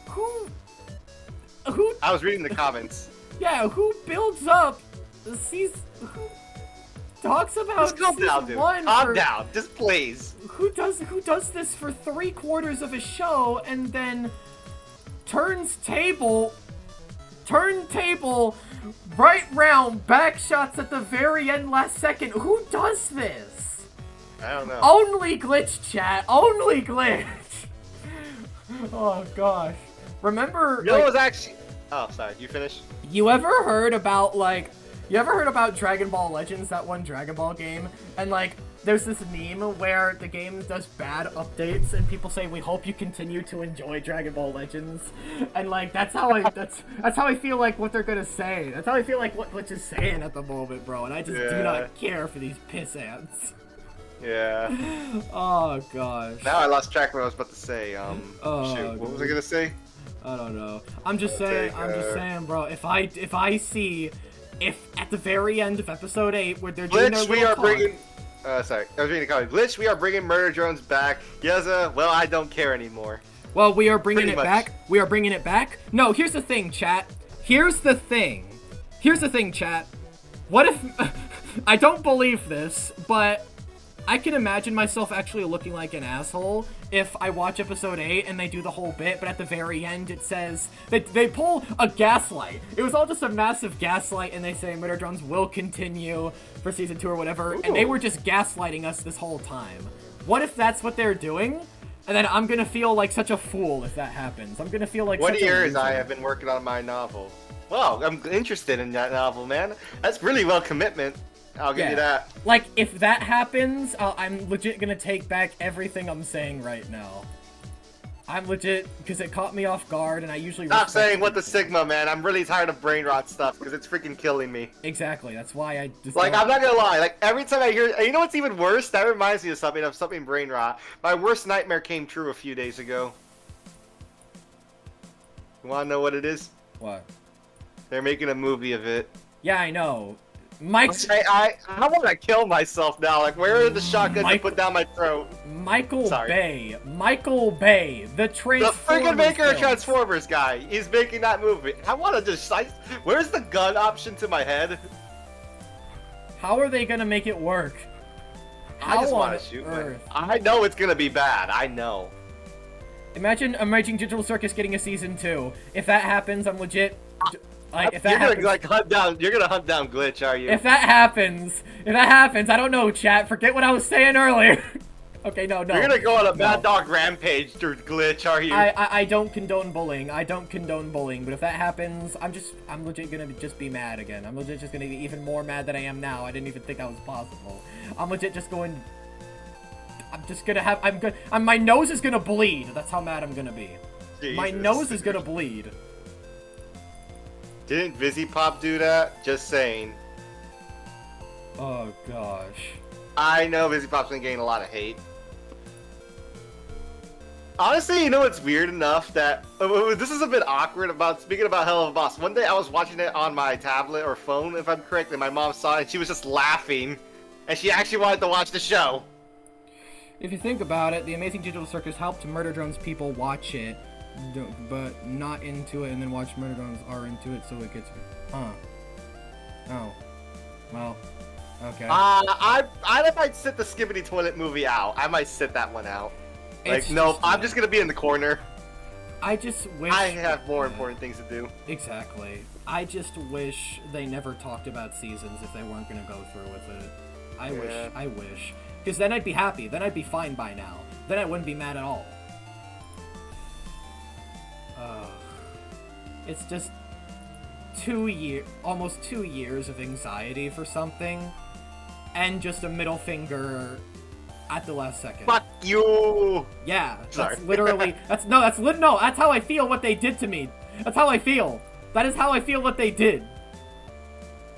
Who? I was reading the comments. Yeah, who builds up the season? Who talks about Just calm down, dude. Calm down, just please. Who does this for 3/4 of a show and then turntable right round, back shots at the very end last second? Who does this? I don't know. Only Glitch, chat. Only Glitch. Oh gosh. Remember? You know what was actually? Oh, sorry. You finished? You ever heard about Dragon Ball Legends, that one Dragon Ball game? And like, there's this meme where the game does bad updates, and people say, "We hope you continue to enjoy Dragon Ball Legends." And like, that's how I feel like what they're gonna say. That's how I feel like what Glitch is saying at the moment, bro. And I just do not care for these piss ants. Yeah. Oh gosh. Now I lost track of what I was about to say. Shoot, what was I gonna say? I don't know. I'm just saying, bro. If at the very end of episode 8, where they're doing their Glitch, bringing. Sorry, I was reading the comment. Glitch, we are bringing Murder Drones back. Yeza, well, I don't care anymore. Well, we are bringing it back. We are bringing it back. No, here's the thing, chat. Here's the thing, chat. What if... I don't believe this, but I can imagine myself actually looking like an asshole if I watch episode 8 and they do the whole bit, but at the very end it says... They pull a gaslight. It was all just a massive gaslight, and they say Murder Drones will continue for season 2 or whatever, and they were just gaslighting us this whole time. What if that's what they're doing? And then I'm gonna feel like such a fool if that happens. I'm gonna feel like such a loser. 20 years I have been working on my novel. Well, I'm interested in that novel, man. That's really well commitment. I'll give you that. Like, if that happens, I'm legit gonna take back everything I'm saying right now. I'm legit, because it caught me off guard, and I usually... Stop saying what the Sigma, man. I'm really tired of brain rot stuff, because it's freaking killing me. Exactly, that's why I just... Like, I'm not gonna lie, like, every time I hear... You know what's even worse? That reminds me of something brain rot. My worst nightmare came true a few days ago. You wanna know what it is? What? They're making a movie of it. Yeah, I know. Mike's... I want to kill myself now. Like, where are the shotguns to put down my throat? Michael Bay, the Transformers. The freaking maker of Transformers guy. He's making that movie. I want to just... where's the gun option to my head? How are they gonna make it work? I just want to shoot man. I know it's gonna be bad. I know. Imagine Enraged Digital Circus getting a season 2. If that happens, I'm legit... Like, if that You're happens, gonna like hunt down. You're gonna hunt down Glitch, are you? if that happens, I don't know, chat. Forget what I was saying earlier. Okay, no. You're gonna go on a No. Mad Dog rampage through Glitch, are you? I don't condone bullying. I don't condone bullying. But if that happens, I'm legit gonna just be mad again. I'm legit just gonna be even more mad than I am now. I didn't even think that was possible. I'm legit just going. I'm just gonna have. My nose is gonna bleed. That's how mad I'm gonna be. My Jesus. nose is gonna bleed. Didn't Vizzy-Pop do that? Just saying. Oh gosh. I know Vizzy-Pop's been getting a lot of hate. Honestly, you know what's weird enough that this is a bit awkward about speaking about Hell of a Boss. One day I was watching it on my tablet or phone, if I'm correct, and my mom saw it and she was just laughing, and she actually wanted to watch the show. If you think about it, the Amazing Digital Circus helped Murder Drones people watch it, but not into it, and then watch Murder Drones are into it, so it gets. Huh. Oh. Well. Okay. I might sit the Skibbity Toilet movie out. I might sit that one out. Like, It's nope, just, I'm just gonna be in the corner. I just wish. I have more important things to do. Exactly. I just wish they never talked about seasons if they weren't gonna go through with it. I wish. Because then I'd be happy. Then I'd be fine by now. Then I wouldn't be mad at all. It's just almost 2 years of anxiety for something, and just a middle finger at the last second. Fuck you! Yeah, Sorry. that's literally that's how I feel what they did to me. That's how I feel. That is how I feel what they did.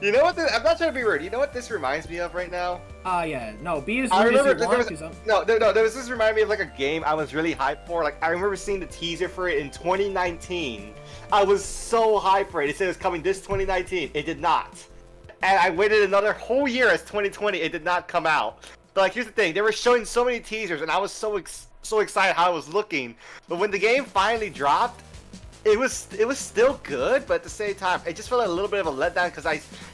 You know what? I'm not trying to be rude. You know what this reminds me of right now? Yeah, no, be as I rude as remember you there want, was 'cause no. This reminded me of like a game I was really hyped for. Like I remember seeing the teaser for it in 2019. I was so hyped for it. It said it was coming this 2019. It did not. And I waited another whole year as 2020. It did not come out. But like, here's the thing: they were showing so many teasers, and I was so excited how it was looking. But when the game finally dropped, it was still good. But at the same time, it just felt like a little bit of a letdown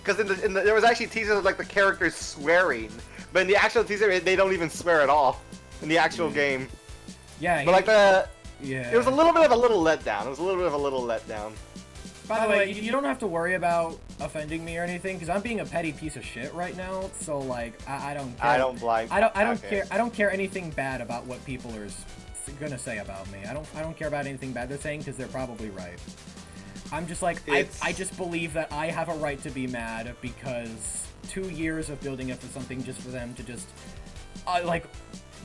because there was actually teasers of like the characters swearing, but in the actual teaser they don't even swear at all in the actual game. Yeah, But like yeah. it was a little bit of a little letdown. It was a little bit of a little letdown. By the way, you don't have to worry about offending me or anything, because I'm being a petty piece of shit right now. So like, I don't care. I don't blind. I don't Okay. care. I don't care anything bad about what people are gonna say about me. I don't care about anything bad they're saying, because they're probably right. I'm just like, I just believe that I have a right to be mad because 2 years of building up to something just for them to just like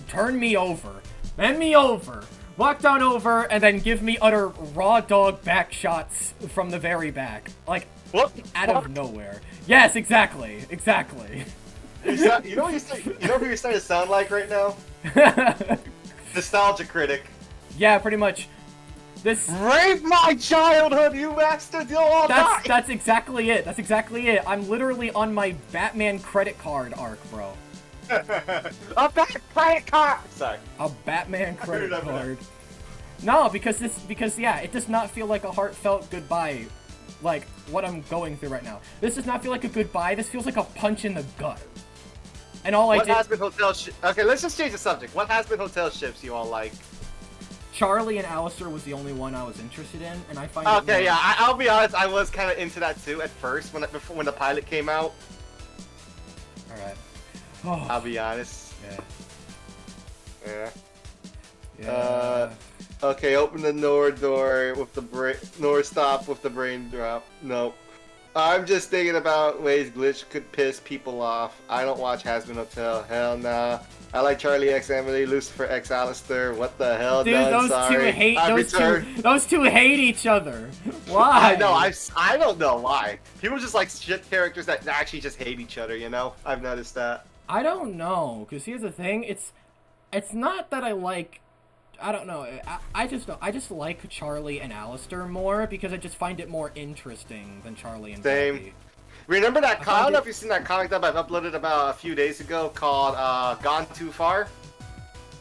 turn me over, bend me over, walk down over, and then give me utter raw dog back shots from the very back, like What? out of nowhere. Yes, exactly. You know what you know who you're starting to sound like right now? Nostalgia critic. Yeah, pretty much. This. Rape my childhood, you bastard! You'll all die. That's exactly it. That's exactly it. I'm literally on my Batman credit card arc, bro. A bad credit card. Sorry. A Batman credit that. card. No, because yeah, it does not feel like a heartfelt goodbye, like what I'm going through right now. This does not feel like a goodbye. This feels like a punch in the gut. And all I What did. has been hotel Okay, let's just change the subject. What has been hotel ships you all like? Charlie and Alistair was the only one I was interested in, and I find. Okay, yeah, I'll be honest. I was kind of into that too at first when the pilot came out. All right. Oh. I'll be honest. Yeah. Yeah. Okay, open the Nor door with the Nor stop with the brain drop. Nope. I'm just thinking about ways Glitch could piss people off. I don't watch Hazbin Hotel. Hell nah. I like Charlie X Emily, Lucifer X Alistair. What the hell? Dude, Done, those sorry. two hate I those returned. those two hate each other. Why? I know. I don't know why. People just like shit characters that actually just hate each other. You know. I've noticed that. I don't know, cause here's the thing. It's not that I like. I don't know. I just like Charlie and Alistair more because I just find it more interesting than Charlie and Same. Becky. Remember that? I don't know it- if you've seen that comic that I've uploaded about a few days ago called "Gone Too Far."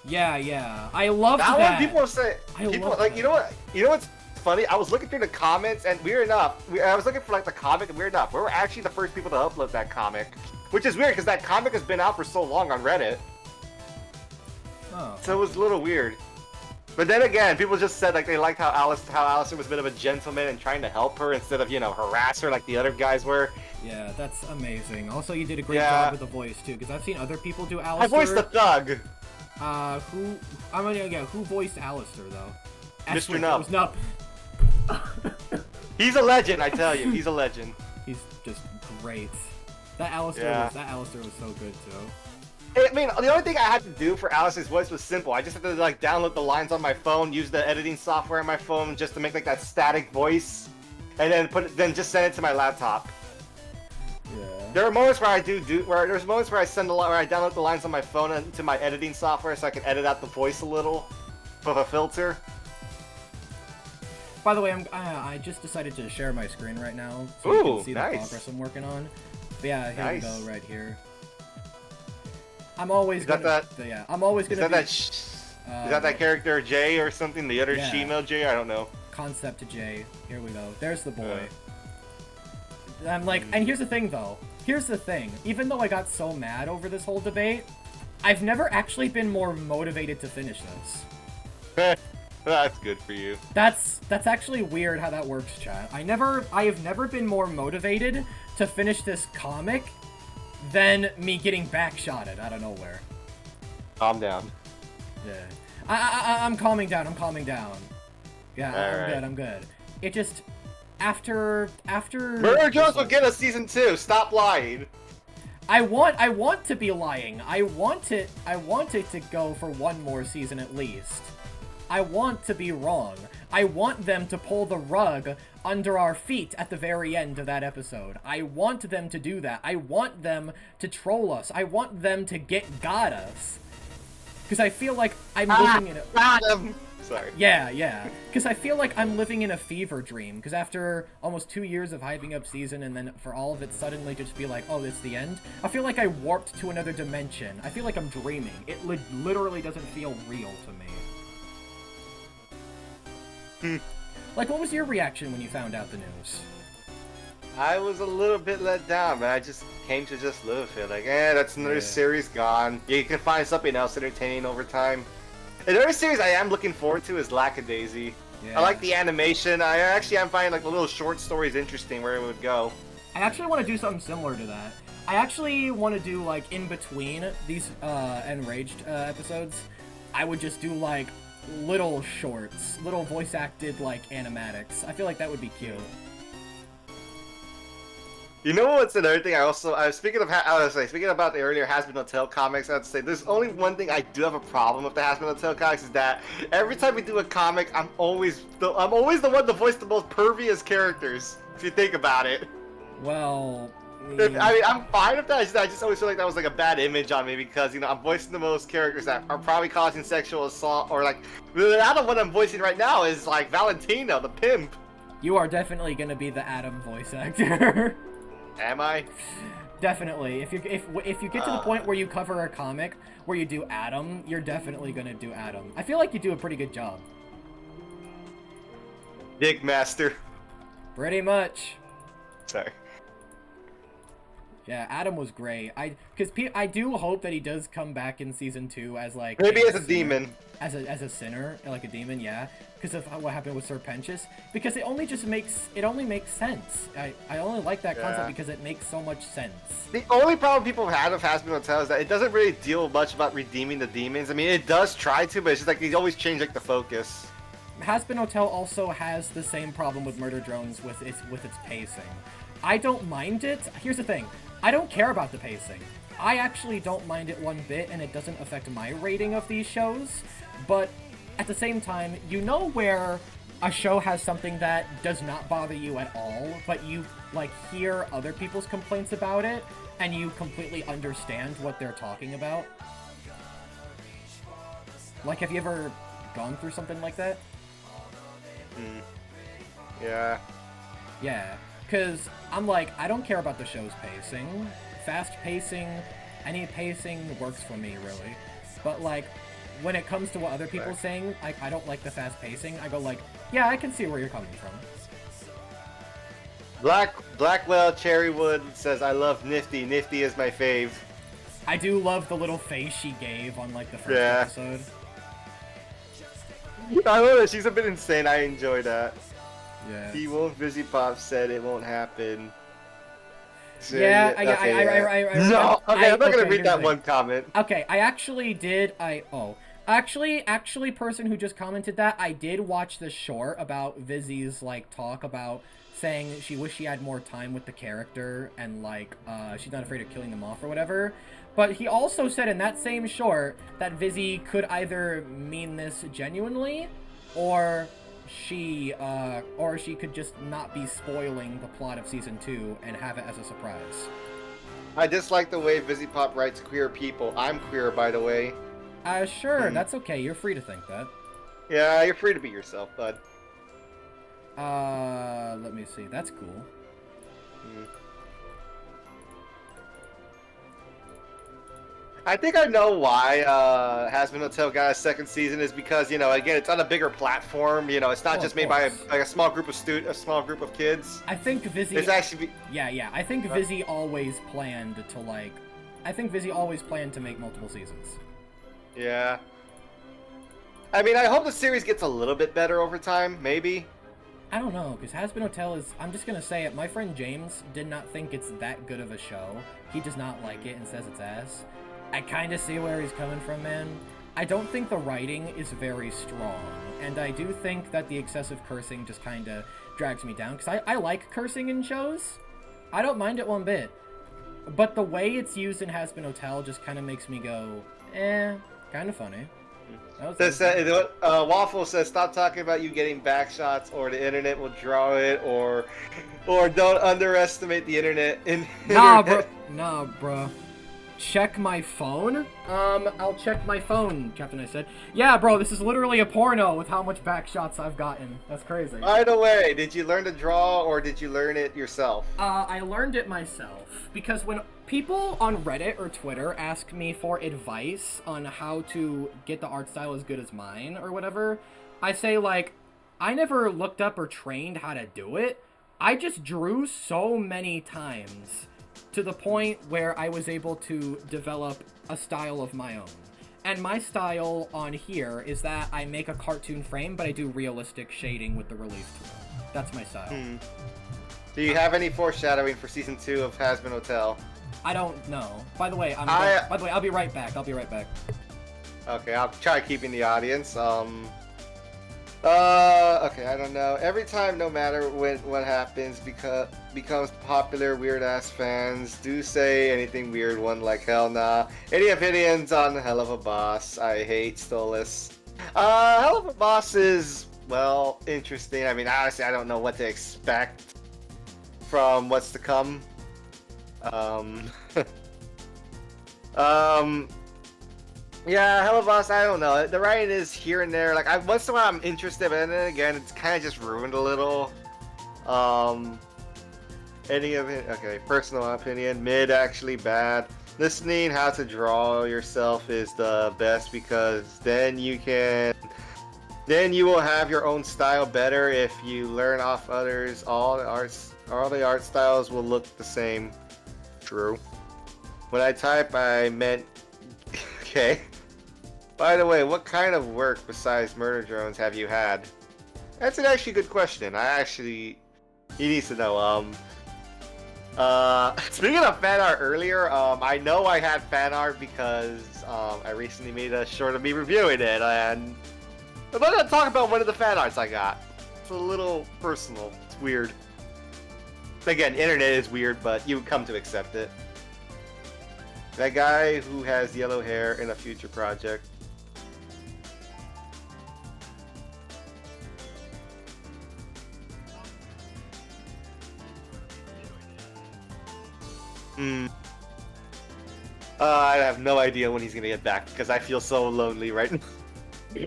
Yeah. I loved That that. one, people say, I people love like, that. you know what's funny? I was looking through the comments, and weird enough, I was looking for like the comic, and weird enough, we were actually the first people to upload that comic, which is weird because that comic has been out for so long on Reddit, Oh. so it was a little weird. But then again, people just said like they liked how Alistair was a bit of a gentleman and trying to help her instead of, you know, harass her like the other guys were. Yeah, that's amazing. Also, you did a great Yeah. job with the voice too, because I've seen other people do I Alistair. voiced the thug. Who voiced Alistair though? Mr. Ashwick, Nubb. it was Nubb. He's a legend, I tell you. He's a legend. He's just great. That Alistair was so good too. I mean, the only thing I had to do for Alice's voice was simple. I just had to like download the lines on my phone, use the editing software on my phone just to make like that static voice, and then just send it to my laptop. Yeah. There are moments where there's moments where I download the lines on my phone into my editing software so I can edit out the voice a little with a filter. By the way, I just decided to share my screen right now so you can see the progress I'm working on. But yeah, here we go, right here. I'm always Is gonna. that I'm always gonna. Is that that character Jay or something? The other female Jay? I don't know. Concept Jay. Here we go. There's the boy. I'm like, and here's the thing though. Here's the thing. Even though I got so mad over this whole debate, I've never actually been more motivated to finish this. That's good for you. That's actually weird how that works, chat. I have never been more motivated to finish this comic than me getting backshotted out of nowhere. Calm down. Yeah. I'm calming down. I'm calming down. Yeah, I'm good. It just after Murder Jones will get a season 2. Stop lying. I want to be lying. I want it to go for one more season at least. I want to be wrong. I want them to pull the rug under our feet at the very end of that episode. I want them to do that. I want them to troll us. I want them to got us. Because I feel like I'm living in a... Got him! Sorry. Yeah. Because I feel like I'm living in a fever dream. Because after almost 2 years of hyping up season and then for all of it suddenly just be like, oh, it's the end. I feel like I warped to another dimension. I feel like I'm dreaming. It literally doesn't feel real to me. Like, what was your reaction when you found out the news? I was a little bit let down, but I just came to just live with it. Like, that's another series gone. Yeah, you can find something else entertaining over time. Another series I am looking forward to is Lackadaisy. Yeah. I like the animation. I actually am finding like the little short stories interesting where it would go. I actually want to do something similar to that. I actually want to do, like, in between these Enraged episodes, I would just do, like, little shorts, little voice-acted, like, animatics. I feel like that would be cute. You know what's another thing? Speaking about the earlier Has Been Hotel comics, I have to say there's only one thing I do have a problem with the Has Been Hotel comics is that every time we do a comic, I'm always the one to voice the most pervious characters. If you think about it. Well, I mean, I'm fine with that. I just always feel like that was like a bad image on me because, you know, I'm voicing the most characters that are probably causing sexual assault or like, the Adam one I'm voicing right now is like Valentino, the pimp. You are definitely gonna be the Adam voice actor. Am I? Definitely. If you get to the point where you cover a comic where you do Adam, you're definitely gonna do Adam. I feel like you do a pretty good job. Dick Master. Pretty much. Sorry. Yeah, Adam was great. I do hope that he does come back in season 2 as like Maybe as a sinner. demon. As a sinner, like a demon, yeah. Because of what happened with Serpentius. Because it only makes sense. I only like that concept because it makes so much sense. The only problem people have had with Has Been Hotel is that it doesn't really deal much about redeeming the demons. I mean, it does try to, but it's just like they always change like the focus. Has Been Hotel also has the same problem with Murder Drones with its pacing. I don't mind it. Here's the thing. I don't care about the pacing. I actually don't mind it one bit, and it doesn't affect my rating of these shows. But at the same time, you know where a show has something that does not bother you at all, but you like hear other people's complaints about it, and you completely understand what they're talking about? Like, have you ever gone through something like that? Yeah. Yeah, because I'm like, I don't care about the show's pacing. Fast pacing, any pacing works for me, really. But, like, when it comes to what other people are saying, I don't like the fast pacing. I go like, yeah, I can see where you're coming from. Blackwell Cherrywood says, I love Nifty. Nifty is my fave. I do love the little face she gave on, like, the first episode. I know that she's a bit insane. I enjoy that. Yeah. He won't. Busy Pop said it won't happen. So, Yeah, okay, no, okay, I'm not gonna read here's that the one thing. comment. Okay, I actually did. Actually, person who just commented that, I did watch the short about Vizzy's like talk about saying she wished she had more time with the character and like she's not afraid of killing them off or whatever. But he also said in that same short that Vizzy could either mean this genuinely, or she could just not be spoiling the plot of season 2 and have it as a surprise. I dislike the way Busy Pop writes queer people. I'm queer, by the way. Sure, that's okay. You're free to think that. Yeah, you're free to be yourself, bud. Let me see. That's cool. I think I know why Hazbin Hotel got a second season is because, you know, again, it's on a bigger platform. You know, it's not just made by a small group of kids. I think Vizzy. It's actually. Yeah. I think Vizzy always planned to like. I think Vizzy always planned to make multiple seasons. Yeah. I mean, I hope the series gets a little bit better over time. Maybe. I don't know, because Hazbin Hotel is. I'm just gonna say it. My friend James did not think it's that good of a show. He does not like it and says it's ass. I kind of see where he's coming from, man. I don't think the writing is very strong, and I do think that the excessive cursing just kind of drags me down, because I like cursing in shows. I don't mind it one bit. But the way it's used in Hazbin Hotel just kind of makes me go, kind of funny. Waffle says, stop talking about you getting back shots, or the internet will draw it, or don't underestimate the internet. Nah, bro. Check my phone? I'll check my phone, Captain I said. Yeah, bro, this is literally a porno with how much back shots I've gotten. That's crazy. By the way, did you learn to draw, or did you learn it yourself? I learned it myself, because when people on Reddit or Twitter ask me for advice on how to get the art style as good as mine, or whatever, I say, like, I never looked up or trained how to do it. I just drew so many times to the point where I was able to develop a style of my own. And my style on here is that I make a cartoon frame, but I do realistic shading with the relief tool. That's my style. Do you have any foreshadowing for season 2 of Hazbin Hotel? I don't know. By the way, I'll be right back. Okay, I'll try keeping the audience. Okay, I don't know. Every time, no matter what happens, becomes popular, weird-ass fans do say anything weird one like hell nah. Any opinions on Hell of a Boss? I hate Stolas. Hell of a Boss is, well, interesting. I mean, honestly, I don't know what to expect from what's to come. Yeah, Hell of a Boss, I don't know. The writing is here and there. Like, once in a while I'm interested, but then again, it's kind of just ruined a little. Any of it? Okay, personal opinion. Mid, actually bad. Listening how to draw yourself is the best, because then you will have your own style better if you learn off others. All the art styles will look the same. True. When I type, I meant... Okay. By the way, what kind of work besides murder drones have you had? That's an actually good question. He needs to know. Speaking of fan art earlier, I know I had fan art because I recently made a short of me reviewing it, and I'm not gonna talk about one of the fan arts I got. It's a little personal. It's weird. Again, internet is weird, but you come to accept it. That guy who has yellow hair in a future project. I have no idea when he's gonna get back, because I feel so lonely right now.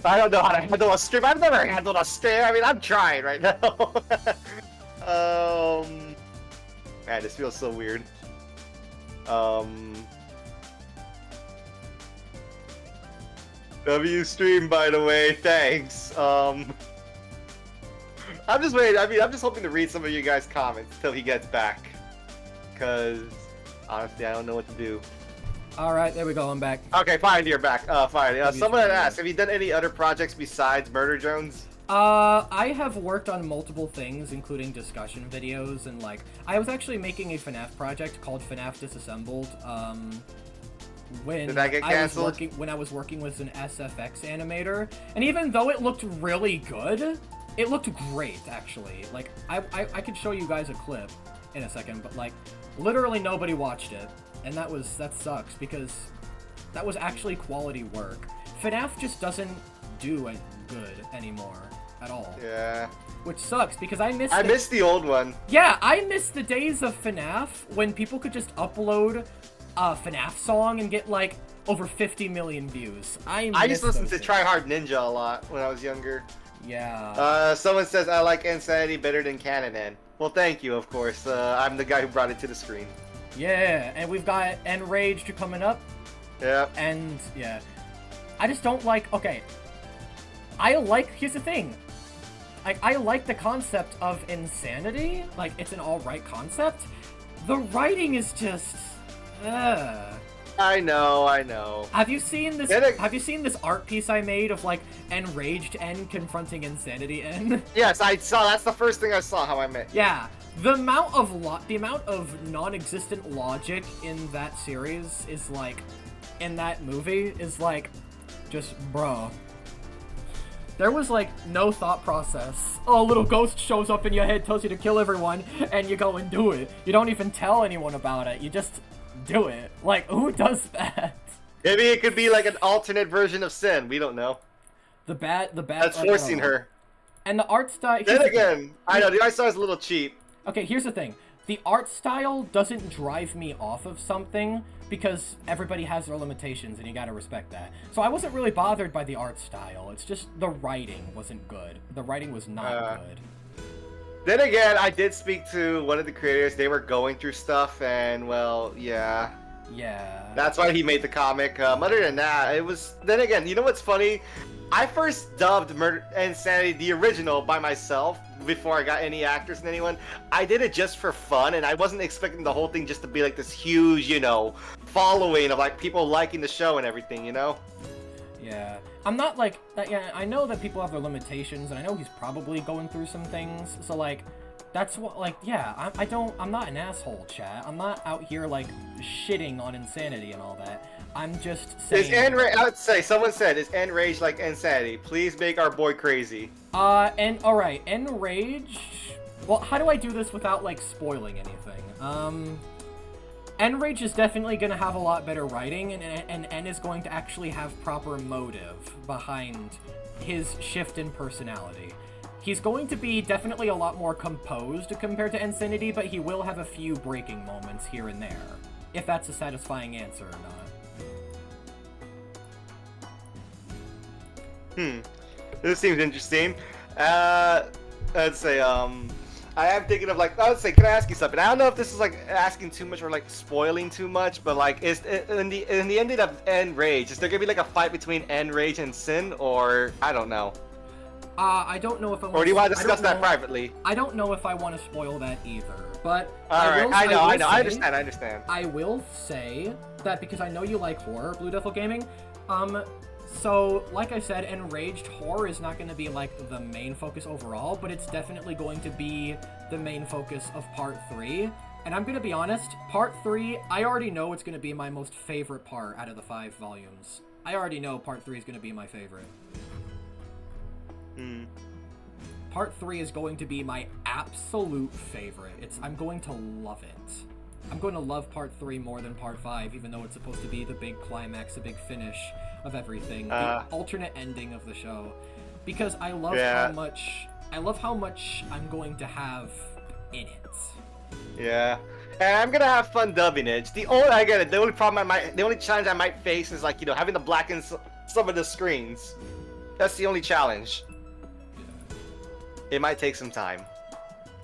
I don't know how to handle a stream. I've never handled a stream. I mean, I'm trying right now. Man, this feels so weird. W stream, by the way, thanks. I'm just waiting. I mean, I'm just hoping to read some of you guys' comments till he gets back, because honestly, I don't know what to do. Alright, there we go, I'm back. Okay, fine, you're back. Fine. Someone had asked, have you done any other projects besides Murder Drones? I have worked on multiple things, including discussion videos, and like, I was actually making a FNAF project called FNAF Disassembled, when Did that get canceled? when I was working with an SFX animator, and even though it looked really good, it looked great, actually. Like, I could show you guys a clip in a second, but like, literally nobody watched it, and that sucks, because that was actually quality work. FNAF just doesn't do it good anymore at all. Yeah. Which sucks, because I miss the old one. Yeah, I miss the days of FNAF when people could just upload a FNAF song and get like over 50 million views. I used to listen to Try Hard Ninja a lot when I was younger. Yeah. Someone says I like Insanity better than Canon. Well, thank you, of course. I'm the guy who brought it to the screen. Yeah, and we've got Enraged coming up. Yeah. And yeah, I just don't like. Okay, here's the thing. I like the concept of Insanity. Like, it's an alright concept. The writing is just. I know. Have you seen this? Have you seen this art piece I made of like Enraged N confronting Insanity N? Yes, I saw. That's the first thing I saw. How I met. Yeah, the amount of non-existent logic in that series is like, in that movie is like, just bro. There was like no thought process. Oh, a little ghost shows up in your head, tells you to kill everyone, and you go and do it. You don't even tell anyone about it. You just do it. Like, who does that? Maybe it could be like an alternate version of Sin. We don't know. The bad. That's forcing her. And the art style. Then again, I know the art style is a little cheap. Okay, here's the thing. The art style doesn't drive me off of something because everybody has their limitations and you gotta respect that. So I wasn't really bothered by the art style. It's just the writing wasn't good. The writing was not good. Then again, I did speak to one of the creators. They were going through stuff, and well, yeah. Yeah. That's why he made the comic. Other than that, it was. Then again, you know what's funny? I first dubbed Murder Insanity, the original, by myself before I got any actors and anyone. I did it just for fun, and I wasn't expecting the whole thing just to be like this huge, you know, following of like people liking the show and everything, you know? Yeah. I'm not like that. Yeah, I know that people have their limitations, and I know he's probably going through some things. So like, that's what, like, yeah. I'm not an asshole, chat. I'm not out here like shitting on Insanity and all that. I'm just saying. Someone said, is Enraged like Insanity? Please make our boy crazy. Alright, Enraged. Well, how do I do this without like spoiling anything? Enraged is definitely going to have a lot better writing, and N is going to actually have proper motive behind his shift in personality. He's going to be definitely a lot more composed compared to Insanity, but he will have a few breaking moments here and there, if that's a satisfying answer or not. This seems interesting. Let's say, I am thinking of like, I would say, can I ask you something? I don't know if this is like asking too much or like spoiling too much, but like, is in the ending of Enraged, is there gonna be like a fight between Enraged and Sin, or I don't know? I don't know if I. Or do you want to discuss that privately? I don't know if I want to spoil that either, but I understand. I will say that because I know you like horror, Blue Devil Gaming. So, like I said, Enraged horror is not going to be, like, the main focus overall, but it's definitely going to be the main focus of Part 3. And I'm going to be honest, Part 3, I already know it's going to be my most favorite part out of the 5 volumes. I already know Part 3 is going to be my favorite. Part 3 is going to be my absolute favorite. I'm going to love it. I'm going to love Part 3 more than Part 5, even though it's supposed to be the big climax, the big finish of everything, the alternate ending of the show, because I love how much I'm going to have in it. Yeah, and I'm gonna have fun dubbing it. The only challenge I might face is like, you know, having to blacken some of the screens. That's the only challenge. Yeah. It might take some time.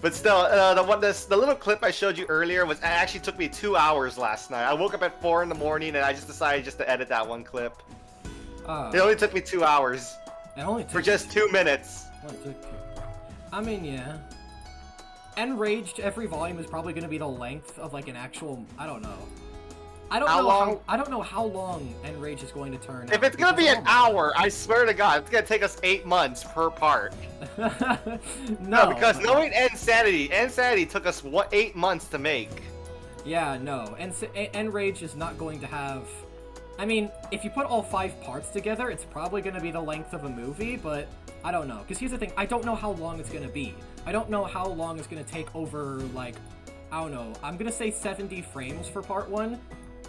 But still, the little clip I showed you earlier actually took me 2 hours last night. I woke up at 4 in the morning and I just decided to edit that one clip. It only took me 2 hours. For just 2 minutes. I mean, yeah. Enraged, every volume is probably going to be the length of like an actual, I don't know. I don't How know long? I don't know how long Enraged is going to turn If out, it's gonna be because- an hour, I swear to God, it's gonna take us 8 months per part. No, because knowing Insanity took us 8 months to make. Yeah, no. Enraged is not going to have... I mean, if you put all 5 parts together, it's probably going to be the length of a movie, but I don't know. Because here's the thing, I don't know how long it's going to be. I don't know how long it's going to take over, like, I don't know. I'm going to say 70 frames for part 1.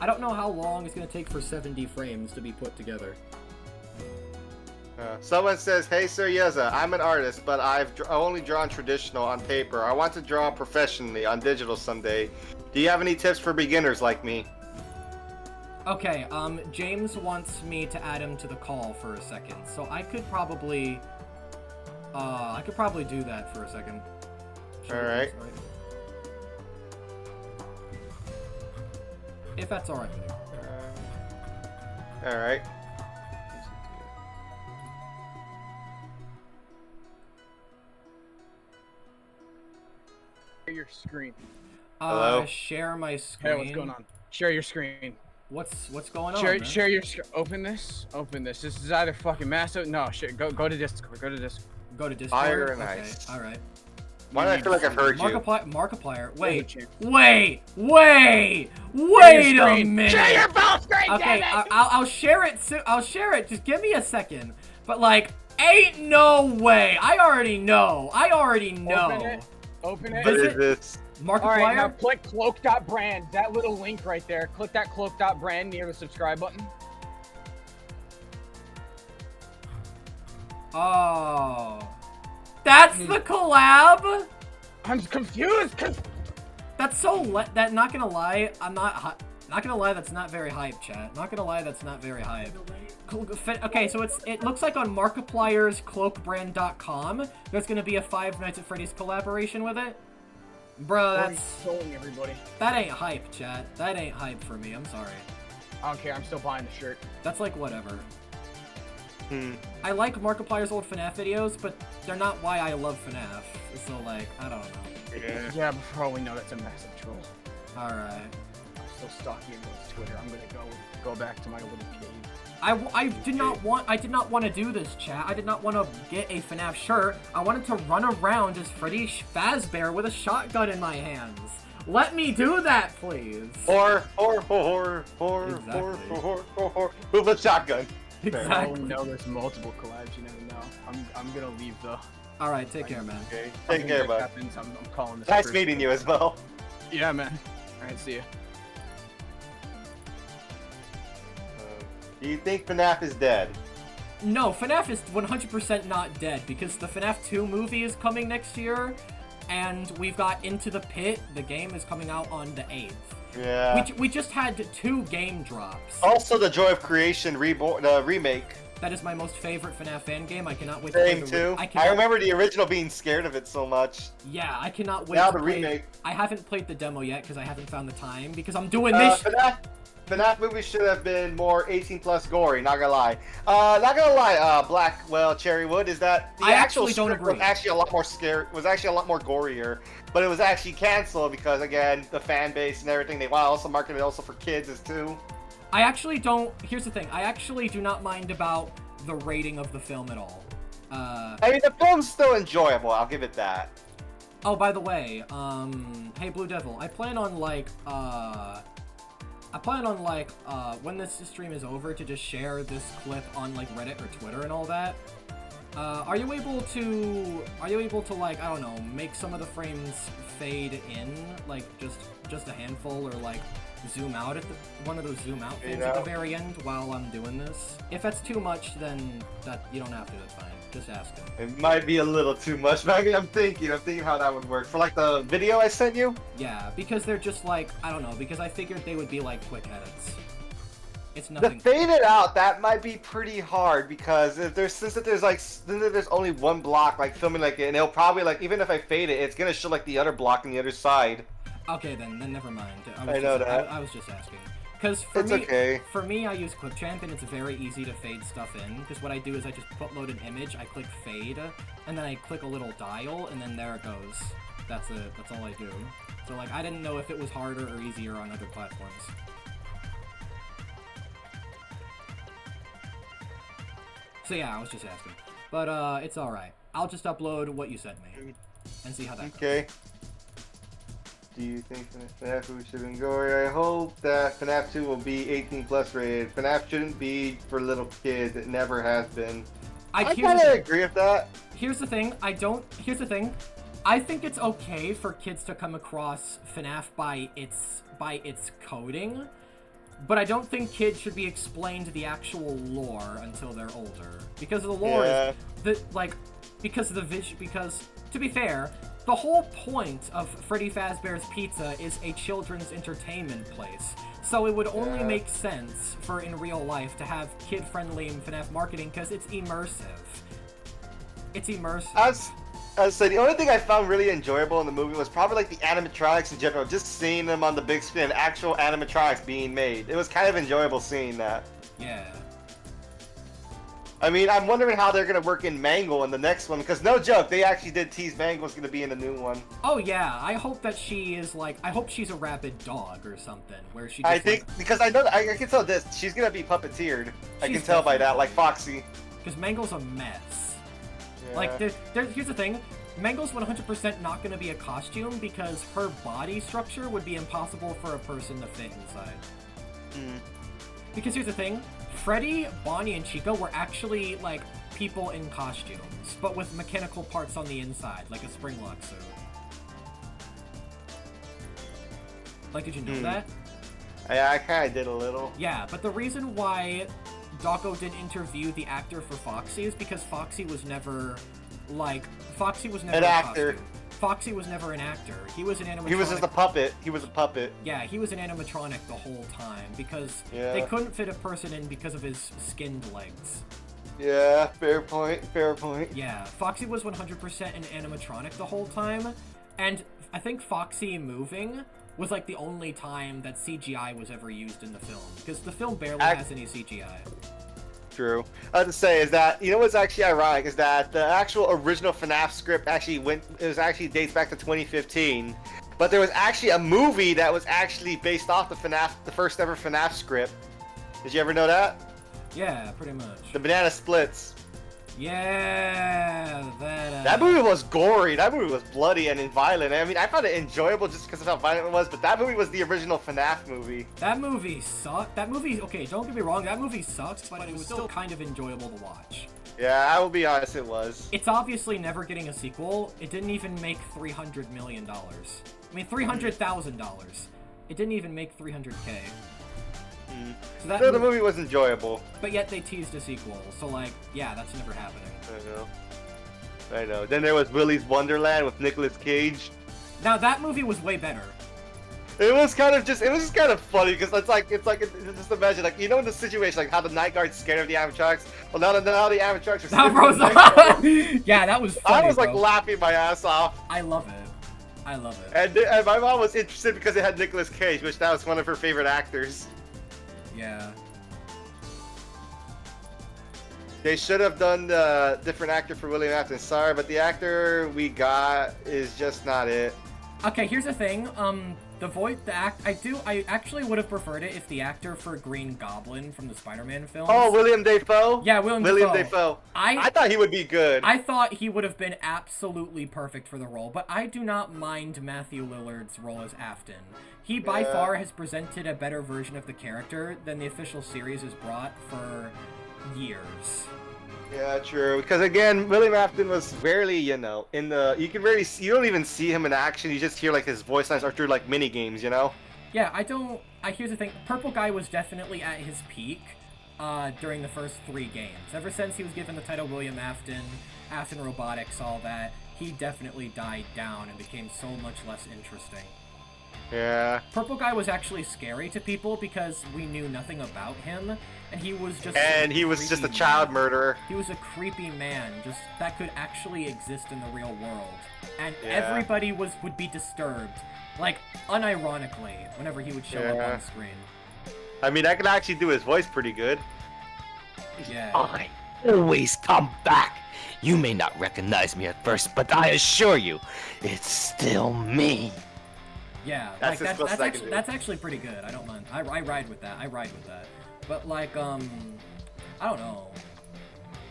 I don't know how long it's going to take for 70 frames to be put together. Someone says, "Hey Sir Yeza, I'm an artist, but I've only drawn traditional on paper. I want to draw professionally on digital someday. Do you have any tips for beginners like me?" Okay, James wants me to add him to the call for a second, so I could probably do that for a second. Alright. If that's alright with you. Alright. Share your screen. Hello? Share my screen. Hey, what's going on? Share your screen. What's going on, Share, man? share your open this. Open this. This is either fucking massive. No, shit. Go to Discord. Go to Discord. Go to Discord. Fire and okay, ice. all right. Why do I feel like I've heard you? Markiplier. Wait, Chance. wait a minute. Share your phone screen. Okay, damn it! I'll share it soon. I'll share it. Just give me a second. But like, ain't no way. I already know. Open it. Open it. What Visit- is this? Markiplier. All right, now click cloak.brand. That little link right there. Click that cloak.brand near the subscribe button. Oh, that's the collab. I'm confused. That's so that not gonna lie, I'm not gonna lie, that's not very hype, chat. Not gonna lie, that's not very hype. Okay, so it looks like on Markiplier's cloakbrand.com, there's gonna be a Five Nights at Freddy's collaboration with it. Bro, Already that's trolling everybody. that ain't hype, chat. That ain't hype for me. I'm sorry. I don't care. I'm still buying the shirt. That's like whatever. Hmm. I like Markiplier's old FNAF videos, but they're not why I love FNAF. So like, I don't know. Yeah, but for all we know, that's a massive troll. All right. I'm still stalking everyone's Twitter. I'm gonna go back to my little cave. I did not want to do this, chat. I did not want to get a FNAF shirt. I wanted to run around as Freddy Fazbear with a shotgun in my hands. Let me do that, please. Or with a shotgun. For all Exactly. we know, there's multiple collabs. You never know. I'm gonna leave though. All right, take care, man. Okay, take Something care, big bud. happens, I'm calling this. Nice first. meeting you as well. Yeah, man. All right, see ya. Do you think FNAF is dead? No, FNAF is 100% not dead because the FNAF 2 movie is coming next year, and we've got Into the Pit. The game is coming out on the 8th. Yeah. We just had 2 game drops. Also, the Joy of Creation remake. That is my most favorite FNAF fan game. I cannot wait Same to play too. I I cannot, remember the original being scared of it so much. Yeah, I cannot wait Now to the play. remake. I haven't played the demo yet because I haven't found the time because I'm doing this. FNAF movie should have been more 18 plus gory, not gonna lie. Blackwell Cherrywood is that the I actual actually don't script agree. was actually a lot more gorier, but it was actually canceled because again, the fan base and everything, they want to also market it also for kids as too. I actually don't. Here's the thing. I actually do not mind about the rating of the film at all. I mean, the film's still enjoyable, I'll give it that. Oh, by the way, hey Blue Devil, I plan on when this stream is over to just share this clip on like Reddit or Twitter and all that. Are you able to like, I don't know, make some of the frames fade in, like just a handful, or like zoom out at one of those zoom out things at the very end while I'm doing this? If that's too much, then that you don't have to, that's fine. Just ask him. It might be a little too much, but I'm thinking how that would work. For like the video I sent you? Yeah, because they're just like, I don't know, because I figured they would be like quick edits. It's The nothing. fade it out, that might be pretty hard because if there's only one block like filming like it, and it'll probably like, even if I fade it, it's gonna show like the other block on the other side. Okay, then never mind. I know that. I was just asking. Because for me, I use Clipchamp and it's very easy to fade stuff in. Because what I do is I just load an image, I click fade, and then I click a little dial, and then there it goes. That's it. That's all I do. So like, I didn't know if it was harder or easier on other platforms. So yeah, I was just asking. But it's alright. I'll just upload what you sent me and see how that goes. Okay. Do you think FNAF should be gory? I hope that FNAF 2 will be 18 plus rated. FNAF shouldn't be for little kids. It never has been. I kind of agree with that. Here's the thing. Here's the thing. I think it's okay for kids to come across FNAF by its coding, but I don't think kids should be explained the actual lore until they're older. Because the lore is because to be fair, the whole point of Freddy Fazbear's Pizza is a children's entertainment place. So it would only make sense for in real life to have kid-friendly FNAF marketing because it's immersive. It's immersive. I was saying, the only thing I found really enjoyable in the movie was probably like the animatronics in general, just seeing them on the big screen, actual animatronics being made. It was kind of enjoyable seeing that. Yeah. I mean, I'm wondering how they're gonna work in Mangle in the next one, because no joke, they actually did tease Mangle's gonna be in the new one. Oh yeah, I hope that she is I hope she's a rabid dog or something, where she just, I think, because I know, I can tell this, she's gonna be puppeteered. I can tell by that, like Foxy. Because Mangle's a mess. Yeah. Like, here's the thing, Mangle's 100% not gonna be a costume, because her body structure would be impossible for a person to fit inside. Because here's the thing, Freddy, Bonnie, and Chica were actually, like, people in costumes, but with mechanical parts on the inside, like a spring lock suit. Like, did you know that? Yeah, I kinda did a little. Yeah, but the reason why Dawko didn't interview the actor for Foxy is because Foxy was never an actor. Costume. Foxy was never an actor. He was an animatronic. He was just a puppet. He was a puppet. Yeah, he was an animatronic the whole time because they couldn't fit a person in because of his skinned legs. Yeah, fair point, fair point. Yeah, Foxy was 100% an animatronic the whole time, and I think Foxy moving was like the only time that CGI was ever used in the film, because the film barely has any CGI. True. I have to say is that, you know what's actually ironic is that the actual original FNAF script actually dates back to 2015, but there was actually a movie that was actually based off the first ever FNAF script. Did you ever know that? Yeah, pretty much. The Banana Splits. Yeah, that movie was gory. That movie was bloody and violent. I mean, I found it enjoyable just because of how violent it was, but that movie was the original FNAF movie. That movie sucked. That movie, okay, don't get me wrong, that movie sucks, but it was still kind of enjoyable to watch. Yeah, I will be honest, it was. It's obviously never getting a sequel. It didn't even make $300 million. I mean, $300,000. It didn't even make 300K. So the movie was enjoyable. But yet they teased a sequel, so like, yeah, that's never happening. I know. Then there was Willy's Wonderland with Nicolas Cage. Now that movie was way better. It was just kind of funny because just imagine, like, you know, in the situation, like how the night guard's scared of the animatronics. Well, now the animatronics are scared. Yeah, that was funny, I was like laughing my ass off. I love it. I love it. And my mom was interested because it had Nicolas Cage, which that was one of her favorite actors. Yeah. They should have done the different actor for William Afton. Sorry, but the actor we got is just not it. Okay, here's the thing. I actually would have preferred it if the actor for Green Goblin from the Spider-Man films. Oh, William Dafoe? Yeah, William Dafoe. I thought he would be good. I thought he would have been absolutely perfect for the role, but I do not mind Matthew Lillard's role as Afton. He by far has presented a better version of the character than the official series has brought for years. Yeah, true. Because again, William Afton was rarely, you know, you don't even see him in action. You just hear like his voice lines or through like mini games, you know. Yeah, here's the thing. Purple Guy was definitely at his peak during the first 3 games. Ever since he was given the title William Afton, Afton Robotics, all that, he definitely died down and became so much less interesting. Yeah. Purple Guy was actually scary to people because we knew nothing about him, and he was just a child murderer. He was a creepy man, just that could actually exist in the real world, and everybody would be disturbed, like unironically, whenever he would show up on screen. I mean, I can actually do his voice pretty good. Yeah. I always come back. You may not recognize me at first, but I assure you, it's still me. Yeah, that's actually pretty good. I don't mind. I ride with that. But like, I don't know.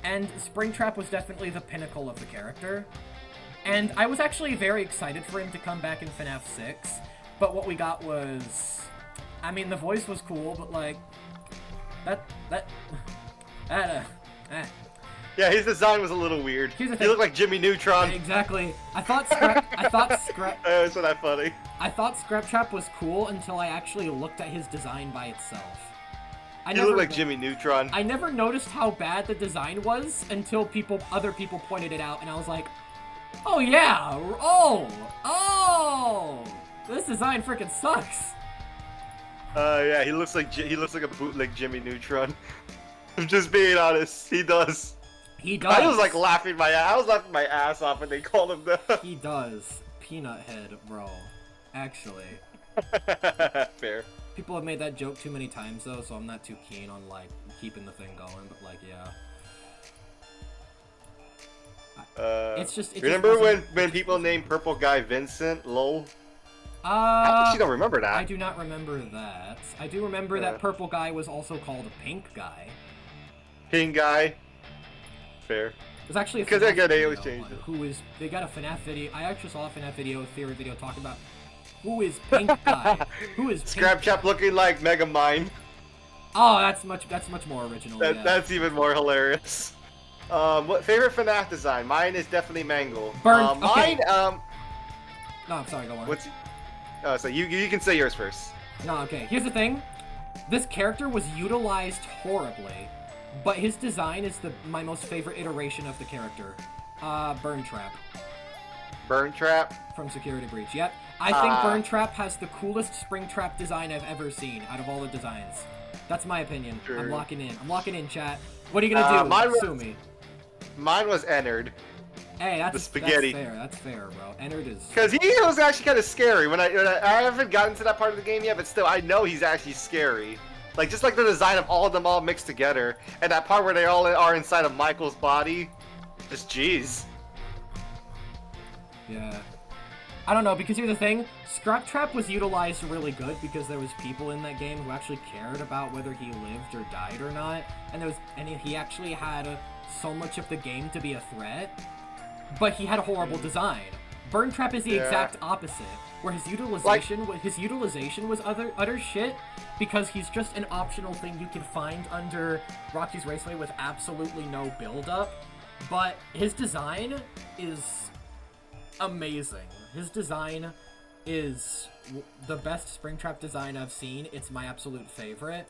And Springtrap was definitely the pinnacle of the character. And I was actually very excited for him to come back in FNAF 6, but what we got was... I mean, the voice was cool, but like... Yeah, his design was a little weird. Here's the He thing. looked like Jimmy Neutron. Exactly. I thought That's not funny. I thought Scraptrap was cool until I actually looked at his design by itself. He looked like Jimmy Neutron. I never noticed how bad the design was until other people pointed it out, and I was like, oh yeah, oh, this design freaking sucks. Yeah, he looks like a bootleg Jimmy Neutron. I'm just being honest, he does. He does. I was like laughing my ass off when they called him that. He does. Peanut head, bro. Actually. Fair. People have made that joke too many times though, so I'm not too keen on like keeping the thing going, but like yeah. It's just remember when people named Purple Guy Vincent? Lol. I actually don't remember that. I do not remember that. I do remember that Purple Guy was also called Pink Guy. Pink Guy. Fair. There's actually a because FNAF they always video changed it. who is they got a FNAF video. I actually saw a FNAF video, theory video talking about who is Pink Guy. Who is Pink Scraptrap looking like Mega Mind. Oh, that's much more original. Yeah. That's even more hilarious. What favorite FNAF design? Mine is definitely Mangle. Okay. Mine, No, I'm sorry, go on. what's? Oh, so you can say yours first. No, okay. Here's the thing. This character was utilized horribly, but his design is my most favorite iteration of the character. Burn Trap. Burn Trap. From Security Breach. Yep. I think Burn Trap has the coolest Springtrap design I've ever seen out of all the designs. That's my opinion. Sure. I'm locking in. I'm locking in, chat. What are you gonna do? Sue me. Mine was Ennard. Hey, that's the spaghetti. That's fair. That's fair, bro. Ennard is. Because he was actually kind of scary. When I haven't gotten to that part of the game yet, but still, I know he's actually scary. Like just like the design of all of them all mixed together, and that part where they all are inside of Michael's body. Just jeez. Yeah. I don't know, because here's the thing, Scraptrap was utilized really good because there was people in that game who actually cared about whether he lived or died or not, and he actually had so much of the game to be a threat, but he had a horrible design. Burn Trap is the exact opposite, where his utilization was utter shit, because he's just an optional thing you can find under Rocky's Raceway with absolutely no build-up, but his design is amazing. His design is the best Springtrap design I've seen. It's my absolute favorite.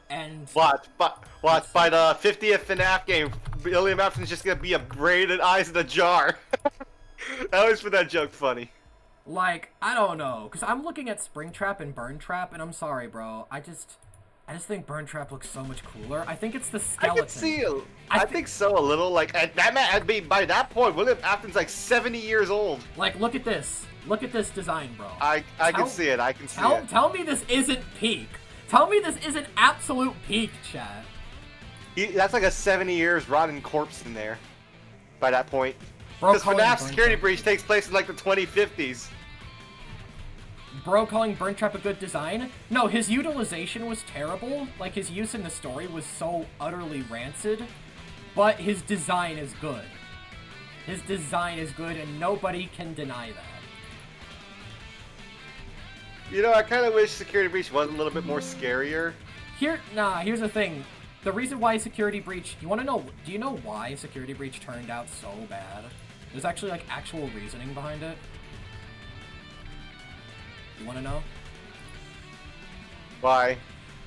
And watch by the 50th FNAF game, Billy Mapson's just gonna be upgraded eyes in a jar. I always find that joke funny. Like, I don't know, because I'm looking at Springtrap and Burn Trap, and I'm sorry, bro. I just think Burn Trap looks so much cooler. I think it's the skeleton. I can see it. I think so a little. Like by that point, William Afton's like 70 years old. Like, look at this. Look at this design, bro. I can see it. I can see it. Tell me this isn't peak. Tell me this isn't absolute peak, chat. That's like a 70 years rotten corpse in there. By that point, because FNAF Security Breach takes place in like the 2050s. Bro calling Burn Trap a good design? No, his utilization was terrible. Like, his use in the story was so utterly rancid. But his design is good. His design is good, and nobody can deny that. You know, I kind of wish Security Breach was a little bit more scarier. Here's the thing. The reason why Security Breach... do you know why Security Breach turned out so bad? There's actually, like, actual reasoning behind it. You want to know? Why?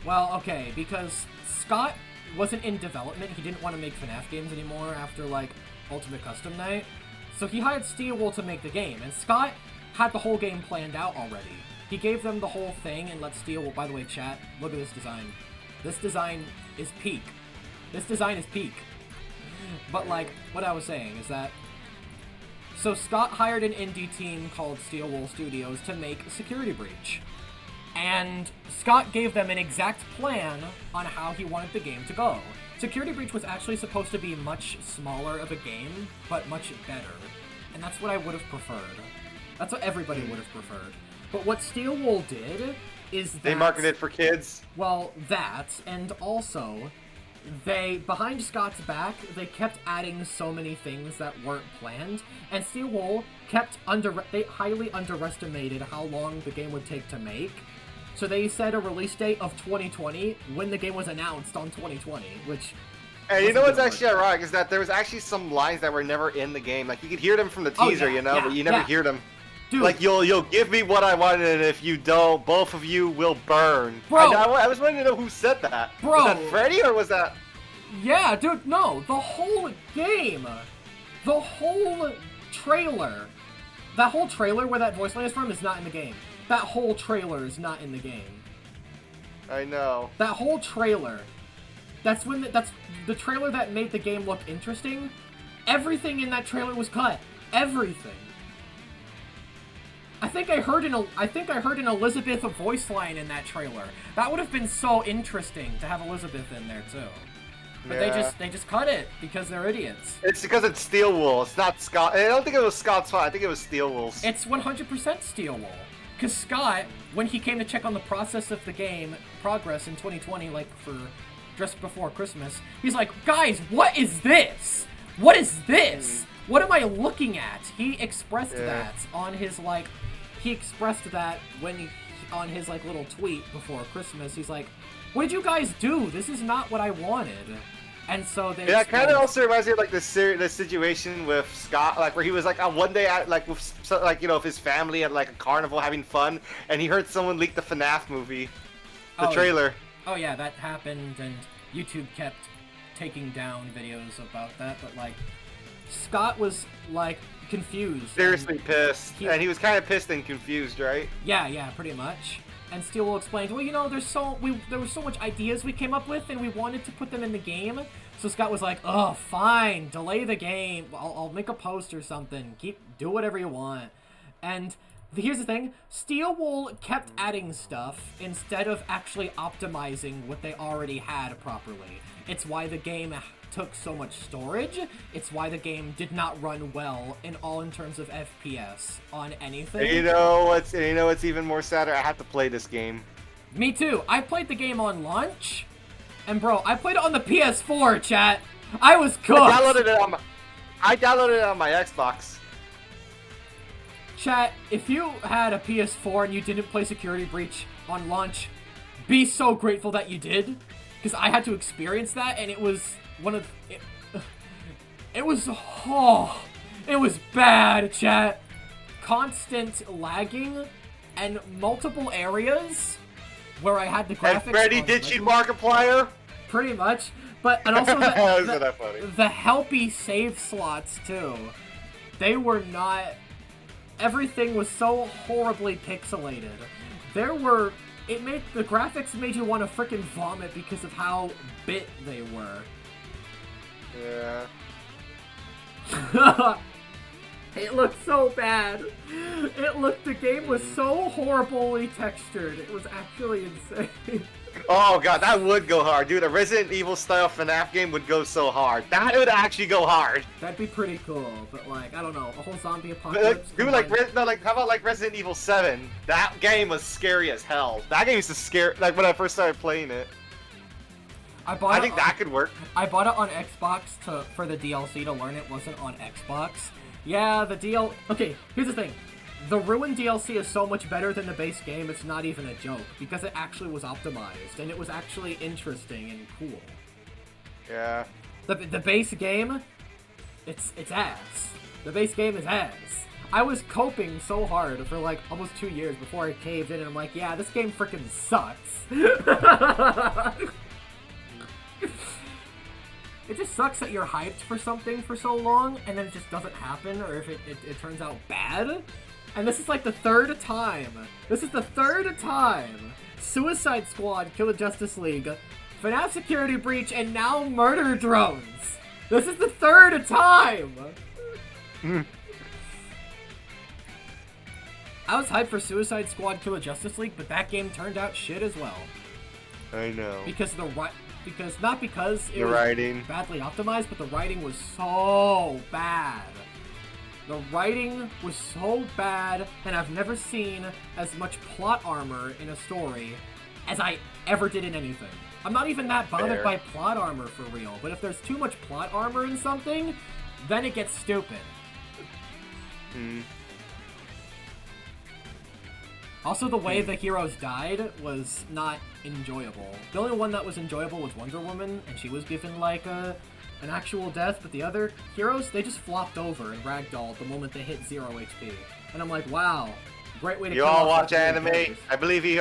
Well, okay, because Scott wasn't in development. He didn't want to make FNAF games anymore after, like, Ultimate Custom Night. So he hired Steelwool to make the game, and Scott had the whole game planned out already. He gave them the whole thing and let Steelwool... By the way, chat, look at this design. This design is peak. This design is peak. But, like, what I was saying is that... So Scott hired an indie team called Steelwool Studios to make Security Breach. And Scott gave them an exact plan on how he wanted the game to go. Security Breach was actually supposed to be much smaller of a game, but much better. And that's what I would have preferred. That's what everybody would have preferred. But what Steelwool did is that... They marketed it for kids? Well, that, and also... behind Scott's back, they kept adding so many things that weren't planned, and Steel Wool they highly underestimated how long the game would take to make. So they set a release date of 2020 when the game was announced on 2020, which... And you know what's actually ironic is that there was actually some lines that were never in the game. Like, you could hear them from the teaser, but you never hear them. Dude. Like, you'll give me what I wanted, and if you don't, both of you will burn. Bro. I was wanting to know who said that. Bro. Was that Freddy, or was that... Yeah, dude, no, the whole game, the whole trailer, that whole trailer where that voice line is from is not in the game. That whole trailer is not in the game. I know. That whole trailer, that's the trailer that made the game look interesting. Everything in that trailer was cut. Everything. I think I heard an Elizabeth voice line in that trailer. That would have been so interesting to have Elizabeth in there too. But they just cut it because they're idiots. It's because it's Steel Wool. It's not Scott. I don't think it was Scott's fault. I think it was Steel Wool's. It's 100% Steel Wool. Because Scott, when he came to check on the process of the game progress in 2020, like for just before Christmas, he's like, guys, what is this? What is this? What am I looking at? He expressed that on his on his little tweet before Christmas. He's like, what did you guys do? This is not what I wanted. And so they... Yeah, it kind of also reminds me of, like, the situation with Scott, like, where he was, like, on one day, at, like, with, like, you know, with his family at, like, a carnival having fun, and he heard someone leak the FNAF movie, the trailer. Oh, yeah, that happened, and YouTube kept taking down videos about that, but, like, Scott was, like, confused. Seriously pissed. And he was kind of pissed and confused, right? Yeah, pretty much. And Steel Wool explained, well, you know, there was so much ideas we came up with, and we wanted to put them in the game. So Scott was like, oh, fine, delay the game. I'll make a post or something. Do whatever you want. And here's the thing. Steel Wool kept adding stuff instead of actually optimizing what they already had properly. It's why the game took so much storage. It's why the game did not run well in terms of FPS on anything. And you know what's even more sadder? I have to play this game. Me too. I played the game on launch, and bro, I played it on the PS4, chat. I was cooked. I downloaded it on my Xbox. Chat, if you had a PS4 and you didn't play Security Breach on launch, be so grateful that you did, because I had to experience that, and it was it was bad, chat. Constant lagging and multiple areas where I had the graphics. And Freddy Ditchy Markiplier? Pretty much. And also Isn't that funny? the helpy save slots too. They were not. Everything was so horribly pixelated. The graphics made you want to freaking vomit because of how bit they were. Yeah. It looked so bad. The game was so horribly textured. It was actually insane. Oh god, that would go hard. Dude, a Resident Evil style FNAF game would go so hard. That would actually go hard. That'd be pretty cool, but like, I don't know, a whole zombie apocalypse. Dude, how about like Resident Evil 7? That game was scary as hell. That game used to scare, like when I first started playing it. I think that could work. I bought it on Xbox for the DLC to learn it wasn't on Xbox. Yeah, okay, here's the thing. The Ruin DLC is so much better than the base game, it's not even a joke, because it actually was optimized, and it was actually interesting and cool. Yeah. The base game, it's ass. The base game is ass. I was coping so hard for like almost 2 years before I caved in, and I'm like, yeah, this game freaking sucks. It just sucks that you're hyped for something for so long, and then it just doesn't happen, or if it turns out bad. And this is like the third time. Suicide Squad, Kill the Justice League, FNAF Security Breach, and now Murder Drones. This is the third time! I was hyped for Suicide Squad, Kill the Justice League, but that game turned out shit as well. I know. Not because it was writing badly optimized, but the writing was so bad. The writing was so bad, and I've never seen as much plot armor in a story as I ever did in anything. I'm not even that bothered Fair. by plot armor for real, but if there's too much plot armor in something, then it gets stupid. Also, the way the heroes died was not enjoyable. The only one that was enjoyable was Wonder Woman, and she was given, like, an actual death, but the other heroes, they just flopped over and ragdolled the moment they hit 0 HP. And I'm like, wow, great way to You kill all off watch that anime? characters. I believe he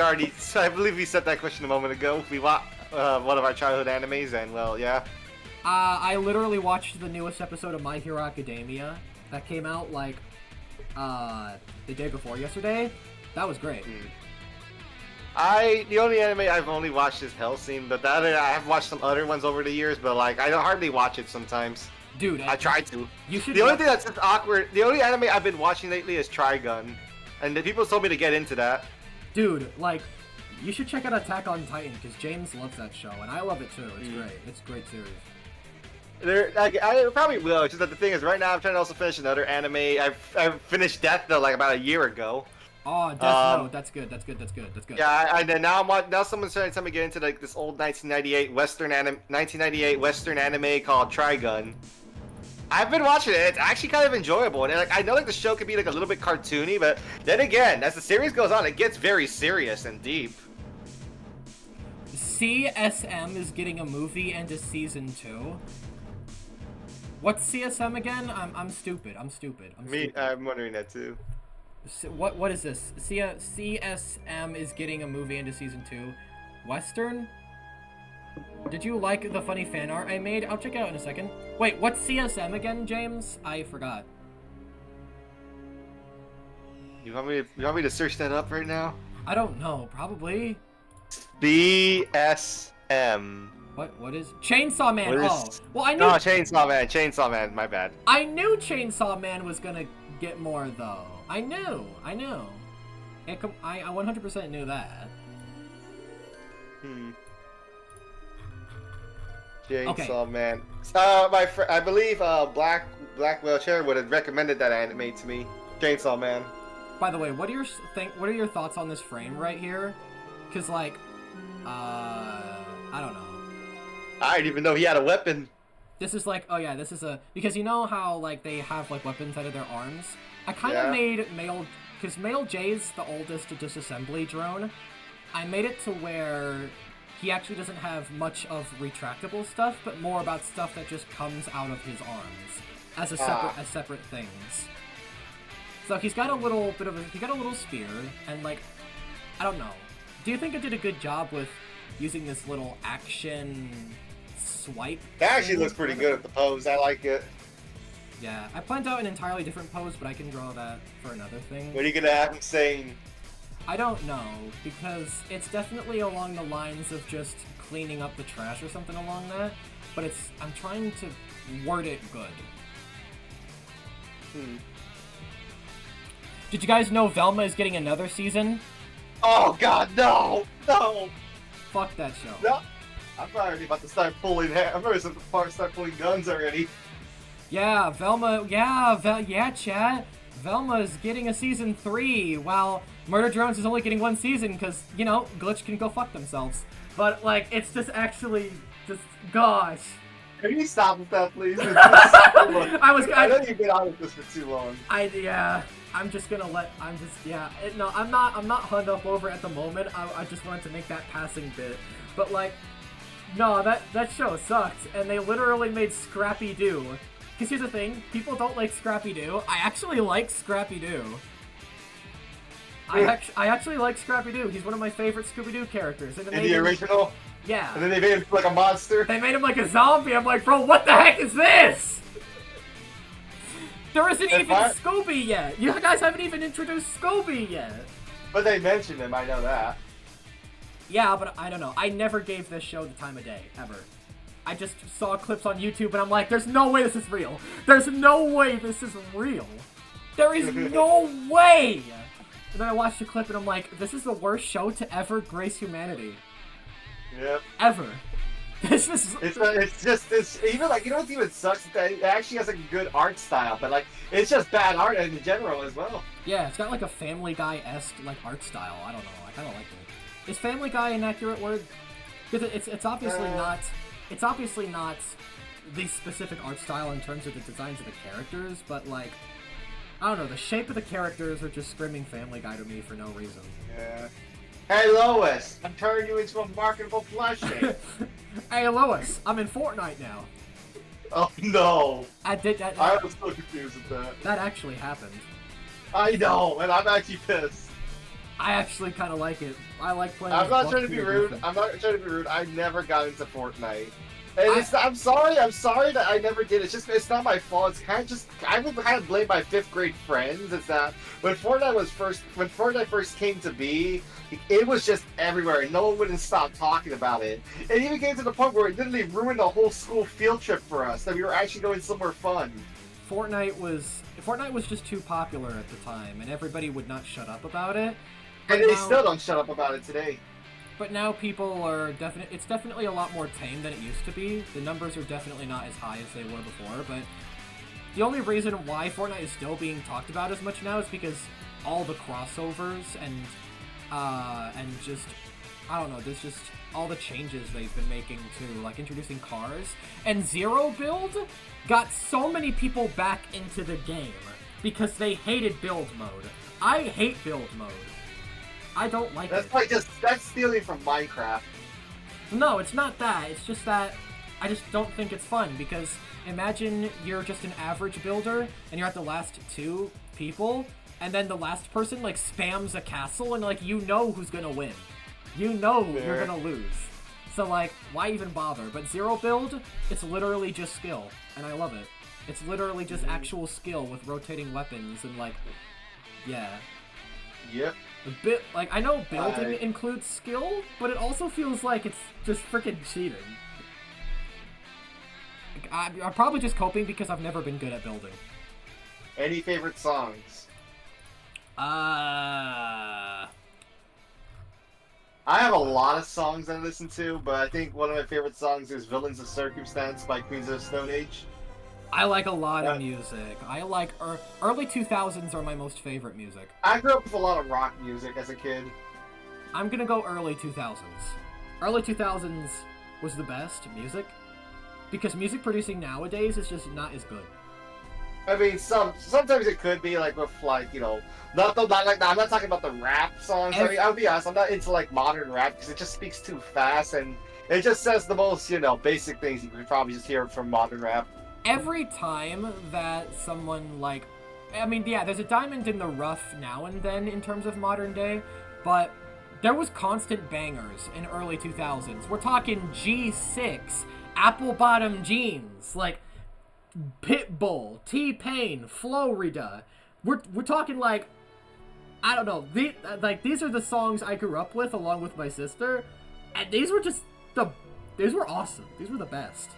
said that question a moment ago. We watch one of our childhood animes, and well, yeah. I literally watched the newest episode of My Hero Academia that came out, like, the day before yesterday. That was great. The only anime I've only watched is Hellsing, but that I have watched some other ones over the years, but like I hardly watch it sometimes. Dude, I try to. You should. The only thing that's just awkward, the only anime I've been watching lately is Trigun, and the people told me to get into that. Dude, like, you should check out Attack on Titan because James loves that show, and I love it too. It's great. It's a great series. I probably will. It's just that the thing is, right now I'm trying to also finish another anime. I've finished Death Note like about a year ago. Oh, Death Note. That's good. That's good. That's good. That's good. Yeah, and then now someone's trying to tell me to get into like this old 1998 Western anime called Trigun. I've been watching it. It's actually kind of enjoyable, and like I know like the show can be like a little bit cartoony, but then again, as the series goes on, it gets very serious and deep. CSM is getting a movie and a season 2. What's CSM again? I'm stupid. I'm stupid. I'm wondering that too. What is this? CSM is getting a movie into season 2. Western? Did you like the funny fan art I made? I'll check it out in a second. Wait, what's CSM again, James? I forgot. You want me to search that up right now? I don't know. Probably. BSM. What is Chainsaw Man? What is- Oh, well, I knew. No, Chainsaw Man. My bad. I knew Chainsaw Man was gonna get more though. I knew. I 100% knew that. Chainsaw Man. I believe Black Wheelchair would have recommended that anime to me. Chainsaw Man. By the way, what are your thoughts on this frame right here? Cause like, I don't know. I didn't even know he had a weapon. This is like, oh yeah, this is because you know how like they have like weapons out of their arms. I kind of Yeah. made because Male J's the oldest disassembly drone. I made it to where he actually doesn't have much of retractable stuff, but more about stuff that just comes out of his arms as separate things. So he's got a little spear, and like, I don't know. Do you think I did a good job with using this little action swipe? That actually thing? looks pretty good at the pose. I like it. Yeah, I planned out an entirely different pose, but I can draw that for another thing. What are you gonna have him saying? I don't know, because it's definitely along the lines of just cleaning up the trash or something along that, but I'm trying to word it good. Did you guys know Velma is getting another season? Oh God, no! Fuck that show. No! I'm already about to start pulling. I'm already about to start pulling guns already. Yeah, Velma. Yeah, chat. Velma is getting a season 3, while Murder Drones is only getting 1 season because, you know, Glitch can go fuck themselves. But, like, it's just actually, gosh. Can you stop with that, please? I know you've been on with this for too long. I'm not hung up over it at the moment. I just wanted to make that passing bit. But, like, no, that show sucked, and they literally made Scrappy-Doo. Because here's the thing, people don't like Scrappy-Doo. I actually like Scrappy-Doo. I actually like Scrappy-Doo. He's one of my favorite Scooby-Doo characters. And In the original? Yeah. And then they made him like a monster? They made him like a zombie. I'm like, bro, what the heck is this? There isn't even Scooby yet. You guys haven't even introduced Scooby yet. But they mentioned him, I know that. Yeah, but I don't know. I never gave this show the time of day, ever. I just saw clips on YouTube and I'm like, there's no way this is real. There's no way this is real. There is no way! And then I watched the clip and I'm like, this is the worst show to ever grace humanity. Yep. Ever. This is... It's even like, you know what even sucks? That it actually has like a good art style, but like, it's just bad art in general as well. Yeah, it's got like a Family Guy-esque like art style. I don't know. I kind of like it. Is Family Guy an accurate word? Because it's obviously not. It's obviously not the specific art style in terms of the designs of the characters, but like, I don't know, the shape of the characters are just screaming Family Guy to me for no reason. Yeah. Hey Lois, I'm turning you into a marketable plushie. Hey Lois, I'm in Fortnite now. Oh no! I did that. I was so confused with that. That actually happened. I know, and I'm actually pissed. I actually kind of like it. I like playing. I'm as not Buck trying to be Peter rude. Griffin. I'm not trying to be rude. I never got into Fortnite. And I'm sorry that I never did. It's not my fault. It's kind of just, I would kind of blame my 5th grade friends. It's that when Fortnite first came to be, it was just everywhere, and no one wouldn't stop talking about it. It even came to the point where it literally ruined the whole school field trip for us, that we were actually going somewhere fun. Fortnite was just too popular at the time, and everybody would not shut up about it. And they still don't shut up about it today. But now people are it's definitely a lot more tame than it used to be. The numbers are definitely not as high as they were before, but the only reason why Fortnite is still being talked about as much now is because all the crossovers and just, I don't know, there's just all the changes they've been making to, like, introducing cars. And Zero Build got so many people back into the game because they hated build mode. I hate build mode. I don't like it. That's stealing from Minecraft. No, it's not that. It's just that I just don't think it's fun, because imagine you're just an average builder and you're at the last 2 people, and then the last person like spams a castle, and like you know who's gonna win. You know you're gonna lose. So like, why even bother? But Zero Build, it's literally just skill, and I love it. It's literally just actual skill with rotating weapons and like, yeah. Yep. A bit, like, I know building includes skill, but it also feels like it's just freaking cheating. I'm probably just coping because I've never been good at building. Any favorite songs? I have a lot of songs I listen to, but I think one of my favorite songs is Villains of Circumstance by Queens of the Stone Age. I like a lot of music. I like early 2000s are my most favorite music. I grew up with a lot of rock music as a kid. I'm gonna go early 2000s. Early 2000s was the best music, because music producing nowadays is just not as good. I mean, sometimes it could be like with like, you know, not like I'm not talking about the rap songs. I mean, I'll be honest, I'm not into like modern rap because it just speaks too fast and it just says the most, you know, basic things you could probably just hear from modern rap. Every time that someone, like, I mean, yeah, there's a diamond in the rough now and then in terms of modern day, but there was constant bangers in early 2000s. We're talking G6, apple bottom jeans, like Pitbull, T-Pain, Florida. We're talking like, I don't know, these are the songs I grew up with along with my sister, and these were awesome. These were the best.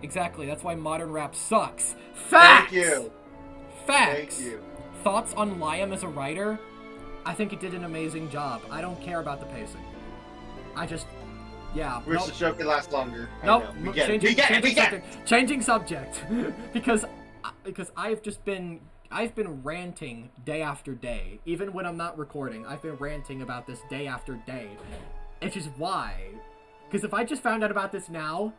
Exactly, that's why modern rap sucks. Facts! Thank you. Facts! Thank you. Thoughts on Liam as a writer? I think he did an amazing job. I don't care about the pacing. I just... Yeah. Wish the show could last longer. Nope. We get it. Changing subject. because I've been ranting day after day. Even when I'm not recording, I've been ranting about this day after day. Which is why. Because if I just found out about this now,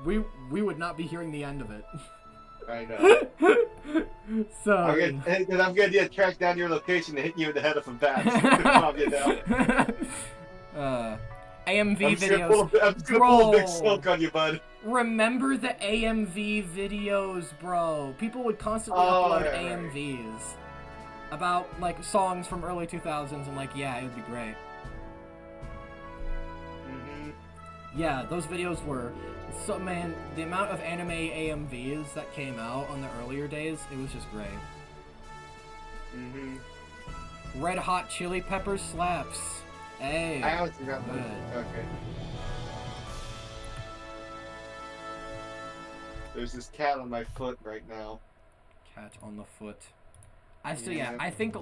we would not be hearing the end of it. I know. So I'm gonna track down your location and hit you in the head with a bat. Calm you down. AMV videos. I'm just gonna pull a big smoke on you, bud. Remember the AMV videos, bro. People would constantly upload AMVs about like songs from early 2000s and like, yeah, it would be great. Yeah, those videos were so, man, the amount of anime AMVs that came out on the earlier days, it was just great. Red Hot Chili Peppers slaps. Hey. I always forgot that. Okay. There's this cat on my foot right now. Cat on the foot. I think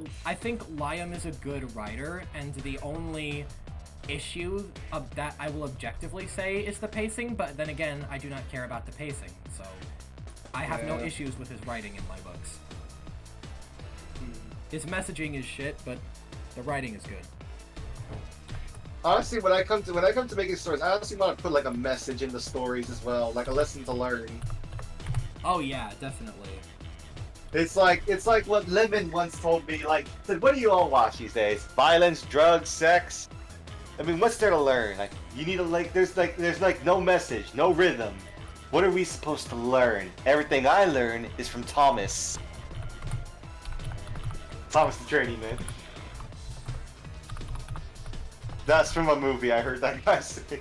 Liam is a good writer, and the only issue of that I will objectively say is the pacing, but then again, I do not care about the pacing, so I have no issues with his writing in my books. His messaging is shit, but The writing is good. Honestly, when I come to making stories, I honestly want to put like a message in the stories as well, like a lesson to learn. Oh yeah, definitely. It's like what Lemon once told me. Like, said, what do you all watch these days? Violence, drugs, sex. I mean, what's there to learn? Like, you need to there's no message, no rhythm. What are we supposed to learn? Everything I learn is from Thomas. Thomas the Journeyman. That's from a movie I heard that guy say.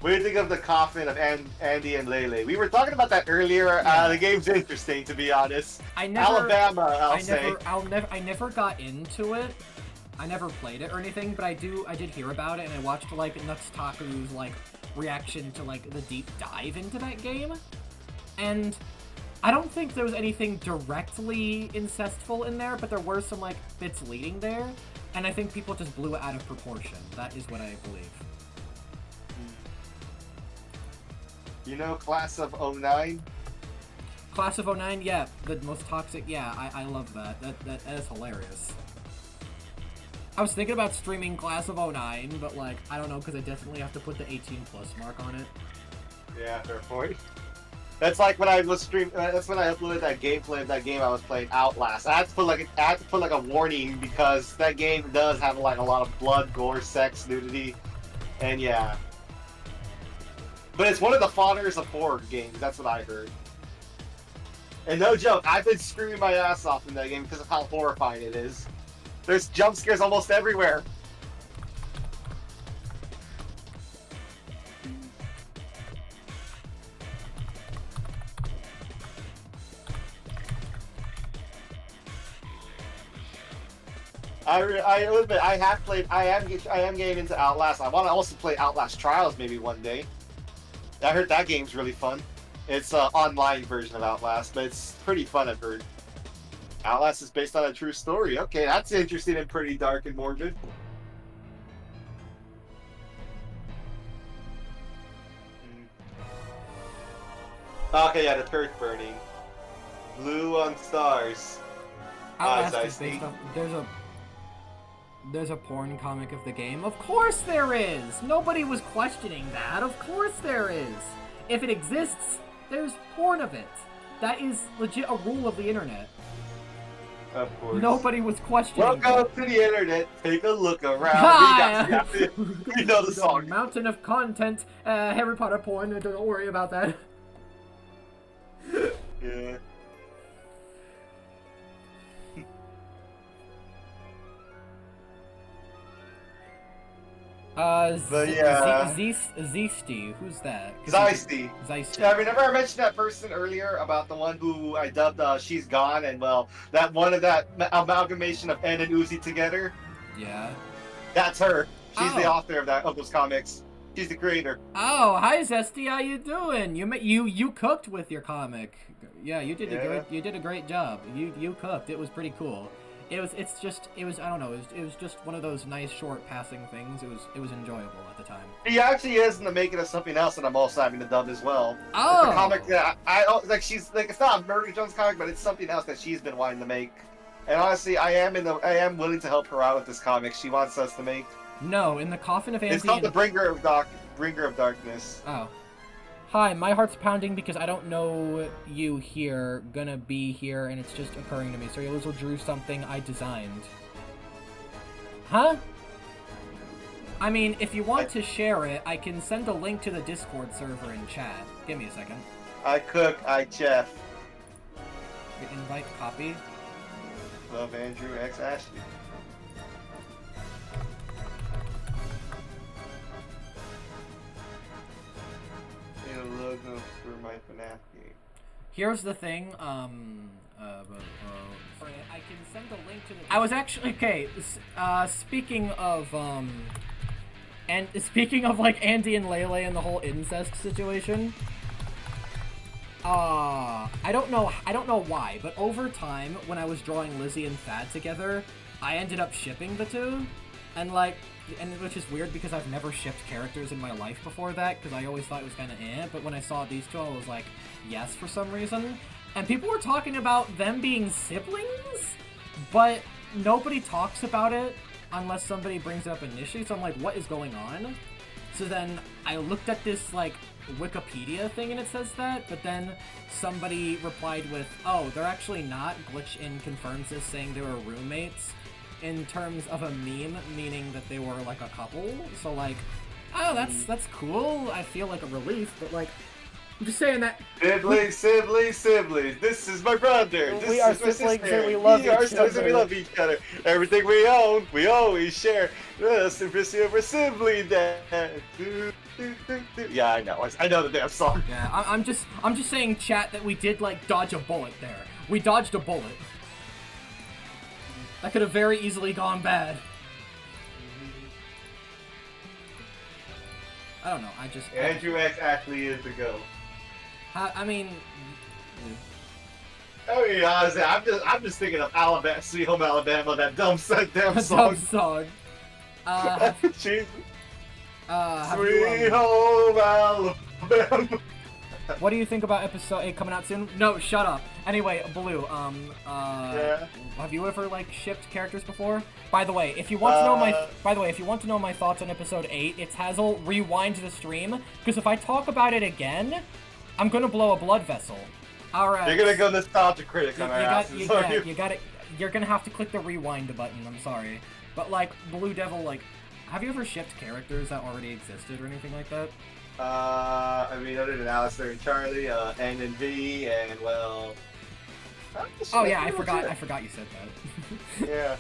What do you think of the coffin of Andy and Lele? We were talking about that earlier. Yeah. The game's interesting, to be honest. I never, Alabama, I never got into it. I never played it or anything, but I did hear about it, and I watched like Nutstaku's like reaction to like the deep dive into that game, and I don't think there was anything directly incestful in there, but there were some like bits leading there, and I think people just blew it out of proportion. That is what I believe. You know, Class of 09? Class of 09, yeah, the most toxic. Yeah, I love that. That is hilarious. I was thinking about streaming Class of 09, but like, I don't know, because I definitely have to put the 18+ mark on it. Yeah, fair point. That's like when I was streaming. That's when I uploaded that gameplay of that game I was playing, Outlast. I had to put like a warning because that game does have like a lot of blood, gore, sex, nudity, and yeah. But it's one of the fathers of horror games. That's what I heard. And no joke, I've been screaming my ass off in that game because of how horrifying it is. There's jump scares almost everywhere. I admit, I am getting into Outlast. I want to also play Outlast Trials maybe one day. I heard that game's really fun. It's an online version of Outlast, but it's pretty fun, I've heard. Outlast is based on a true story. Okay, that's interesting and pretty dark and morbid. Okay, yeah, the turret burning. Blue on stars. Outlast is based on... There's a porn comic of the game. Of course there is! Nobody was questioning that. Of course there is! If it exists, there's porn of it. That is legit a rule of the internet. Of course. Nobody was questioning Welcome to the internet. Take a look around. We know the song. Mountain of content, Harry Potter porn. Don't worry about that. Yeah. But yeah. Zeesty, who's that? Zeisty. Zeisty. Yeah, remember I mentioned that person earlier about the one who I dubbed She's Gone, and well, that one of that amalgamation of N and Uzi together? Yeah. That's her. She's the Oh. author of those comics. She's the creator. Oh, hi Zesty, how you doing? You cooked with your comic. Yeah, you did a great job. You cooked. It was pretty cool. It was I don't know, it was just one of those nice short passing things. It was enjoyable at the time. She actually is in the making of something else that I'm also having to dub as well. Oh. It's a comic that I like. She's like, it's not a Murray Jones comic, but it's something else that she's been wanting to make. And honestly, I am willing to help her out with this comic. She wants us to make. No, in the Coffin of Andy. It's called The Bringer of Darkness. Oh. Hi, my heart's pounding because I don't know you here, gonna be here, and it's just occurring to me. So you also drew something I designed. Huh? I mean, if you want to share it, I can send a link to the Discord server in chat. Give me a second. I cook, I chef. Invite copy. Love Andrew X Ashley. A logo for my FNAF game. Here's the thing, I can send a link to the... I was actually, okay, speaking of, and speaking of, like, Andy and Lele and the whole incest situation, I don't know why, but over time, when I was drawing Lizzie and Thad together, I ended up shipping the two, and, like, which is weird because I've never shipped characters in my life before that, because I always thought it was kind of but when I saw these two, I was like, yes, for some reason. And people were talking about them being siblings? but nobody talks about it unless somebody brings it up initially, so I'm like, what is going on? So then I looked at this, like, Wikipedia thing and it says that, but then somebody replied with, oh, they're actually not. Glitch In confirms this, saying they were roommates in terms of a meme, meaning that they were, like, a couple. So, like, oh, that's cool. I feel like a relief, but, like, I'm just saying that. Siblings, siblings, siblings. This is my brother. This We are is my siblings sister. and we love We are each siblings and we other. love each other. Everything we own, we always share. The simplicity of our sibling dad. Yeah, I know. I know the damn song. Yeah, I'm just saying, chat, that we did, like, dodge a bullet there. We dodged a bullet. That could have very easily gone bad. I don't know, I just... Andrew X actually is the GOAT. I mean... I mean, honestly, I'm just thinking of Alabama, Sweet Home Alabama, that dumb a dumb song. song. Jesus. Have Sweet you, Home Alabama. what do you think about episode 8 coming out soon? No, shut up. Anyway, Blue, Yeah. have you ever, like, shipped characters before? By the way, if you want to know my thoughts on episode 8, it's Hazel, rewind the stream, because if I talk about it again, I'm gonna blow a blood vessel. Alright. You're gonna go nostalgia critic on our asses. You're gonna have to click the rewind button, I'm sorry. But, like, Blue Devil, like, have you ever shipped characters that already existed or anything like that? I mean, other than Alistair and Charlie, N and V, and well... Oh yeah, I forgot you said that. Yeah.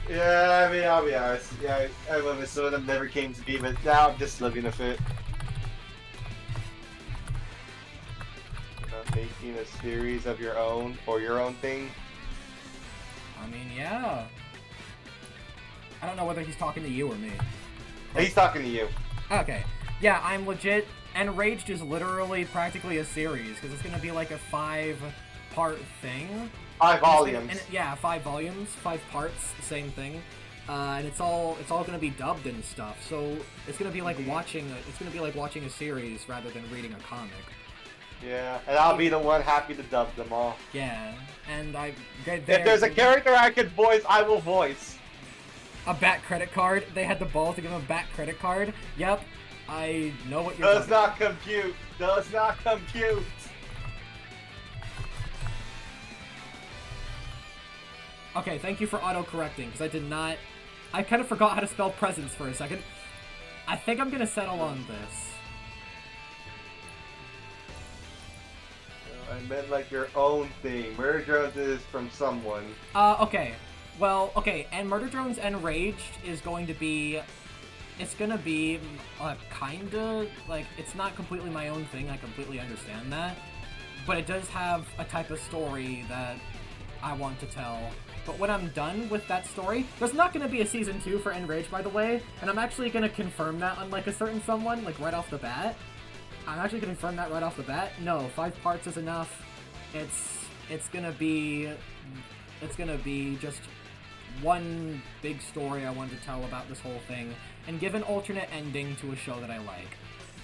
Yeah, I mean, I'll be honest. Yeah, I love it. Some of them never came to be, but now I'm just living with it. Making a series of your own, or your own thing. I mean, yeah. I don't know whether he's talking to you or me. He's talking to you. Okay. Yeah, I'm legit. Enraged is literally practically a series, because it's gonna be like a 5-part thing. 5 volumes. And, yeah, 5 volumes, 5 parts, same thing. And it's all gonna be dubbed and stuff. So it's gonna be like watching a series rather than reading a comic. Yeah, and I'll be the one happy to dub them all. Yeah, and If there's a character I could voice, I will voice. A back credit card. They had the ball to give him a back credit card. Yep, I know what you're Does talking not compute. Does not compute. Okay, thank you for auto-correcting, because I did not... I kind of forgot how to spell presents for a second. I think I'm gonna settle on this. I meant like your own thing. Murder Drones is from someone. Okay. Well, okay, and Murder Drones Enraged is going to be... It's gonna be, kinda... Like, it's not completely my own thing, I completely understand that. But it does have a type of story that I want to tell. But when I'm done with that story... There's not gonna be a Season 2 for Enraged, by the way. And I'm actually gonna confirm that on, like, a certain someone, like, right off the bat. I'm actually gonna confirm that right off the bat. No, 5 parts is enough. It's gonna be just one big story I wanted to tell about this whole thing, and give an alternate ending to a show that I like.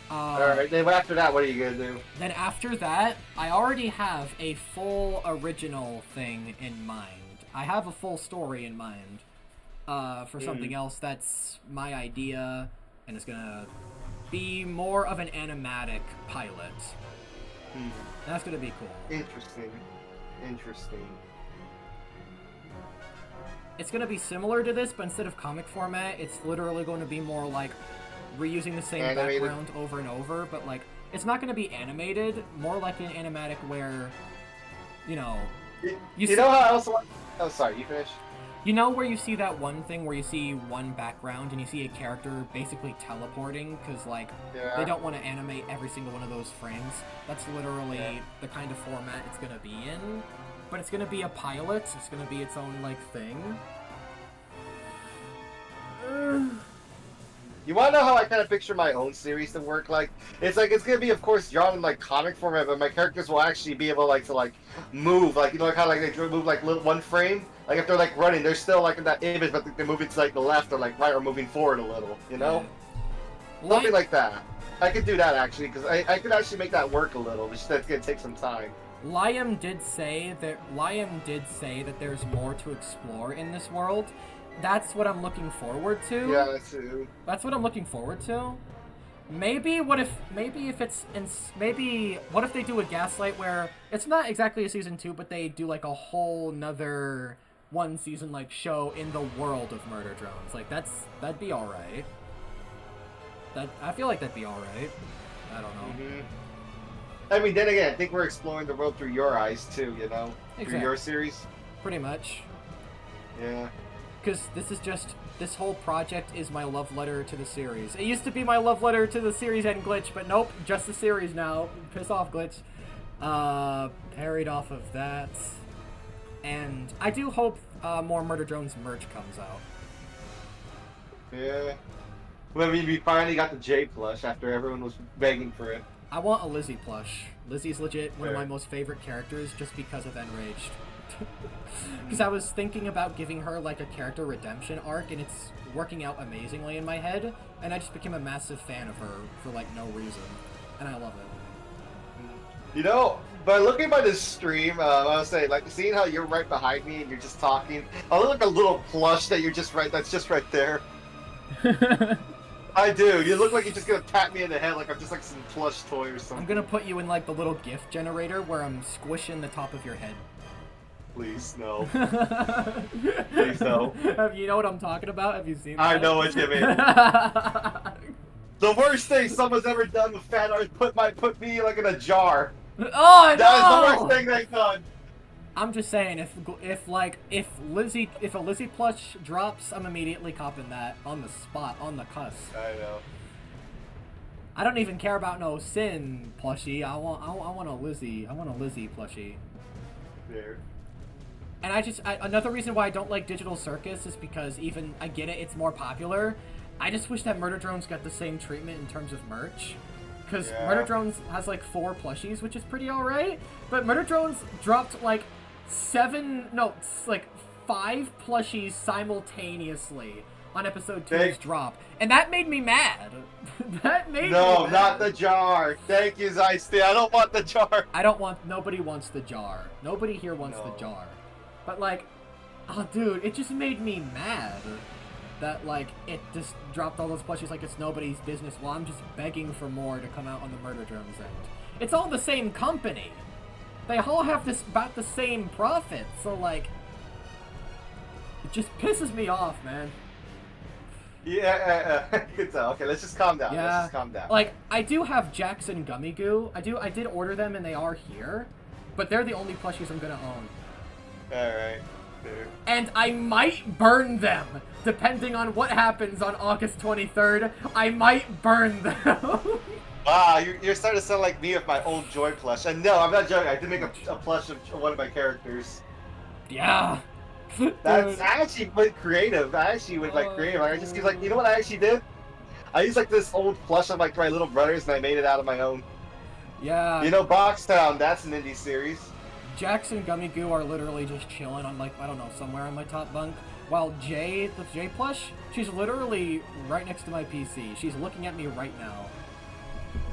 Alright, then after that, what are you gonna do? Then after that, I already have a full original thing in mind. I have a full story in mind for something else that's my idea, and it's gonna be more of an animatic pilot. That's gonna be cool. Interesting. Interesting. It's gonna be similar to this, but instead of comic format, it's literally going to be more like reusing the same Animated. background over and over, but like, it's not gonna be animated, more like an animatic where, you know... You know how I also want... Oh, sorry, you finish? You know where you see that one thing where you see one background and you see a character basically teleporting because, like, they don't want to animate every single one of those frames? That's literally the kind of format it's going to be in. But it's going to be a pilot. It's going to be its own, like, thing. You want to know how I kind of picture my own series to work like? It's like, it's going to be, of course, drawn in, like, comic format, but my characters will actually be able, like, to, move. Like, you know, like how, like, they move, like, one frame? Like, if they're, like, running, they're still, like, in that image, but they're moving to, like, the left or, like, right or moving forward a little, you know? Something like that. I could do that, actually, because I could actually make that work a little, but it's just going to take some time. Liam did say that there's more to explore in this world. That's what I'm looking forward to. Yeah, that's true. That's what I'm looking forward to. Maybe what if they do a Gaslight where it's not exactly a season 2, but they do like a whole nother one season like show in the world of Murder Drones. Like that'd be all right. I feel like that'd be all right. I don't know. Mm-hmm. I mean, then again, I think we're exploring the world through your eyes too, you know? Exactly. Through your series. Pretty much. Yeah. Because this whole project is my love letter to the series. It used to be my love letter to the series and Glitch, but nope, just the series now. Piss off, Glitch. Parried off of that. And I do hope more Murder Drones merch comes out. Yeah. Well, I mean, we finally got the J plush after everyone was begging for it. I want a Lizzie plush. Lizzie's legit one of Fair. my most favorite characters just because of Enraged. Because I was thinking about giving her like a character redemption arc, and it's working out amazingly in my head, and I just became a massive fan of her for like no reason, and I love it. You know, by looking by this stream, I was saying, like, seeing how you're right behind me and you're just talking, I look like a little plush that that's just right there. I do. You look like you're just gonna pat me in the head like I'm just like some plush toy or something. I'm gonna put you in like the little GIF generator where I'm squishing the top of your head. Please, no. Please, no. You know what I'm talking about? Have you seen that? I know what you mean. The worst thing someone's ever done with fan art is put me like in a jar. Oh, no! That is the worst thing they've done. I'm just saying, if a Lizzie plush drops, I'm immediately copping that on the spot, on the cusp. I know. I don't even care about no Sin plushie. I want a Lizzie plushie. There. And another reason why I don't like Digital Circus is because I get it, it's more popular. I just wish that Murder Drones got the same treatment in terms of merch. Because Murder Drones has like 4 plushies, which is pretty alright. But Murder Drones dropped like 5 plushies simultaneously on episode 2's drop. And that made me mad. That made me mad. No, not the jar. Thank you, Zeisty. I don't want the jar. Nobody wants the jar. Nobody here wants the jar. But like, oh dude, it just made me mad that like it just dropped all those plushies like it's nobody's business while I'm just begging for more to come out on the Murder Drones end. It's all the same company. They all have about the same profit, so like, it just pisses me off, man. Yeah, good tell. Okay, let's just calm down. Yeah. Let's just calm down. Like, I do have Jackson Gummy Goo. I did order them and they are here, but they're the only plushies I'm gonna own. Alright. Dude. And I might burn them, depending on what happens on August 23rd. I might burn them. Wow, you're starting to sound like me with my old Joy plush. And no, I'm not joking. I did make a plush of one of my characters. Yeah. I actually went creative. I actually went like creative. I just was like, you know what I actually did? I used like this old plush of like my little brothers, and I made it out of my own. Yeah. You know, Boxtown. That's an indie series. Jackson Gummy Goo are literally just chilling on like, I don't know, somewhere on my top bunk. While the J plush, she's literally right next to my PC. She's looking at me right now.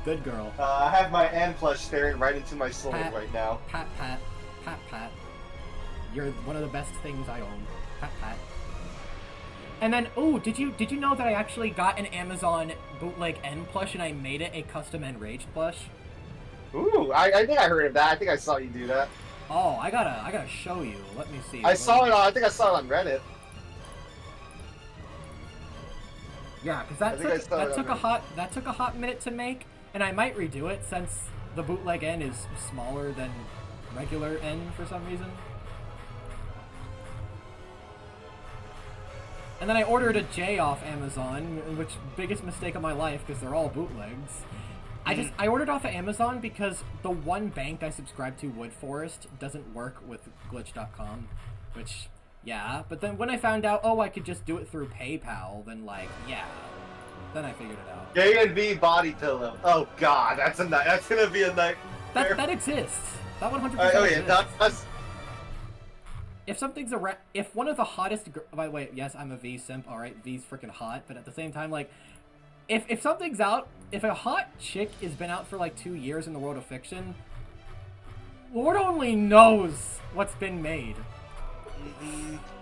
Good girl. I have my N plush staring right into my soul right now. Pat, pat, pat, pat. You're one of the best things I own. Pat, pat. And then, oh, did you know that I actually got an Amazon bootleg N plush and I made it a custom Enraged plush? Ooh, I think I heard of that. I think I saw you do that. Oh, I gotta show you. Let me see. I saw it. I think I saw it on Reddit. Yeah, because that took a hot minute to make, and I might redo it since the bootleg N is smaller than regular N for some reason. And then I ordered a J off Amazon, which biggest mistake of my life because they're all bootlegs. I ordered off of Amazon because the one bank I subscribe to, Wood Forest, doesn't work with glitch.com, which, yeah. But then when I found out, oh, I could just do it through PayPal, then like, yeah. Then I figured it out. J&B body pillow. Oh god, that's gonna be a nightmare. That exists. That 100% oh yeah, exists. that's... If one of the hottest, by the way, yes, I'm a V simp. All right, V's freaking hot, but at the same time, like, if something's out, if a hot chick has been out for like 2 years in the world of fiction, Lord only knows what's been made.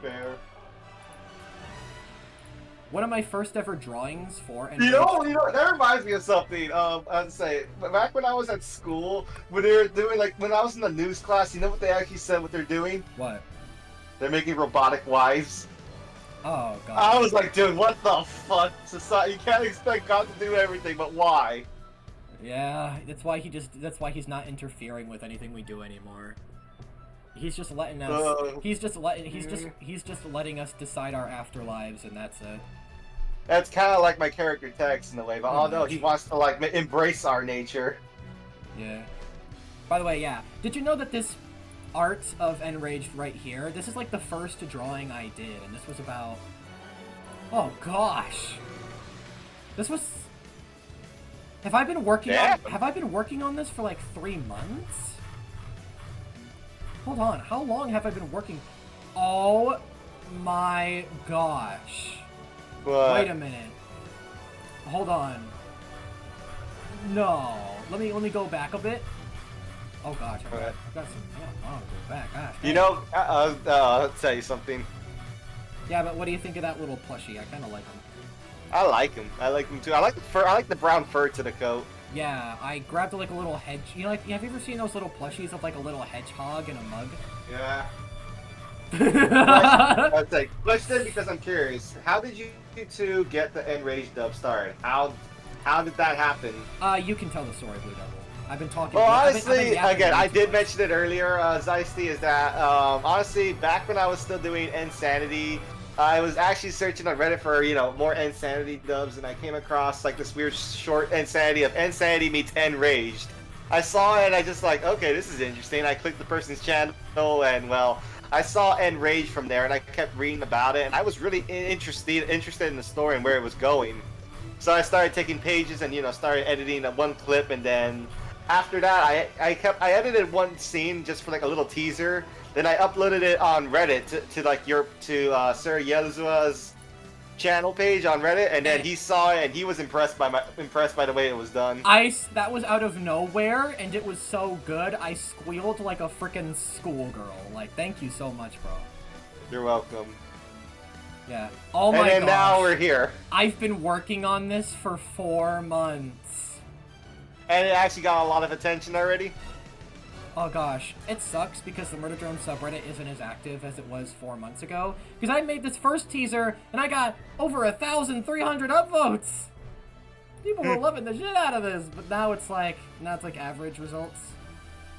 Fair. One of my first ever drawings for You know, that reminds me of something. I'd say back when I was at school, when they were doing when I was in the news class, you know what they actually said? What they're doing? What? They're making robotic wives. Oh god. I was like, dude, what the fuck? Society, you can't expect God to do everything, but why? Yeah, that's why he's not interfering with anything we do anymore. He's just letting us. He's just letting us decide our afterlives, and that's it. That's kind of like my character Tex in a way, but although he wants to embrace our nature. Yeah. By the way, yeah. Did you know that this art of Enraged right here? This is like the first drawing I did, and this was about. Oh gosh. This was. Have I been working on this for like 3 months? Hold on, how long have I been working? Oh my gosh. What? Wait a minute. Hold on. No. Let me go back a bit. Oh gosh, I got some. I want to go back. Gosh. You know, I'll tell you something. Yeah, but what do you think of that little plushie? I kind of like him. I like him. I like him too. I like the fur. I like the brown fur to the coat. Yeah, I grabbed like a little hedge. You know, like, have you ever seen those little plushies of like a little hedgehog in a mug? Yeah. I'd say question because I'm curious. How did you two get the Enraged dub started? How did that happen? You can tell the story, Blue Devil. I've been talking. Well, I've honestly, been again, I did much. mention it earlier, Zeisty, is that honestly, back when I was still doing Insanity, I was actually searching on Reddit for more Insanity dubs, and I came across like this weird short Insanity of Insanity meets Enraged. I saw it, and I just like, okay, this is interesting. I clicked the person's channel, and well, I saw Enraged from there, and I kept reading about it, and I was really interested in the story and where it was going. So I started taking pages and started editing one clip, and then after that I edited one scene just for like a little teaser. Then I uploaded it on Reddit to Sir Yezua's channel page on Reddit, and then he saw it and he was impressed by the way it was done. That was out of nowhere, and it was so good. I squealed like a freaking schoolgirl. Like, thank you so much, bro. You're welcome. Yeah. Oh my gosh. And then now we're here. I've been working on this for 4 months. And it actually got a lot of attention already. Oh gosh, it sucks because the Murder Drone subreddit isn't as active as it was 4 months ago. Because I made this first teaser and I got over 1,300 upvotes. People were loving the shit out of this, but now it's like average results.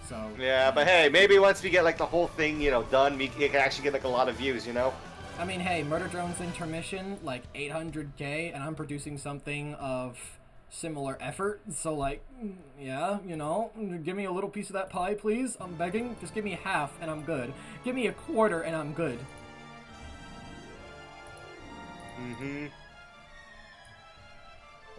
So yeah, but hey, maybe once we get like the whole thing done, it can actually get like a lot of views. I mean, hey, Murder Drone's intermission like 800K, and I'm producing something of similar effort, so like, yeah, give me a little piece of that pie, please. I'm begging. Just give me half, and I'm good. Give me a quarter, and I'm good.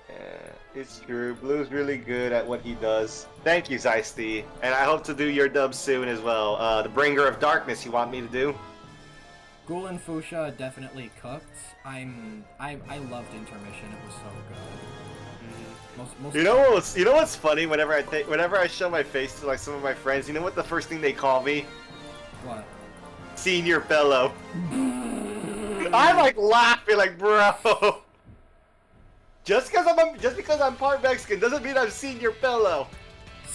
Yeah, it's true. Blue's really good at what he does. Thank you, Zeisty, and I hope to do your dub soon as well. The Bringer of Darkness you want me to do? Ghoul and Fuchsia definitely cooked. I loved intermission. It was so good. Most you know what's funny? Whenever I show my face to like some of my friends, you know what the first thing they call me? What? Senior fellow. I'm like laughing, like, bro. Just because I'm part Mexican doesn't mean I'm senior fellow.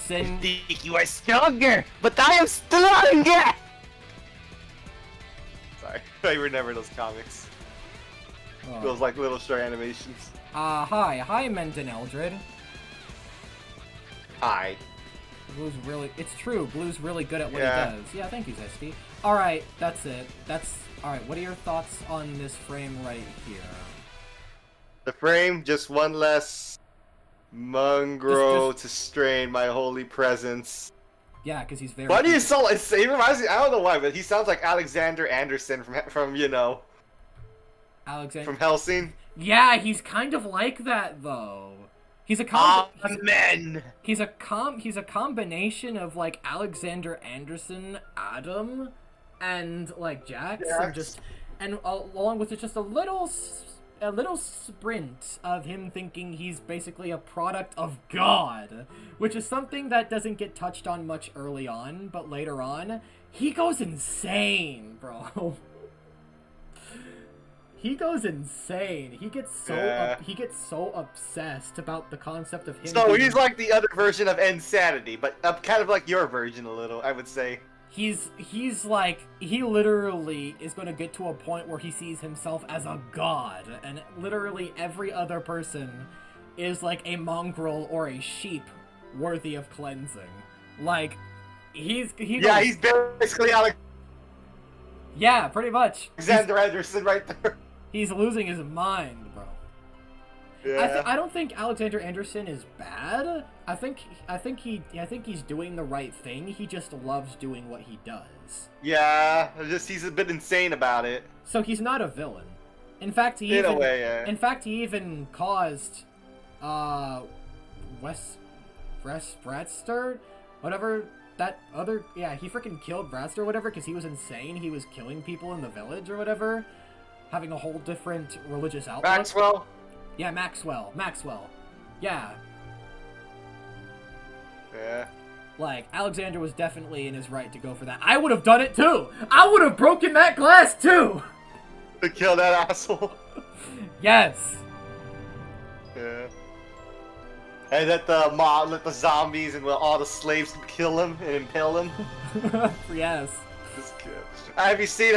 I think you are stronger, but I am stronger. Sorry, I remember those comics. Those like little short animations. Hi, Menden Eldred. Hi. It's true, Blue's really good at what he does. Yeah, thank you, Zesty. Alright, that's it. Alright, what are your thoughts on this frame right here? The frame, just one less mongrel to strain my holy presence. Yeah, because he's very... Why do you sound like... He reminds me... I don't know why, but he sounds like Alexander Anderson from Alexander... From Hellsing. Yeah, he's kind of like that, though. He's a He's a combination of, like, Alexander Anderson, Adam, and, like, Jax, and along with just a little sprint of him thinking he's basically a product of God, which is something that doesn't get touched on much early on, but later on, he goes insane, bro. He goes insane. He gets so obsessed about the concept of him. So he's like the other version of insanity, but kind of like your version a little, I would say. He's like, he literally is going to get to a point where he sees himself as a god, and literally every other person is like a mongrel or a sheep worthy of cleansing. Like, he's basically yeah, pretty much. Alexander Anderson right there. He's losing his mind, bro. Yeah. I don't think Alexander Anderson is bad. I think he's doing the right thing. He just loves doing what he does. Yeah, he's a bit insane about it. So he's not a villain. In fact, he even caused Bradster, whatever that other, he freaking killed Bradster or whatever because he was insane. He was killing people in the village or whatever, having a whole different religious outlook. Maxwell. Yeah, Maxwell. Yeah. Yeah. Like, Alexander was definitely in his right to go for that. I would have done it too! I would have broken that glass too! To kill that asshole. Yes. Yeah. And let the zombies and all the slaves kill him and impale him. Yes. This good. Have you seen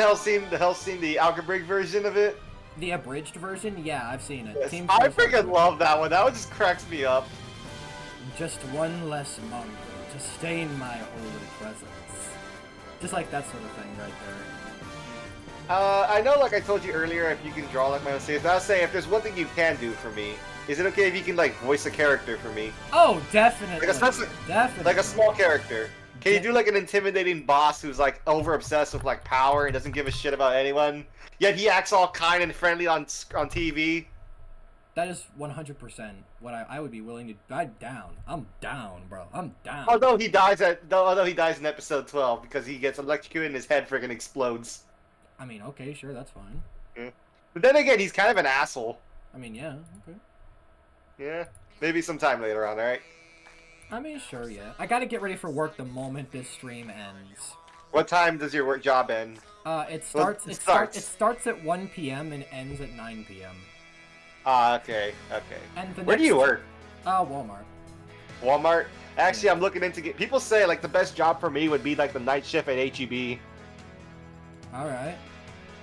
the Algebraic version of it? The abridged version? Yeah, I've seen it. Yes. Team I Fortress freaking love that one. That one just cracks me up. Just one less mongrel to stain my holy presence. Just like that sort of thing right there. I know, like I told you earlier, if you can draw like my own series, I was saying, if there's one thing you can do for me, is it okay if you can, like, voice a character for me? Oh, definitely. Definitely. Like a small character. Can you do, like, an intimidating boss who's, like, over-obsessed with, like, power and doesn't give a shit about anyone, yet he acts all kind and friendly on TV? That is 100% what I would be willing to... I'm down, bro. I'm down. Although he dies in episode 12 because he gets electrocuted and his head friggin' explodes. I mean, okay, sure, that's fine. Yeah. But then again, he's kind of an asshole. I mean, yeah, okay. Yeah. Maybe sometime later on, alright? I mean, sure, yeah. I gotta get ready for work the moment this stream ends. What time does your work job end? It starts at 1 p.m. and ends at 9 p.m. Ah, okay. And Where do you work? Walmart. Walmart? Actually, I'm looking into people say, like, the best job for me would be, like, the night shift at HEB. Alright.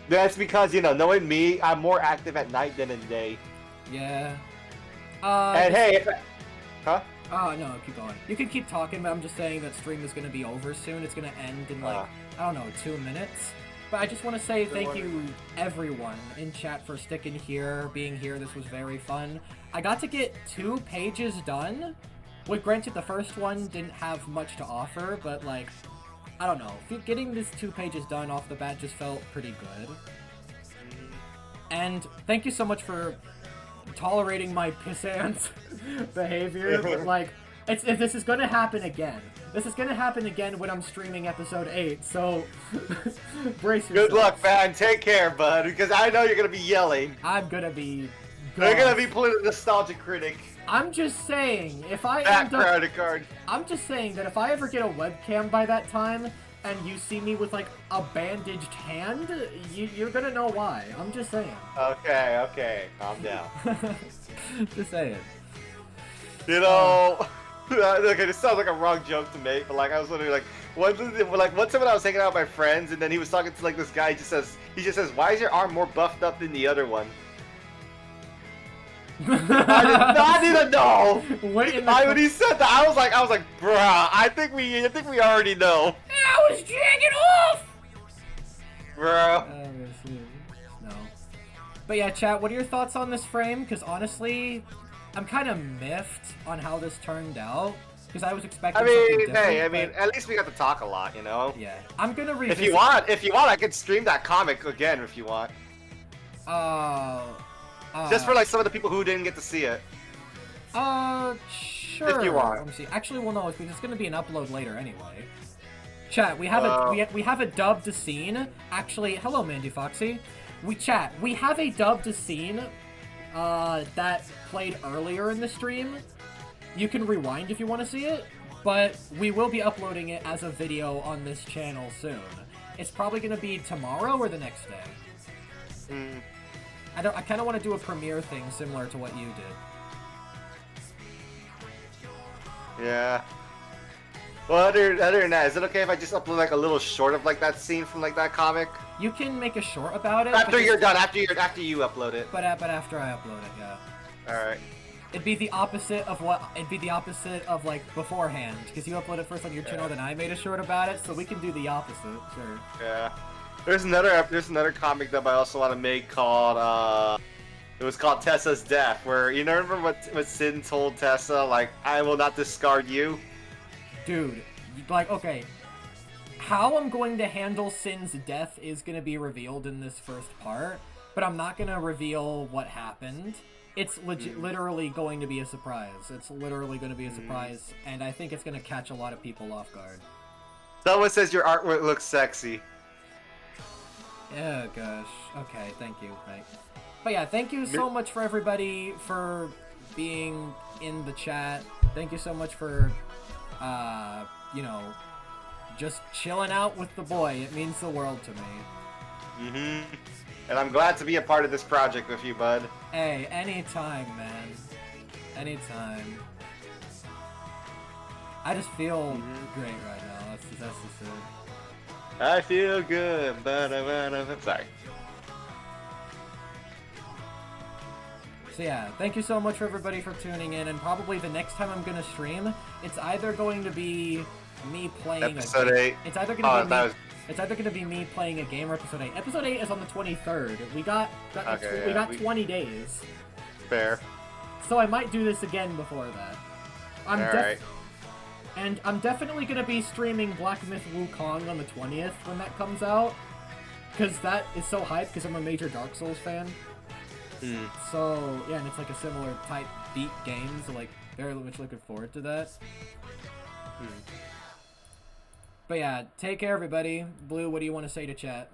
That's because, you know, knowing me, I'm more active at night than in the day. Yeah. And hey, huh? Oh, no, keep going. You can keep talking, but I'm just saying that stream is going to be over soon. It's going to end in, like, I don't know, 2 minutes. But I just want to say thank you, everyone in chat, for sticking here, being here. This was very fun. I got to get 2 pages done. Well, granted, the first one didn't have much to offer, but, like, I don't know. Getting this 2 pages done off the bat just felt pretty good. And thank you so much for tolerating my pissant behavior, but, like, this is gonna happen again. This is gonna happen again when I'm streaming episode 8, so brace yourself. Good luck, man. Take care, bud, because I know you're gonna be yelling. I'm gonna be... You're gonna be pulling a nostalgia critic. I'm just saying, if I I'm just saying that if I ever get a webcam by that time, and you see me with, like, a bandaged hand, you're gonna know why. I'm just saying. Okay. Calm down. Just saying. You know... Okay, this sounds like a wrong joke to make, but, like, I was wondering, like, one time when I was hanging out with my friends, and then he was talking to, like, this guy, he just says, why is your arm more buffed up than the other one? I did not even know. When he said that, I was like, bruh, I think we already know. I was dragging off. Bruh. No. But yeah, chat, what are your thoughts on this frame? Because honestly, I'm kind of miffed on how this turned out. Because I was expecting something different. at least we got to talk a lot, you know? Yeah. I'm gonna revisit... If you want, I could stream that comic again if you want. Just for, like, some of the people who didn't get to see it. Sure. If you want. Let me see. Actually, well, no, it's gonna be an upload later anyway. Chat, we have we have a dubbed scene. Actually, hello, Mandy Foxy. We have a dubbed scene that played earlier in the stream. You can rewind if you want to see it, but we will be uploading it as a video on this channel soon. It's probably going to be tomorrow or the next day. I kind of want to do a premiere thing similar to what you did. Yeah. Well, other than that, is it okay if I just upload like a little short of like that scene from like that comic? You can make a short about it. After you're done, after you upload it. But after I upload it, yeah. All right. It'd be the opposite of like beforehand, because you upload it first on your channel, then I made a short about it, so we can do the opposite, sure. Yeah. There's another comic that I also want to make called it was called Tessa's Death, where you know, remember what Sin told Tessa, like, I will not discard you? Dude, like, okay, how I'm going to handle Sin's death is going to be revealed in this first part, but I'm not going to reveal what happened. It's literally going to be a surprise. It's literally going to be a surprise, and I think it's going to catch a lot of people off guard. Someone says your artwork looks sexy. Oh gosh. Okay, thank you, Mike. But yeah, thank you so much for everybody for being in the chat. Thank you so much for, you know, just chilling out with the boy. It means the world to me. And I'm glad to be a part of this project with you, bud. Hey, anytime, man. Anytime. I just feel great right now. That's just it. I feel good. Sorry. So yeah, thank you so much for everybody for tuning in, and probably the next time I'm gonna stream, it's either going to be me playing Episode 8. It's either gonna be me playing a game or episode 8. Episode 8 is on the 23rd. We got 20 days. Fair. So I might do this again before that. Alright. And I'm definitely gonna be streaming Black Myth Wukong on the 20th when that comes out, because that is so hyped, because I'm a major Dark Souls fan. So, yeah, and it's like a similar type deep game, so like, very much looking forward to that. But yeah, take care everybody. Blue, what do you want to say to chat?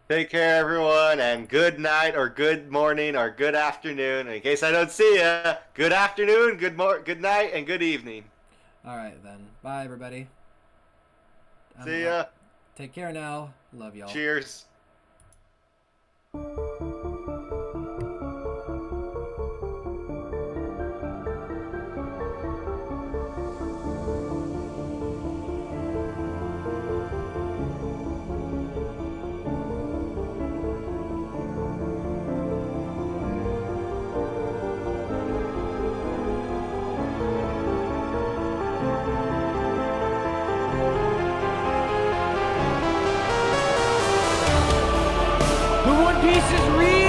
Take care everyone, and good night, or good morning, or good afternoon. In case I don't see ya, good afternoon, good night, and good evening. Alright then. Bye everybody. See ya. Take care now. Love y'all. Cheers. The One Piece is real!